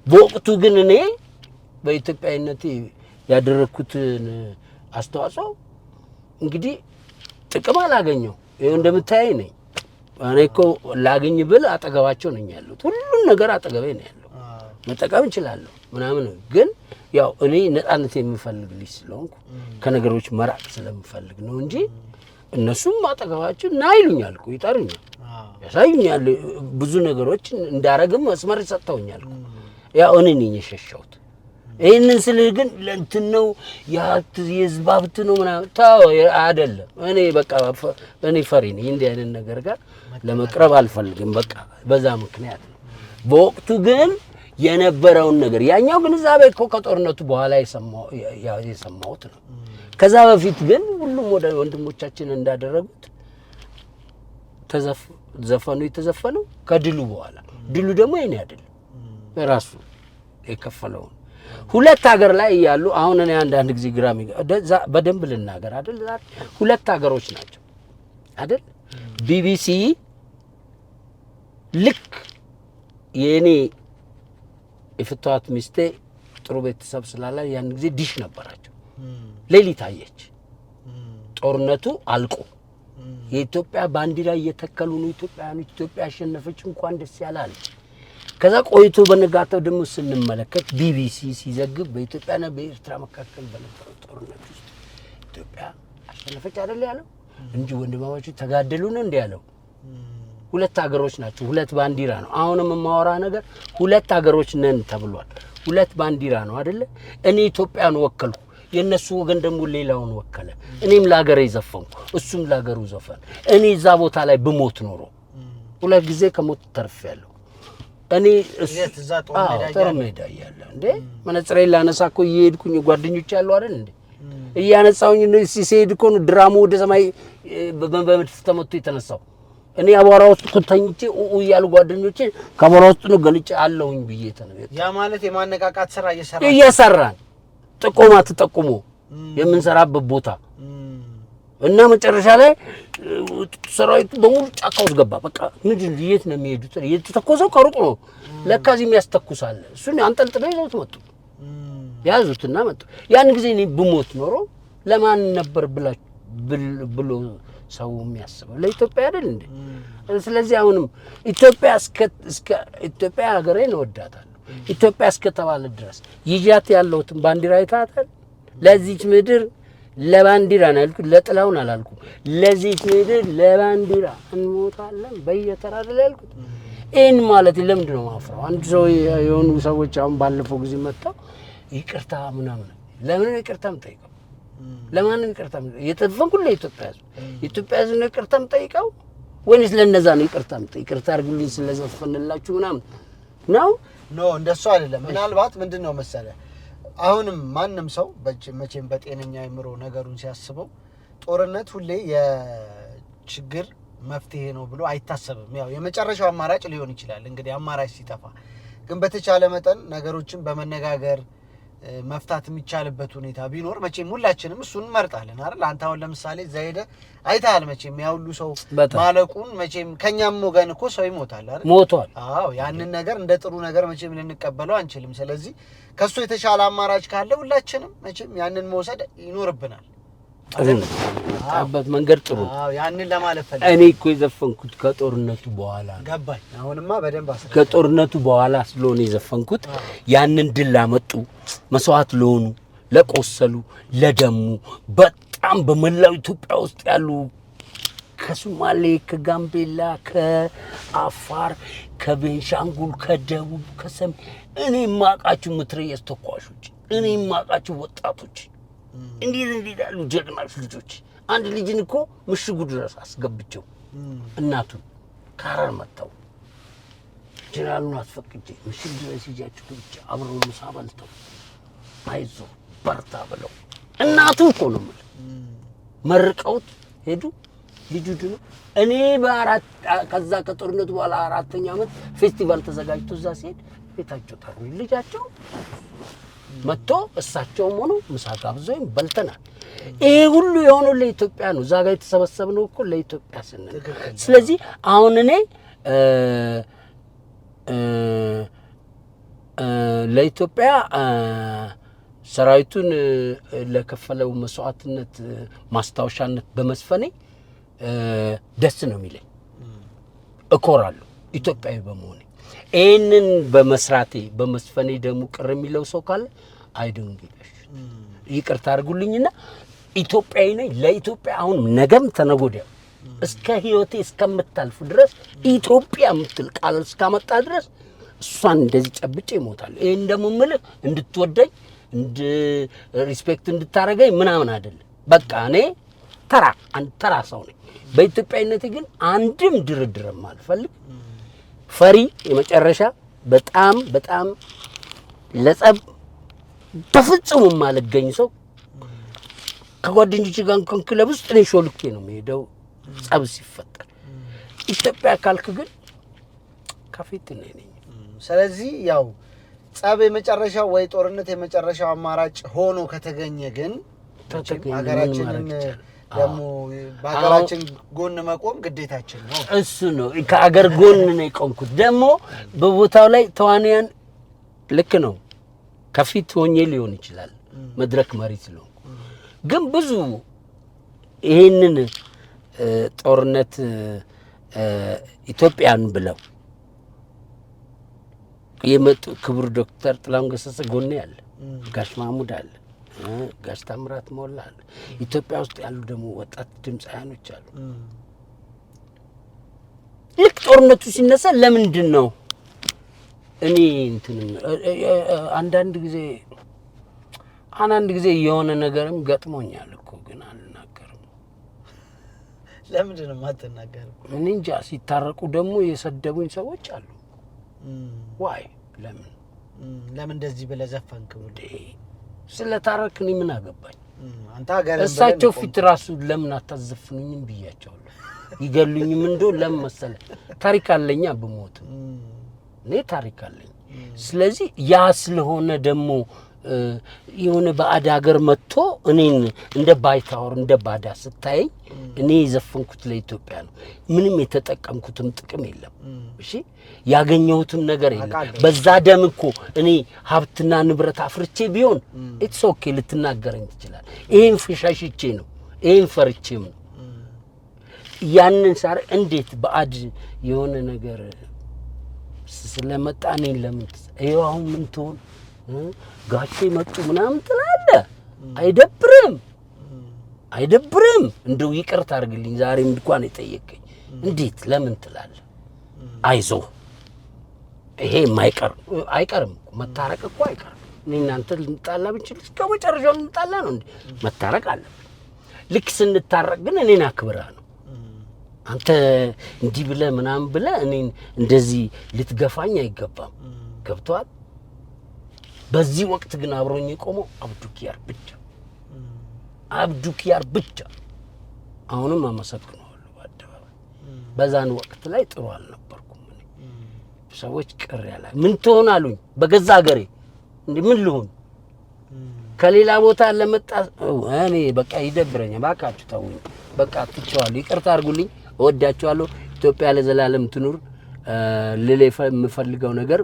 በወቅቱ ግን እኔ በኢትዮጵያዊነቴ ያደረኩትን አስተዋጽኦ እንግዲህ ጥቅም አላገኘው። ይሄው እንደምታየኝ ነኝ። እኔ እኮ ላገኝ ብል አጠገባቸው ነኝ ያለሁት። ሁሉም ነገር አጠገቤ ነው ያለው። መጠቀም እችላለሁ ምናምን ግን ያው እኔ ነፃነት የምፈልግ ልጅ ስለሆንኩ ከነገሮች መራቅ ስለምፈልግ ነው እንጂ እነሱም አጠገባቸው ና ይሉኛል እኮ ይጠሩኛል፣ ያሳዩኛል። ብዙ ነገሮች እንዳረግም መስመር ሰጥተውኛል። ያው እኔ ነኝ የሸሸሁት። ይሄንን ስልህ ግን ለእንትን ነው የህዝብ ሀብት ነው ምናምን ታው አይደለም። እኔ በቃ እኔ ፈሪ ነኝ። እንዲህ አይነት ነገር ጋር ለመቅረብ አልፈልግም። በቃ በዛ ምክንያት ነው። በወቅቱ ግን የነበረውን ነገር ያኛው ግንዛቤ እኮ ከጦርነቱ በኋላ የሰማሁት ነው። ከዛ በፊት ግን ሁሉም ወደ ወንድሞቻችን እንዳደረጉት ዘፈኑ የተዘፈነው ከድሉ በኋላ ድሉ ደግሞ የኔ አይደለም ራሱ የከፈለው ሁለት ሀገር ላይ ያሉ አሁን እኔ አንዳንድ ጊዜ ግራም በደንብ ልናገር አይደል? ሁለት ሀገሮች ናቸው አይደል? ቢቢሲ ልክ የኔ የፍቷት ሚስቴ ጥሩ ቤተሰብ ስላለ ያን ጊዜ ዲሽ ነበራቸው። ሌሊት አየች። ጦርነቱ አልቆ የኢትዮጵያ ባንዲራ እየተከሉ ነው ኢትዮጵያውያኖች። ኢትዮጵያ አሸነፈች እንኳን ደስ ያላል። ከዛ ቆይቶ በነጋታው ደግሞ ስንመለከት ቢቢሲ ሲዘግብ በኢትዮጵያና በኤርትራ መካከል በነበረው ጦርነት ውስጥ ኢትዮጵያ አሸነፈች አይደል ያለው እንጂ ወንድማማቾች ተጋደሉ ነው እንዴ ያለው። ሁለት ሀገሮች ናቸው፣ ሁለት ባንዲራ ነው። አሁንም የማወራ ነገር ሁለት ሀገሮች ነን ተብሏል። ሁለት ባንዲራ ነው አይደለ? እኔ ኢትዮጵያን ወከልኩ፣ የነሱ ወገን ደግሞ ሌላውን ወከለ። እኔም ለሀገሬ ዘፈንኩ፣ እሱም ለሀገሩ ዘፈን። እኔ እዛ ቦታ ላይ ብሞት ኖሮ ሁለት ጊዜ ከሞት ተርፌያለሁ። እኔ እዛ ጦር ሜዳ ያለ እንዴ መነጽሬ ላነሳ እኮ እየሄድኩኝ ጓደኞች ያለው አይደል እንዴ እያነሳውኝ ሲሄድ እኮ ነው ድራሙ ወደ ሰማይ በመድፍ ተመቶ የተነሳው። እኔ አቧራ ውስጥ ከተኝቼ ያሉ ጓደኞቼ ከአቧራ ውስጥ ነው ገልጬ አለሁኝ ብዬ ተነገረ። ያ ማለት የማነቃቃት ስራ እየሰራን ጥቆማ ተጠቁሞ የምንሰራበት ቦታ እና መጨረሻ ላይ ሰራዊቱ በሙሉ ጫካ ውስጥ ገባ። በቃ ምንድን የት ነው የሚሄዱት? የተተኮሰው ከሩቅ ነው። ለካ እዚህም ያስተኩሳል። እሱን አንጠልጥለው ይዘውት መጡ። ያዙትና መጡ። ያን ጊዜ እኔ ብሞት ኖሮ ለማን ነበር ብሎ ሰው የሚያስበው? ለኢትዮጵያ አይደል እንዴ? ስለዚህ አሁንም ኢትዮጵያ ሀገሬን እወዳታለሁ። ኢትዮጵያ እስከተባለ ድረስ ይዣት ያለሁትን ባንዲራ አይታታል። ለዚች ምድር ለባንዲራ ነው ያልኩት፣ ለጥላውን አላልኩም። ለዚች ምድር ለባንዲራ እንሞታለን በየተራ አይደል ያልኩት። ይህን ማለት ለምንድን ነው ማፍራው? አንድ ሰው የሆኑ ሰዎች አሁን ባለፈው ጊዜ መጣው ይቅርታ ምናምን ለምን ይቅርታ የምጠይቀው? ለማን ይቅርታ የተፈንኩት? ለኢትዮጵያ ሕዝብ ኢትዮጵያ ሕዝብ ነው ይቅርታ የምጠይቀው ወይስ ለነዛ ነው ይቅርታ የምጠይቀው? ይቅርታ አድርጉልኝ ስለዘፈንላችሁ ምናምን ነው? እንደሱ አይደለም። ምናልባት ምንድነው መሰለህ አሁንም ማንም ሰው መቼም በጤነኛ አይምሮ ነገሩን ሲያስበው ጦርነት ሁሌ የችግር መፍትሄ ነው ብሎ አይታሰብም። ያው የመጨረሻው አማራጭ ሊሆን ይችላል እንግዲህ አማራጭ ሲጠፋ፣ ግን በተቻለ መጠን ነገሮችን በመነጋገር መፍታት የሚቻልበት ሁኔታ ቢኖር መቼም ሁላችንም እሱን እንመርጣለን አይደል? አንተ አሁን ለምሳሌ እዛ ሄደህ አይተሃል መቼም ያ ሁሉ ሰው ማለቁን መቼም ከኛም ወገን እኮ ሰው ይሞታል አይደል? ሞቷል። አዎ ያንን ነገር እንደ ጥሩ ነገር መቼም ልንቀበለው አንችልም። ስለዚህ ከሱ የተሻለ አማራጭ ካለ ሁላችንም መቼም ያንን መውሰድ ይኖርብናል። አበት መንገድ ጥሩ ነው። አዎ ያንን ለማለት ፈልጌ እኔ እኮ የዘፈንኩት ከጦርነቱ በኋላ ገባኝ። አሁንማ በደንብ አስረዳ። ከጦርነቱ በኋላ ስለሆነ የዘፈንኩት ያንን ድል ላመጡ መስዋዕት ለሆኑ ለቆሰሉ ለደሙ በጣም በመላው ኢትዮጵያ ውስጥ ያሉ ከሶማሌ ከጋምቤላ ከአፋር ከቤንሻንጉል ከደቡብ ከሰሜን እኔ ማቃችሁ ምትረየስ ተኳሾች እኔ ማቃችሁ ወጣቶች እንዴት ያሉ ጀግናዎች ልጆች አንድ ልጅን እኮ ምሽጉ ድረስ አስገብቸው እናቱን ካራር መጣው ጀነራሉን አስፈቅጄ ምሽግ ድረስ ይጃችሁ ብቻ አብረው ምሳ በልተው አይዞ በርታ ብለው እናቱ እኮ ነው መርቀውት ሄዱ። ልጁ ድኖ እኔ በአራት ከዛ ከጦርነቱ በኋላ 4ኛ ዓመት ፌስቲቫል ተዘጋጅቶ እዛ ሲሄድ ቤታቸው ታሩ ልጃቸው መጥቶ እሳቸውም ሆኖ ምሳ ጋብዘውኝ በልተናል። ይሄ ሁሉ የሆነው ለኢትዮጵያ ነው። እዛ ጋር የተሰበሰብነው እኮ ለኢትዮጵያ ስንል። ስለዚህ አሁን እኔ ለኢትዮጵያ ሰራዊቱን ለከፈለው መስዋዕትነት ማስታወሻነት በመስፈኔ ደስ ነው የሚለኝ። እኮራለሁ ኢትዮጵያዊ በመሆኔ። ይሄንን በመስራቴ በመስፈኔ ደግሞ ቅር የሚለው ሰው ካለ አይደንግሽ ይቅርታ አድርጉልኝና ኢትዮጵያዊ ነኝ። ለኢትዮጵያ አሁን ነገም ተነጎዳው እስከ ህይወቴ እስከምታልፍ ድረስ ኢትዮጵያ የምትል ቃል እስካመጣ ድረስ እሷን እንደዚህ ጨብጬ እሞታለሁ። ይሄን ደግሞ የምልህ እንድትወደኝ እንድ ሪስፔክት እንድታረገኝ ምናምን አይደለም። በቃ እኔ ተራ ሰው ነኝ። በኢትዮጵያዊነቴ ግን አንድም ድርድርም አልፈልግ። ፈሪ የመጨረሻ በጣም ለጸብ በፍጹም ማልገኝ ሰው ከጓደኞች ጋር እንኳን ክለብ ውስጥ እኔ ሾልኬ ነው የምሄደው ጸብ ሲፈጠር። ኢትዮጵያ ካልክ ግን ከፊት ነኝ። ስለዚህ ያው ጸብ የመጨረሻው ወይ ጦርነት የመጨረሻው አማራጭ ሆኖ ከተገኘ ግን ሀገራችንን ደግሞ በሀገራችን ጎን መቆም ግዴታችን ነው። እሱ ነው ከሀገር ጎን ነው የቆምኩት። ደግሞ በቦታው ላይ ተዋንያን ልክ ነው ከፊት ሆኜ ሊሆን ይችላል መድረክ መሪ ስለሆንኩ፣ ግን ብዙ ይሄንን ጦርነት ኢትዮጵያን ብለው የመጡ ክቡር ዶክተር ጥላሁን ገሰሰ ጎኔ አለ፣ ጋሽ ማሙድ አለ፣ ጋሽ ታምራት ሞላ አለ። ኢትዮጵያ ውስጥ ያሉ ደግሞ ወጣት ድምጻያኖች አሉ። ልክ ጦርነቱ ሲነሳ ለምንድን ነው እኔ እንትን አንዳንድ ጊዜ የሆነ ነገርም ገጥሞኛል እኮ ግን አልናገርም። ለምንድን ነው የማትናገረው? እኔ እንጃ። ሲታረቁ ደግሞ የሰደቡኝ ሰዎች አሉ። ዋይ ለምን እንደዚህ ብለህ ዘፈንክ? ስለታረክን ምን አገባኝ? አንተ ሀገርን እሳቸው ፊት ራሱ ለምን አታዘፍኑኝም ብያቸዋለሁ። ይገሉኝም እንደው ለምን መሰለህ ታሪክ አለኛ ብሞት እኔ ታሪክ አለኝ። ስለዚህ ያ ስለሆነ ደግሞ የሆነ ባዕድ ሀገር መጥቶ እኔን እንደ ባይታወር እንደ ባዳ ስታየኝ እኔ የዘፈንኩት ለኢትዮጵያ ነው። ምንም የተጠቀምኩትም ጥቅም የለም። እሺ ያገኘሁትም ነገር የለም። በዛ ደም እኮ እኔ ሀብትና ንብረት አፍርቼ ቢሆን ኢትስ ኦኬ ልትናገረኝ ትችላል። ይሄን ፍሻሽቼ ነው፣ ይሄን ፈርቼም ነው። ያንን ሳር እንዴት ባዕድ የሆነ ነገር ስለመጣ እኔን ለምን ይኸው አሁን ምን ትሆን ጋሼ መጡ ምናምን ትላለህ? አይደብርም? እንደው ይቅርታ አድርግልኝ ዛሬም እንኳን የጠየቀኝ እንዴት ለምን ትላለህ? አይዞህ ይሄ አይቀርም መታረቅ እኮ አይቀርም። እኔ እናንተ ልንጣላ ብንችል እስከ መጨረሻው ልንጣላ ነው እንዴ? መታረቅ አለብን። ልክ ስንታረቅ ግን እኔን አክብረህ ነው። አንተ እንዲህ ብለህ ምናምን ብለህ እኔን እንደዚህ ልትገፋኝ አይገባም። ገብቶሃል? በዚህ ወቅት ግን አብሮኝ የቆመው አብዱኪያር ብቻ አሁንም አመሰግነዋለሁ በአደባባይ። በዛን ወቅት ላይ ጥሩ አልነበርኩም። ሰዎች ቅር ያለ ምን ትሆን አሉኝ። በገዛ ሀገሬ እንዴ ምን ልሆን ከሌላ ቦታ ለመጣ እኔ በቃ ይደብረኛል። ባካችሁ ተውኝ። በቃ ትቼዋለሁ። ይቅርታ አድርጉልኝ። እወዳችኋለሁ። ኢትዮጵያ ለዘላለም ትኑር። ልል የምፈልገው ነገር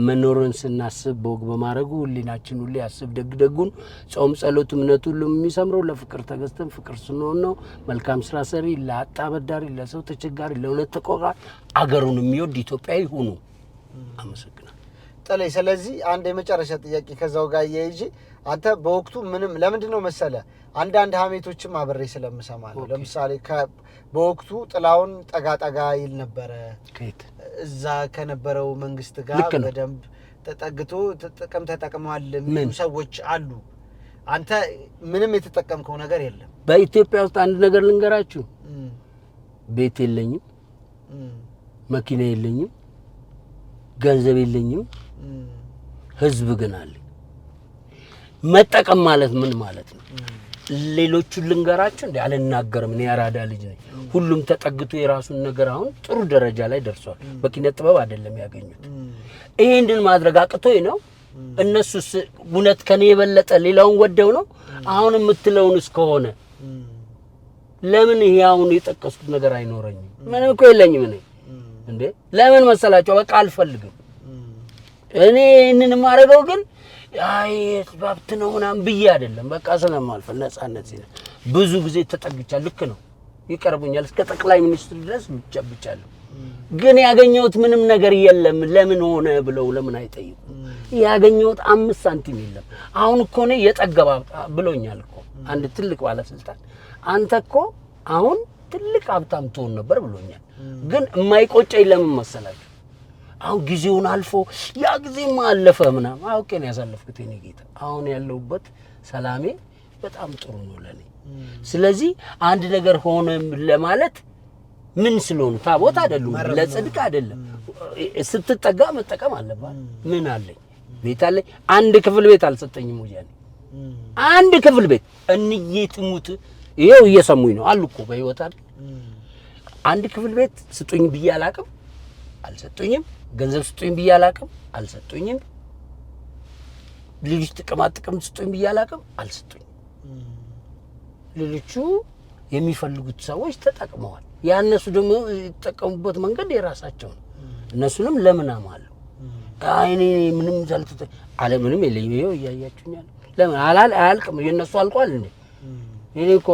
መኖርን ስናስብ በወግ በማድረጉ ሁሌናችን ሁሌ ያስብ ደግደጉን ጾም ጸሎት እምነት ሁሉ የሚሰምረው ለፍቅር ተገዝተን ፍቅር ስንሆን ነው። መልካም ስራ ሰሪ፣ ለአጣ በዳሪ፣ ለሰው ተቸጋሪ፣ ለእውነት ተቆርቋሪ አገሩን የሚወድ ኢትዮጵያዊ ሁኑ። አመሰግናለሁ። ጥሌ ስለዚህ አንድ የመጨረሻ ጥያቄ ከዛው ጋር እያይዤ አንተ በወቅቱ ምንም ለምንድን ነው መሰለ አንዳንድ ሀሜቶችም አብሬ ስለምሰማ ነው። ለምሳሌ በወቅቱ ጥላውን ጠጋ ይል ነበረ እዛ ከነበረው መንግስት ጋር በደንብ ተጠግቶ ጥቅም ተጠቅሟል የሚሉ ሰዎች አሉ። አንተ ምንም የተጠቀምከው ነገር የለም። በኢትዮጵያ ውስጥ አንድ ነገር ልንገራችሁ። ቤት የለኝም፣ መኪና የለኝም፣ ገንዘብ የለኝም፣ ህዝብ ግን አለ። መጠቀም ማለት ምን ማለት ነው? ሌሎቹን ልንገራችሁ እንዴ? አልናገርም። እኔ ያራዳ ልጅ ነኝ። ሁሉም ተጠግቶ የራሱን ነገር አሁን ጥሩ ደረጃ ላይ ደርሷል። በኪነ ጥበብ አይደለም ያገኙት። ይሄንን ማድረግ አቅቶኝ ነው። እነሱስ ጉነት ከኔ የበለጠ ሌላውን ወደው ነው። አሁን የምትለውን እስከሆነ ለምን ይሄ አሁን የጠቀስኩት ነገር አይኖረኝም? ምንም እኮ የለኝም እኔ እንዴ። ለምን መሰላቸው? በቃ አልፈልግም። እኔ እነን ማረጋው ግን አይ ባብት ነው ምናምን ብዬ አይደለም። በቃ ስለማልፈል ነፃነት ሲል ብዙ ጊዜ ተጠግቻለሁ። ልክ ነው፣ ይቀርቡኛል። እስከ ጠቅላይ ሚኒስትር ድረስ ብቻለሁ። ግን ያገኘሁት ምንም ነገር የለም። ለምን ሆነ ብለው ለምን አይጠይቁ? ያገኘሁት 5 ሳንቲም የለም። አሁን እኮ ነው የጠገባ ብሎኛል እኮ አንድ ትልቅ ባለስልጣን። አንተ እኮ አሁን ትልቅ ሀብታም ትሆን ነበር ብሎኛል። ግን የማይቆጨኝ ለምን መሰላችሁ? አሁን ጊዜውን አልፎ ያ ጊዜማ አለፈ ምናምን አውቄ ነው ያሳለፍኩት። የኔ ጌታ አሁን ያለውበት ሰላሜ በጣም ጥሩ ነው ለኔ። ስለዚህ አንድ ነገር ሆነ ለማለት ምን ስለሆነ ታቦት አይደሉም፣ ለጽድቅ አይደለም። ስትጠጋ መጠቀም አለባት። ምን አለኝ? ቤት አለኝ። አንድ ክፍል ቤት አልሰጠኝም ወያኔ። አንድ ክፍል ቤት እንዬ ትሙት ይሄው እየሰሙኝ ነው አሉ እኮ በህይወት አይደል። አንድ ክፍል ቤት ስጡኝ ብዬ አላቅም፣ አልሰጡኝም። ገንዘብ ስጡኝ ብዬ አላቅም፣ አልሰጡኝም። ልጅ ጥቅም ስጡኝ ብዬ አላቅም፣ አልሰጡኝም። ሌሎቹ የሚፈልጉት ሰዎች ተጠቅመዋል። ያነሱ ደግሞ የተጠቀሙበት መንገድ የራሳቸው ነው። እነሱንም ለምን አማሉ? አይኔ ምንም ዘልተ አለ ምንም የለኝም። ይሄው እያያችሁኛል። ለምን አያልቅም? የነሱ አልቋል እንዴ? እኔ እኮ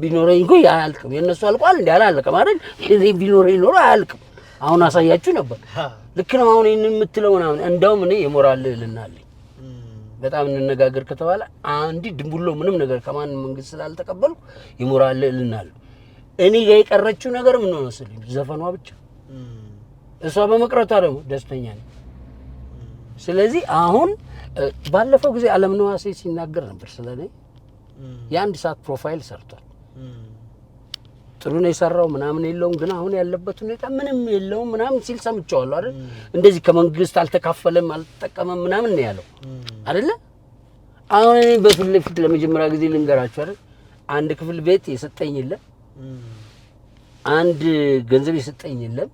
ቢኖረኝ እኮ አያልቅም። የነሱ አልቋል እንዴ? አላለቀም አይደል? እኔ ቢኖረኝ ኖሮ አያልቅም። አሁን አሳያችሁ ነበር። ልክ ነው። አሁን ይሄንን የምትለው ምናምን እንደውም እኔ የሞራል ልናለኝ በጣም እንነጋገር ከተባለ አንዲ ድንቡሎ ምንም ነገር ከማን መንግስት ስላልተቀበልኩ የሞራል ልናለሁ። እኔ ጋር የቀረችው ነገር ምን ነው መሰለኝ? ዘፈኗ ብቻ። እሷ በመቅረቷ ደግሞ ደስተኛ ነኝ። ስለዚህ አሁን ባለፈው ጊዜ ዓለምነህ ዋሴ ሲናገር ነበር ስለኔ። የአንድ ሰዓት ፕሮፋይል ሰርቷል። ጥሩ ነው የሰራው ምናምን የለውም፣ ግን አሁን ያለበት ሁኔታ ምንም የለውም ምናምን ሲል ሰምቻለሁ አይደል? እንደዚህ ከመንግስት አልተካፈለም አልተጠቀመም ምናምን ነው ያለው አይደለ? አሁን እኔ በፊት ለፊት ለመጀመሪያ ጊዜ ልንገራችሁ አይደል? አንድ ክፍል ቤት የሰጠኝ የለም፣ አንድ ገንዘብ የሰጠኝ የለም።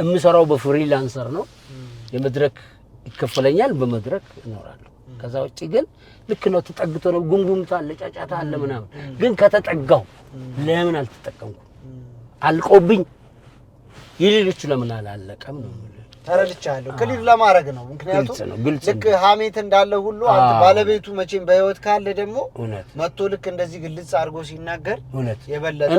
እምሰራው በፍሪላንሰር ነው። የመድረክ ይከፈለኛል፣ በመድረክ እኖራለሁ። ከዛ ውጪ ግን ልክ ነው ተጠግቶ ነው ጉምጉምታ አለ ጫጫታ አለ ምናምን። ግን ከተጠጋው ለምን አልተጠቀምኩም? አልቆብኝ ይልልቹ ለምን አላለቀም ነው ተረድቻለሁ። ክሊር ለማድረግ ነው። ምክንያቱም ልክ ሀሜት እንዳለ ሁሉ አንተ ባለቤቱ መቼም በህይወት ካለ ደግሞ መጥቶ ልክ እንደዚህ ግልጽ አድርጎ ሲናገር የበለጠ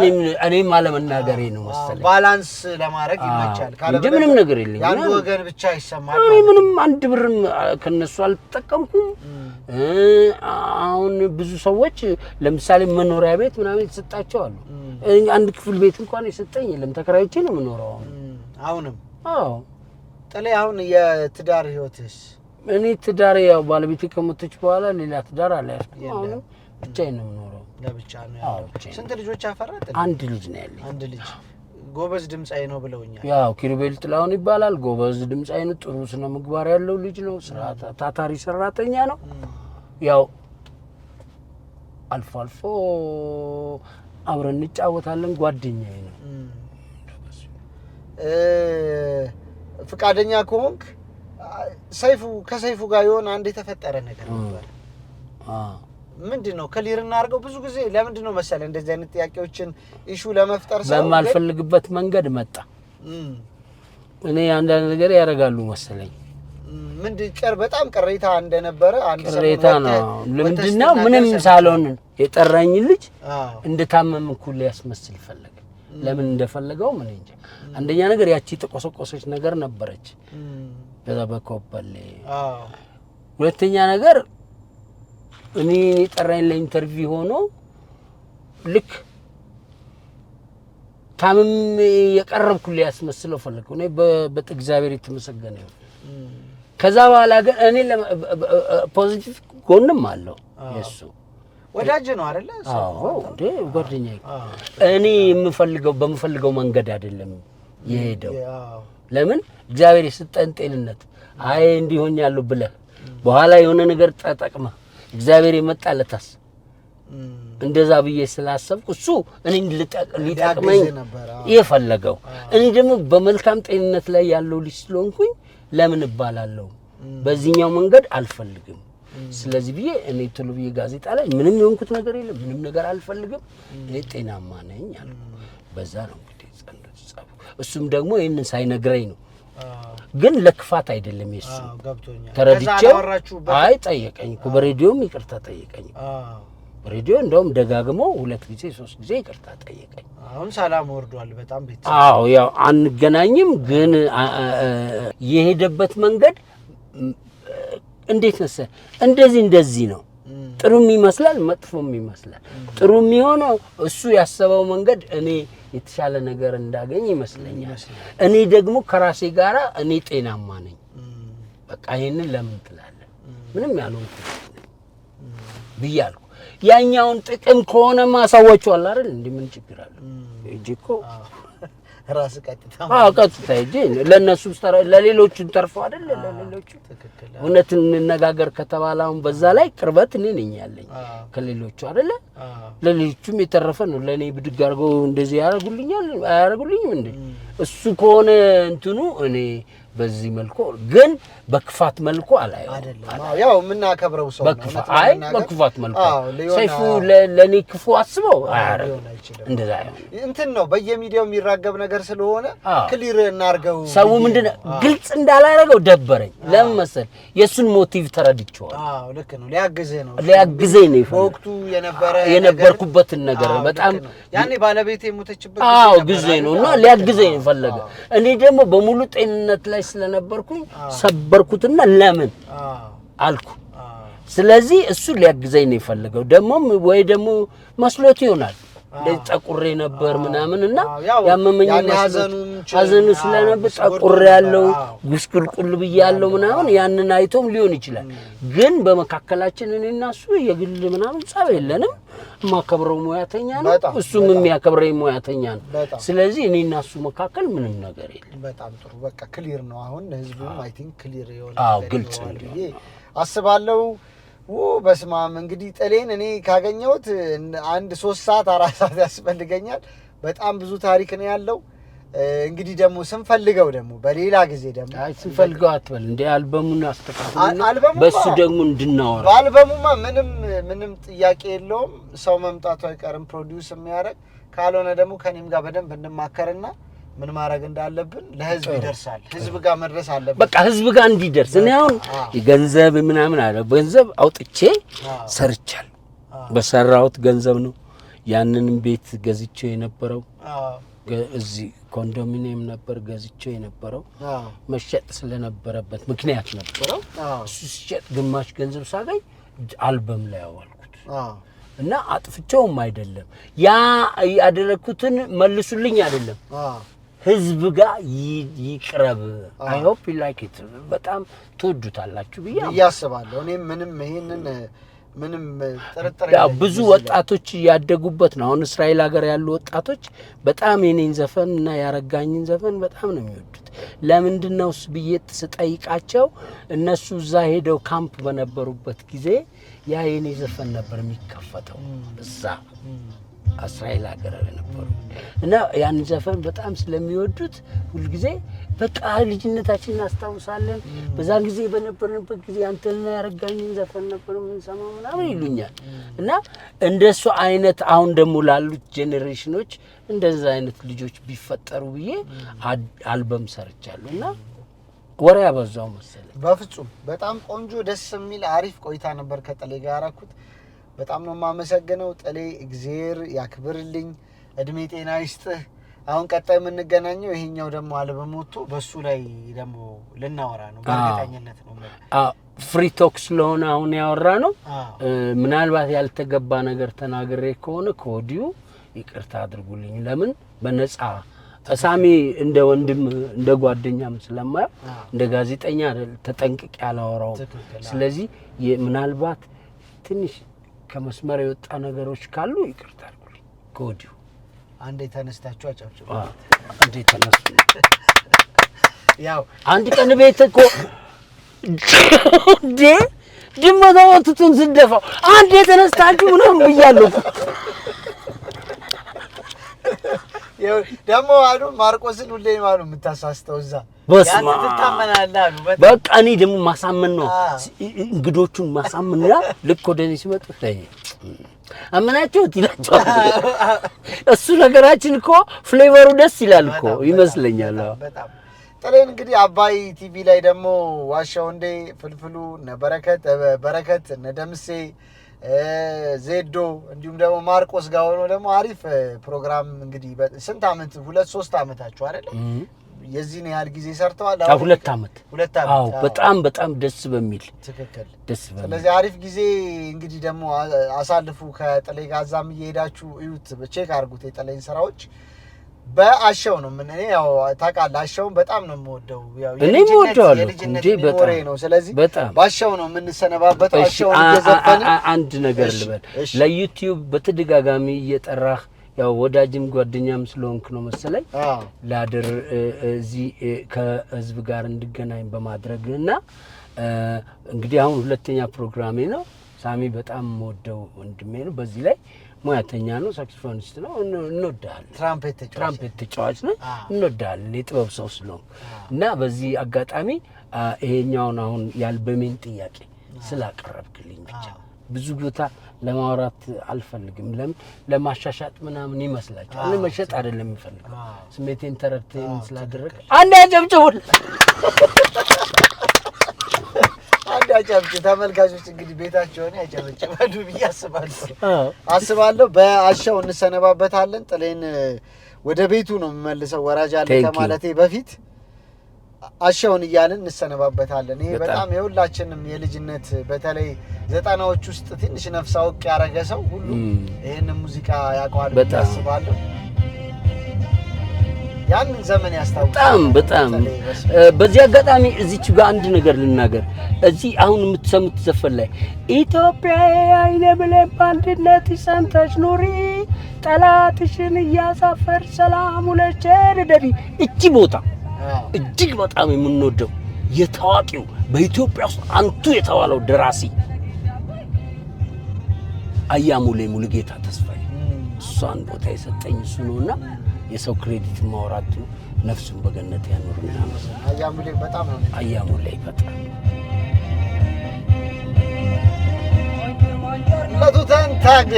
እኔም አለመናገሬ ነው መሰለኝ ባላንስ ለማድረግ ይመቻል። ካለ ምንም ነገር የለኝም። ያንዱ ወገን ብቻ ይሰማል። እኔ ምንም አንድ ብርም ከነሱ አልተጠቀምኩም። አሁን ብዙ ሰዎች ለምሳሌ መኖሪያ ቤት ምናምን የተሰጣቸው አሉ። አንድ ክፍል ቤት እንኳን የሰጠኝ የለም። ተከራይቼ ነው የምኖረው አሁንም። አዎ ጥሌ አሁን የትዳር ህይወትስ? እኔ ትዳር ያው ባለቤቴ ከሞተች በኋላ ሌላ ትዳር አልያዝኩም። አሁን ብቻዬን ነው የምኖረው። ለብቻ ነው ያለው። ስንት ልጆች አፈራጥ? አንድ ልጅ ነው ያለኝ። አንድ ልጅ። ጎበዝ ድምጻይ ነው ብለውኛል። ያው ኪሩቤል ጥላሁን ይባላል። ጎበዝ ድምጻይ ነው። ጥሩ ስነ ምግባር ያለው ልጅ ነው። ታታሪ ሰራተኛ ነው። ያው አልፎ አልፎ አብረን እንጫወታለን። ጓደኛዬ ነው። ፍቃደኛ ከሆንክ ከሰይፉ ጋር የሆነ አንድ የተፈጠረ ነገር ነበር። ምንድነው ክሊር እናርገው ብዙ ጊዜ ለምንድነው መሰለ እንደዚህ አይነት ጥያቄዎችን ኢሹ ለመፍጠር ሰው በማልፈልግበት መንገድ መጣ እኔ አንዳንድ ነገር ያረጋሉ መሰለኝ ምንድን በጣም ቅሬታ እንደነበረ አንድ ሰው ቅሬታ ነው ለምንድነው ምንም ሳሎን የጠራኝ ልጅ እንደታመም ኩል ያስመስል ፈለገ ለምን እንደፈለገው ምን እንጂ አንደኛ ነገር ያቺ ተቆሰቆሰች ነገር ነበረች በዛ በኮበል ሁለተኛ ነገር እኔ ጠራኝ ለኢንተርቪው ሆኖ ልክ ታምም የቀረብኩል ያስመስለው ፈለገ እኔ በእግዚአብሔር የተመሰገነ ነው ከዛ በኋላ ግን እኔ ፖዚቲቭ ጎንም አለው የሱ ወዳጅ ነው አይደለ አዎ እንዴ ጓደኛዬ እኔ በመፈልገው መንገድ አይደለም የሄደው ለምን እግዚአብሔር የሰጠን ጤንነት አይ እንዲሆኛሉ ብለህ በኋላ የሆነ ነገር ተጠቅመህ እግዚአብሔር የመጣለታስ እንደዛ ብዬ ስላሰብኩ እሱ እኔ ሊጠቅመኝ የፈለገው እኔ ደግሞ በመልካም ጤንነት ላይ ያለው ልጅ ስለሆንኩኝ ለምን እባላለሁ በዚህኛው መንገድ አልፈልግም ስለዚህ ብዬ እኔ ቴሌቪዥን ጋዜጣ ላይ ምንም የሆንኩት ነገር የለም ምንም ነገር አልፈልግም እኔ ጤናማ ነኝ አልኩ በዛ ነው እንግዲህ ጸንደው እሱም ደግሞ ይሄንን ሳይነግረኝ ነው ግን ለክፋት አይደለም ይሱ ተረድቼው አይ ጠየቀኝ እኮ በሬዲዮም ይቅርታ ጠየቀኝ በሬዲዮ እንደውም ደጋግሞ 2 ጊዜ 3 ጊዜ ይቅርታ ጠየቀኝ አሁን ሰላም ወርዷል በጣም ቤት አዎ ያው አንገናኝም ግን የሄደበት መንገድ እንዴት ነሰ እንደዚህ ነው ጥሩም ይመስላል መጥፎም ይመስላል ጥሩ የሚሆነው እሱ ያሰበው መንገድ እኔ የተሻለ ነገር እንዳገኝ ይመስለኛል እኔ ደግሞ ከራሴ ጋራ እኔ ጤናማ ነኝ በቃ ይሄንን ለምን ትላለህ ምንም ያልሆንኩ ብያለሁ ያኛውን ጥቅም ከሆነ ማሳወጫው አይደል እንዴ ምን ችግር አለ እጂኮ ራስ ቀጥታ እጂ ለነሱ ለሌሎቹ ተርፎ አይደል ለሌሎቹ እውነትን እንነጋገር ከተባላውን በዛ ላይ ቅርበት እኔ ነኝ ያለኝ ከሌሎቹ አይደል ለሌሎቹም የተረፈ ነው ለኔ ብድግ አርገው እንደዚህ ያረጉልኛል አያረጉልኝም እንዴ እሱ ከሆነ እንትኑ እኔ በዚህ መልኩ ግን በክፋት መልኩ አላየው አይደለም ያው ምናከብረው ሰው ነው አይ በክፋት መልኩ ሰይፉ ለኔ ክፉ አስበው አያረግ እንደዛ እንትን ነው በየሚዲያው የሚራገብ ነገር ስለሆነ ክሊር እናርገው ሰው ምንድነው ግልጽ እንዳላረገው ደበረኝ ለምን መሰል የሱን ሞቲቭ ተረድቼዋል አዎ ልክ ነው ሊያግዘኝ ነው ወቅቱ የነበርኩበት ነገር በጣም ያኔ ባለቤቴ ሞተችበት አዎ ግዜ ነውና ሊያግዘኝ ፈለገ እኔ ደግሞ በሙሉ ጤንነት ላይ ስለነበርኩኝ ሰበርኩትና ለምን አልኩ ስለዚህ እሱ ሊያግዘኝ ነው የፈለገው ደግሞ መስሎት ይሆናል ለጠቁሬ ነበር ምናምንና ያመመኝ ሐዘኑ ስለነበር ጠቁሬ ያለው ጉስቁልቁል ብያለው ምናምን ያንን አይቶም ሊሆን ይችላል ግን በመካከላችን እኔና እሱ የግል ምናምን ጻብ የለንም ማከብረው ሙያተኛ ነው እሱም የሚያከብረኝ ሙያተኛ ነው ስለዚህ እኔና እሱ መካከል ምንም ነገር የለም በጣም ጥሩ በቃ ክሊር ነው አሁን ህዝቡም አይ ቲንክ ክሊር ይሆናል ግልጽ ነው አስባለሁ በስማም እንግዲህ ጥሌን እኔ ካገኘሁት 1 3 ሰዓት 4 ሰዓት ያስፈልገኛል በጣም ብዙ ታሪክ ነው ያለው እንግዲህ ደግሞ ስንፈልገው ደግሞ በሌላ ጊዜ ደግሞ አይ ስንፈልገው አትበል እንደ አልበሙን አስተካክልና በሱ ደግሞ እንድናወራ አልበሙማ ምንም ጥያቄ የለውም ሰው መምጣቱ አይቀርም ፕሮዲዩስ የሚያደርግ ካልሆነ ደግሞ ከኔም ጋር በደንብ እንማከርና ምን ማድረግ እንዳለብን ለህዝብ ይደርሳል ህዝብ ጋር መድረስ አለበት በቃ ህዝብ ጋር እንዲደርስ እኔ አሁን የገንዘብ ምናምን አለ ገንዘብ አውጥቼ ሰርቻለሁ በሰራውት ገንዘብ ነው ያንንም ቤት ገዝቼው የነበረው እዚህ ኮንዶሚኒየም ነበር ገዝቼው የነበረው መሸጥ ስለነበረበት ምክንያት ነበረው እሱ ሲሸጥ ግማሽ ገንዘብ ሳገኝ አልበም ላይ አዋልኩት እና አጥፍቼውም አይደለም ያ ያደረኩትን መልሱልኝ አይደለም ህዝብ ጋር ይቅረብ አይ ሆፕ ዩ ላይክ ኢት በጣም ተወዱታላችሁ ያስባለሁ እኔ ምንም ጥርጥር ብዙ ወጣቶች ያደጉበት ነው አሁን እስራኤል ሀገር ያሉ ወጣቶች በጣም የኔን ዘፈን እና ያረጋኝን ዘፈን በጣም ነው የሚወዱት ለምንድነውስ ብዬ ስጠይቃቸው እነሱ እዛ ሄደው ካምፕ በነበሩበት ጊዜ ያ የኔ ዘፈን ነበር የሚከፈተው እዛ እስራኤል ሀገር ነበሩ እና ያን ዘፈን በጣም ስለሚወዱት ሁልጊዜ በቃ ልጅነታችንን እናስታውሳለን። በዛን ጊዜ በነበርንበት ጊዜ አንተና ያረጋኝን ዘፈን ነበር የምንሰማው ምናምን ይሉኛል። እና እንደሱ አይነት አሁን ደግሞ ላሉት ጄኔሬሽኖች እንደዛ አይነት ልጆች ቢፈጠሩ ብዬ አልበም ሰርቻለሁ እና ወሬ ያበዛው መሰለኝ። በፍጹም በጣም ቆንጆ ደስ የሚል አሪፍ ቆይታ ነበር ከጥሌ ጋር ያደረኩት። በጣም ነው የማመሰግነው ጥሌ። እግዚአብሔር ያክብርልኝ፣ እድሜ ጤና ይስጥህ። አሁን ቀጣይ የምንገናኘው ይሄኛው ደግሞ አልበም ወጥቶ በሱ ላይ ደግሞ ልናወራ ነው በእርግጠኝነት ነው። ፍሪ ቶክ ስለሆነ አሁን ያወራ ነው። ምናልባት ያልተገባ ነገር ተናግሬ ከሆነ ከወዲሁ ይቅርታ አድርጉልኝ። ለምን በነፃ ሳሚ እንደ ወንድም እንደ ጓደኛም ስለማየው እንደ ጋዜጠኛ ተጠንቅቄ ያላወራው። ስለዚህ ምናልባት ትንሽ ከመስመር የወጣ ነገሮች ካሉ ይቅርታ አድርጉልኝ ከወዲሁ። አንዴ ተነስታችሁ አጨብጭቡ። አንዴ ተነሱ። ያው አንድ ቀን ቤት እኮ ድመቷ ወጥቱን ስደፋው አንዴ ተነስታችሁ ምንም ብያለሁ። ደግሞ አሉ ማርቆስን ሁሌ ማሉ የምታሳስተው እዛ በስማ ትታመናለህ አሉ። በቃ እኔ ደግሞ ማሳመን ነው እንግዶቹን ማሳመን ያ ልክ ወደ እኔ ሲመጡ አመናችሁት ይላቸዋል። እሱ ነገራችን እኮ ፍሌቨሩ ደስ ይላል እኮ ይመስለኛል። በጣም ጥሌን እንግዲህ አባይ ቲቪ ላይ ደግሞ ዋሻው እንዴ ፍልፍሉ በረከት ደምሴ ዜዶ እንዲሁም ደግሞ ማርቆስ ጋር ሆኖ ደግሞ አሪፍ ፕሮግራም እንግዲህ ስንት አመት 2-3 አመታችሁ አይደል? የዚህን ያህል ጊዜ ሰርተዋል። 2 አመት። አዎ በጣም ደስ በሚል ትክክል ደስ በሚል። ስለዚህ አሪፍ ጊዜ እንግዲህ ደግሞ አሳልፉ። ከጥሌ ጋዛም እየሄዳችሁ እዩት፣ ቼክ አድርጉት የጥሌን ስራዎች። በአሻው ነው ምን እኔ ያው ታውቃለህ አሻውን በጣም ነው የምወደው። ያው እኔም እወደዋለሁ እንዴ በጣም ነው። ስለዚህ በአሻው ነው የምንሰነባበተው። አሻውን እየዘፈነ አንድ ነገር ልበል ለዩቲዩብ በተደጋጋሚ እየጠራህ ያው ወዳጅም ጓደኛም ስለሆንክ ነው መሰለኝ ላድር እዚህ ከህዝብ ጋር እንድገናኝ በማድረግና እንግዲህ አሁን ሁለተኛ ፕሮግራሜ ነው። ሳሚ በጣም ወደው ወንድሜ ነው። በዚህ ላይ ሙያተኛ ነው፣ ሳክስፎኒስት ነው። እንወዳለን። ትራምፔት ተጫዋች ነው። እንወዳለን የጥበብ ሰው ስለሆንክ እና በዚህ አጋጣሚ ይሄኛውን አሁን ያልበሜን ጥያቄ ስላቀረብክልኝ ብቻ ብዙ ቦታ ለማውራት አልፈልግም። ለማሻሻጥ ምናምን ይመስላችኋል። እኔ መሸጥ አይደለም የምፈልገው። ስሜቴን ተረድተኝ ስላደረገ አንድ አጨብጭቡል። አንድ አጨብጭ። ተመልካቾች እንግዲህ ቤታቸውን ያጨበጭባሉ ብዬ አስባለሁ። በአሻው እንሰነባበታለን። ጥሌን ወደ ቤቱ ነው የምመልሰው ወራጅ አለ ከማለቴ በፊት አሻውን እያልን እንሰነባበታለን። ይሄ በጣም የሁላችንም የልጅነት በተለይ 90ዎች ውስጥ ትንሽ ነፍስ አውቅ ያረገ ሰው ሁሉ ይሄንን ሙዚቃ ያውቀዋል ብዬ አስባለሁ። ያንን ዘመን ያስታውሳል በጣም። በዚህ አጋጣሚ እዚች ጋር አንድ ነገር ልናገር። እዚህ አሁን የምትሰሙት ዘፈን ላይ ኢትዮጵያ አይነ ብለን በአንድነት ሰንተሽ ኑሪ ጠላትሽን እያሳፈር ሰላም ለቸር ደሪ። እቺ ቦታ እጅግ በጣም የምንወደው የታዋቂው በኢትዮጵያ ውስጥ አንቱ የተባለው ደራሲ አያሙሌ ሙሉጌታ ተስፋዬ እሷን ቦታ የሰጠኝ እሱ ነውና የሰው ክሬዲት ማውራት ነው። ነፍሱን በገነት ያኖርና አያሙሌ በጣም ነው አያሙሌ በጣም ለቱተን ታግ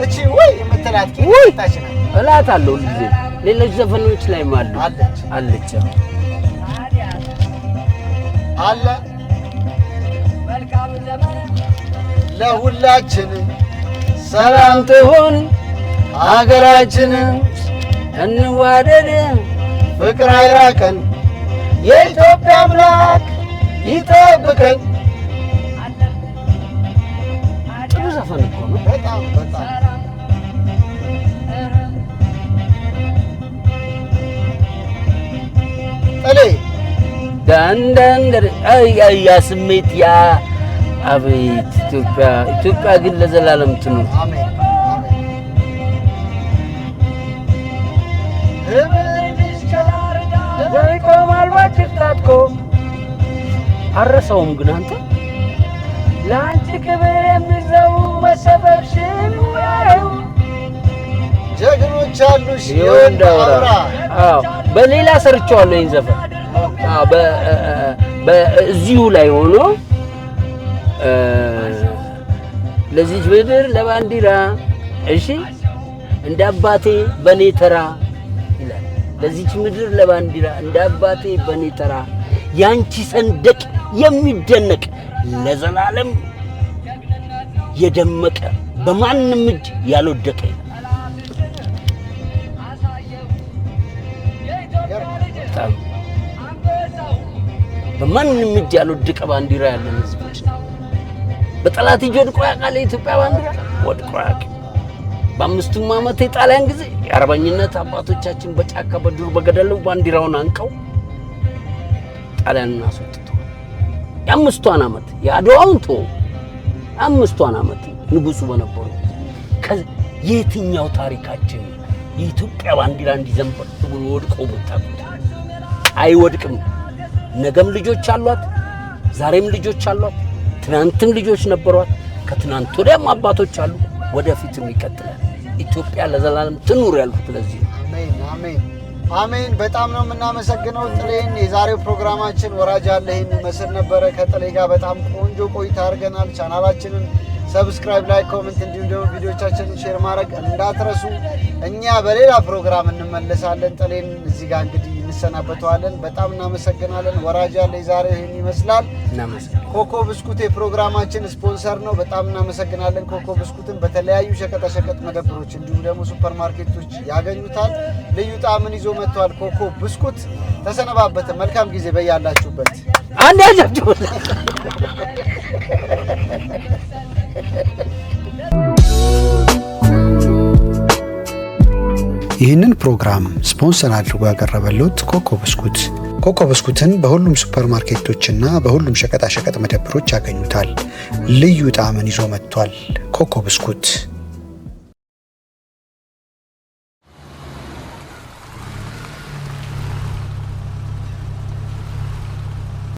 እቺ ወይ የምትላት ኪታችና እላታለሁ ልጅ ሌሎች ዘፈኖች ላይ ማሉ አለች አለ መልካም ዘመን ለሁላችን ሰላም ትሁን ሀገራችን እንዋደድ ፍቅር አይራቀን የኢትዮጵያ አምላክ ይጠብቀን። ጥሩ ዘፈን እኮ ነው። በጣም ጥሌ ዳንዳንደር ያ ስሜት ያ አቤት ኢትዮጵያ ግን ለዘላለም ትኑር። አሜን ዘይቆማል ባጭታትኮ አረሰውም ግን አንተ ለአንቺ ክብር የሚዘው መሰበርሽን ያዩ ጀግኖች አሉሽ የወንድ አውራ። አዎ በሌላ ሰርቼዋለሁ ይሄን ዘፈን። አዎ በዚሁ ላይ ሆኖ ለዚች ምድር ለባንዲራ እሺ እንደ አባቴ በኔ ተራ ይላል። ለዚች ምድር ለባንዲራ እንደ አባቴ በኔ ተራ ያንቺ ሰንደቅ የሚደነቅ ለዘላለም የደመቀ በማንም እጅ ያልወደቀ በማንም እጅ ያልወደቀ ባንዲራ ያለን ህዝቦች በጠላት እጅ ወድቆ ያውቃል። የኢትዮጵያ ባንዲራ ወድቆ ያውቃል። በአምስቱም ዓመት የጣሊያን ጊዜ የአርበኝነት አባቶቻችን በጫካ በዱር በገደሉ ባንዲራውን አንቀው ጣሊያንን አስወጥተዋል። የአምስቷን ዓመት የአድዋውን ተወው፣ አምስቷን ዓመት ንጉሱ በነበሩ የትኛው ታሪካችን የኢትዮጵያ ባንዲራ እንዲዘንበር ብሎ ወድቆ መጣቁት? አይወድቅም። ነገም ልጆች አሏት፣ ዛሬም ልጆች አሏት፣ ትናንትም ልጆች ነበሯት፣ ከትናንት ወዲያም አባቶች አሉ፣ ወደፊትም ይቀጥላል። ኢትዮጵያ ለዘላለም ትኑር ያልኩት ለዚህ ነው። አሜን አሜን አሜን። በጣም ነው የምናመሰግነው ጥሌን። የዛሬው ፕሮግራማችን ወራጅ አለ ይሄን ይመስል ነበረ። ከጥሌ ጋር በጣም ቆንጆ ቆይታ አድርገናል። ቻናላችንን ሰብስክራይብ፣ ላይክ፣ ኮሜንት እንዲሁም ደግሞ ቪዲዮቻችንን ሼር ማድረግ እንዳትረሱ። እኛ በሌላ ፕሮግራም እንመለሳለን። ጥሌን እዚህ ጋር እንግዲህ እንሰናበተዋለን። በጣም እናመሰግናለን። ወራጅ አለ የዛሬው ይሄን ይመስላል። ኮኮ ብስኩት የፕሮግራማችን ስፖንሰር ነው። በጣም እናመሰግናለን። ኮኮ ብስኩትን በተለያዩ ሸቀጣሸቀጥ መደብሮች እንዲሁም ደግሞ ሱፐር ማርኬቶች ያገኙታል። ልዩ ጣዕምን ይዞ መጥቷል። ኮኮ ብስኩት ተሰነባበተ። መልካም ጊዜ በያላችሁበት። አንድ ያጃችሁ ይህንን ፕሮግራም ስፖንሰር አድርጎ ያቀረበልዎት ኮኮ ብስኩት። ኮኮ ብስኩትን በሁሉም ሱፐር ማርኬቶችና በሁሉም ሸቀጣሸቀጥ መደብሮች ያገኙታል። ልዩ ጣዕምን ይዞ መጥቷል። ኮኮ ብስኩት